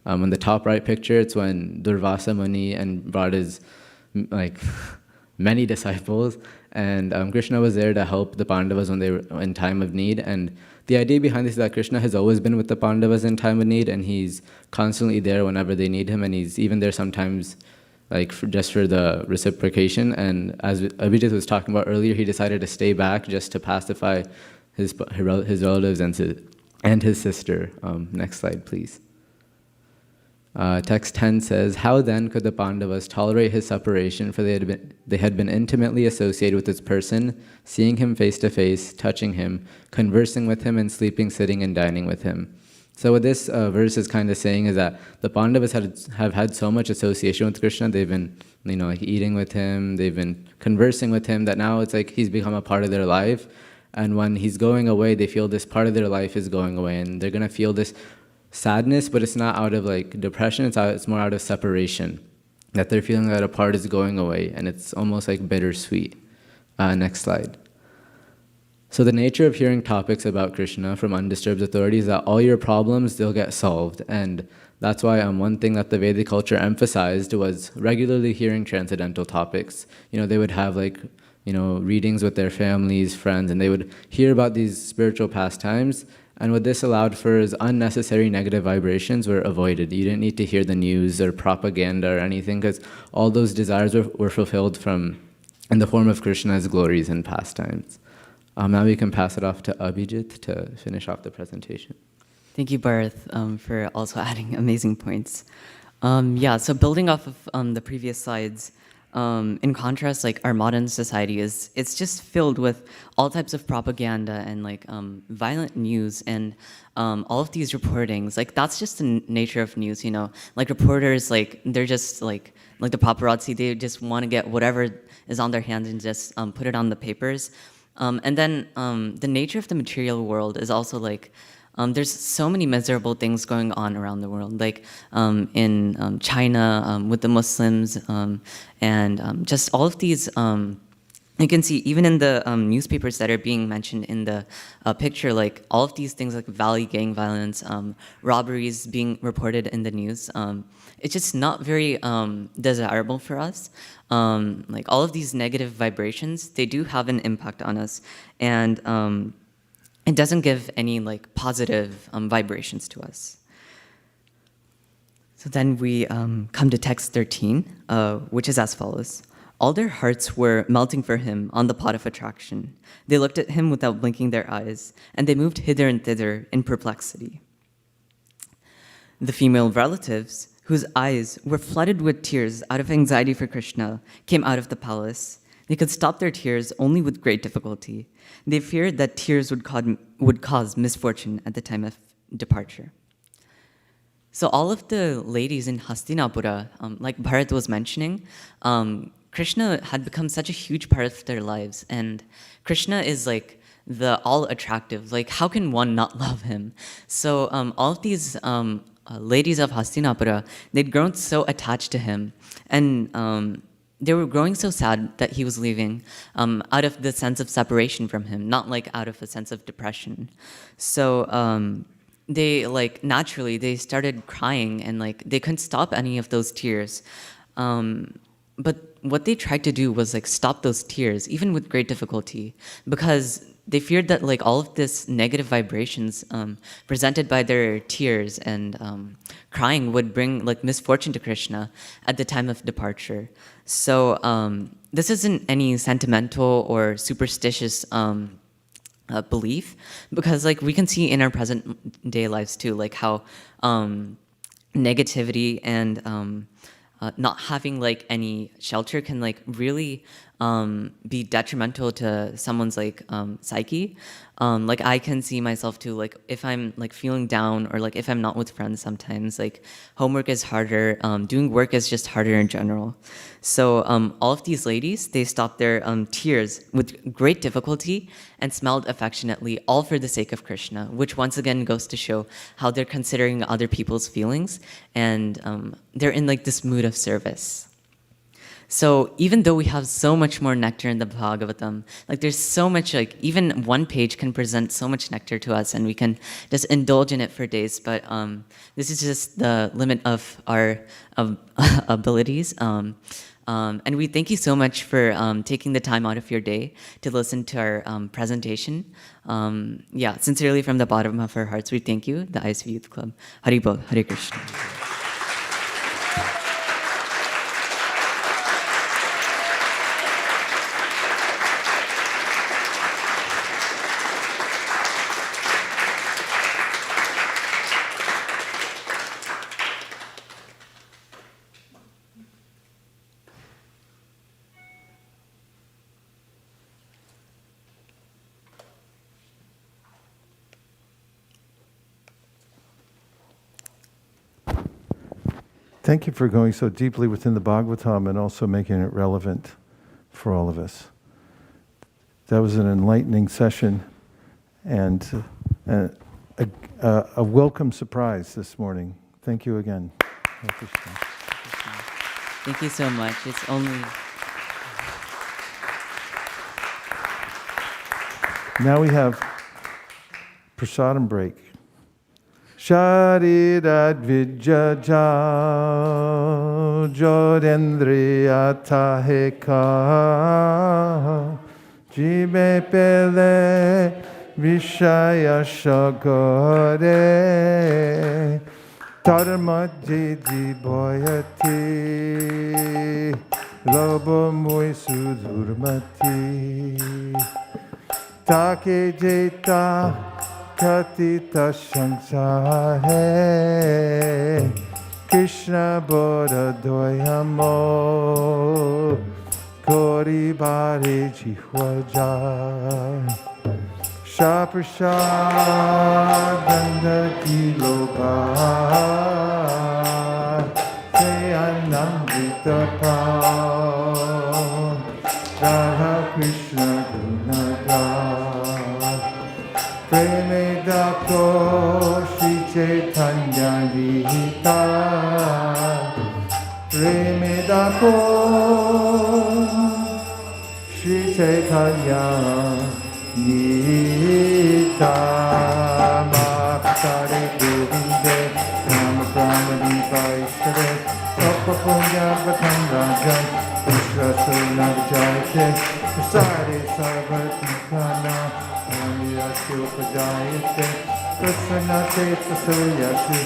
In the top right picture, it's when Durvasa Muni brought his many disciples, and Krishna was there to help the Pandavas when they were in time of need. And the idea behind this is that Krishna has always been with the Pandavas in time of need, and he's constantly there whenever they need him, and he's even there sometimes just for the reciprocation. And as Abhijit was talking about earlier, he decided to stay back just to pacify his relatives and his sister. Next slide, please. Text 10 says, how then could the Pandavas tolerate his separation, for they had been intimately associated with his person, seeing him face to face, touching him, conversing with him, and sleeping, sitting, and dining with him. So what this verse is kind of saying is that the Pandavas have had so much association with Krishna. They've been, like eating with him. They've been conversing with him. That now it's like he's become a part of their life. And when he's going away, they feel this part of their life is going away, and they're gonna feel this sadness. But it's not out of like depression. It's more out of separation. That they're feeling that a part is going away, and it's almost like bittersweet. Next slide. So the nature of hearing topics about Krishna from undisturbed authority is that all your problems, they'll get solved. And that's why one thing that the Vedic culture emphasized was regularly hearing transcendental topics. They would have readings with their families, friends, and they would hear about these spiritual pastimes. And what this allowed for is unnecessary negative vibrations were avoided. You didn't need to hear the news or propaganda or anything, because all those desires were fulfilled in the form of Krishna's glories and pastimes. Now we can pass it off to Abhijit to finish off the presentation. Thank you, Bharat, for also adding amazing points. So building off of the previous slides, in contrast, our modern society it's just filled with all types of propaganda and violent news and all of these reportings. That's just the nature of news, reporters, they're just like the paparazzi, they just want to get whatever is on their hands and just put it on the papers. And then the nature of the material world is also there's so many miserable things going on around the world, in China with the Muslims, and just all of these. You can see even in the newspapers that are being mentioned in the picture, all of these things like Valley gang violence, robberies being reported in the news. It's just not very desirable for us. All of these negative vibrations, they do have an impact on us, and it doesn't give any positive vibrations to us. So then we come to text 13, which is as follows. All their hearts were melting for him on the pot of attraction. They looked at him without blinking their eyes, and they moved hither and thither in perplexity. The female relatives, whose eyes were flooded with tears out of anxiety for Krishna, came out of the palace. They could stop their tears only with great difficulty. They feared that tears would cause misfortune at the time of departure. So all of the ladies in Hastinapura, like Bharat was mentioning, Krishna had become such a huge part of their lives, and Krishna is the all attractive. How can one not love him? So all of these ladies of Hastinapura, they'd grown so attached to him, and they were growing so sad that he was leaving, out of the sense of separation from him, not out of a sense of depression. So they naturally they started crying, and they couldn't stop any of those tears. But what they tried to do was stop those tears, even with great difficulty, because they feared that all of this negative vibrations presented by their tears and crying would bring misfortune to Krishna at the time of departure. So this isn't any sentimental or superstitious belief, because we can see in our present day lives too, how negativity and not having any shelter can really be detrimental to someone's psyche. I can see myself too, if I'm feeling down, or if I'm not with friends sometimes, homework is harder, doing work is just harder in general. So all of these ladies, they stopped their tears with great difficulty and smiled affectionately, all for the sake of Krishna, which once again goes to show how they're considering other people's feelings, and they're in this mood of service. So even though we have so much more nectar in the Bhagavatam, there's so much, even one page can present so much nectar to us, and we can just indulge in it for days. But this is just the limit of our abilities. And we thank you so much for taking the time out of your day to listen to our presentation. Sincerely from the bottom of our hearts, we thank you, the ISV Youth Club. Hari Bol, Hare Krishna. Thank you for going so deeply within the Bhagavatam and also making it relevant for all of us. That was an enlightening session and a welcome surprise this morning. Thank you again. Thank you so much. It's only... Now we have prasadam break. Sharirat vijaja jodendriya taheka jibe pele vishaya shagore dharmadji jiboyati lobo mui sudurmati take jeta Katita Shangsare Krishna Bodha Doyamo Kori Bari Jihwajar Shaprashadanda Kiloba Sayanandita Pao Radha Krishna Gunadar Preme Dato Shri Chaitanya Lita Preme Dato Shri Chaitanya Lita Bhaktare Govinde Nama Pramani Vaisare Sapa Punya Bhatam Rajan Vishra Surna Vijayate Prasade Sarvati Kana Pajayate Prasanate Tasoyashi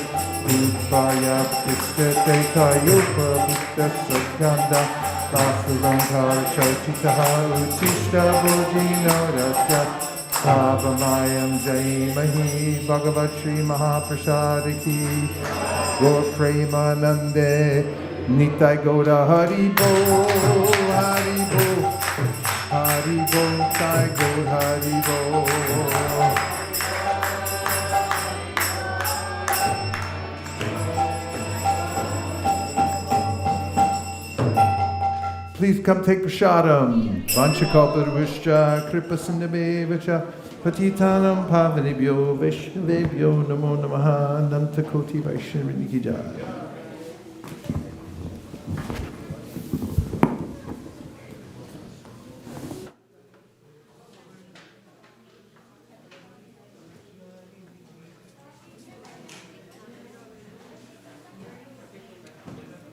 Upaya Pistete Kayupa Bhutta Satyanda Vasulankara Chachitaha Uchishta Bojino Rasya Pavamayam Jaimahi Bhagavat Shri Mahaprasadiki Gaur Premanande Nitai Goda Haribo Haribo Haribo, Sai Gaur Haribo. Please come take prasadam. Vanchakalparvishya, Kripasindhamevacha, Patitanam Pavanebhyo, Vaishnavebhyo, Namo Namaha, Nantakoti Vaishnavini Ki Jai.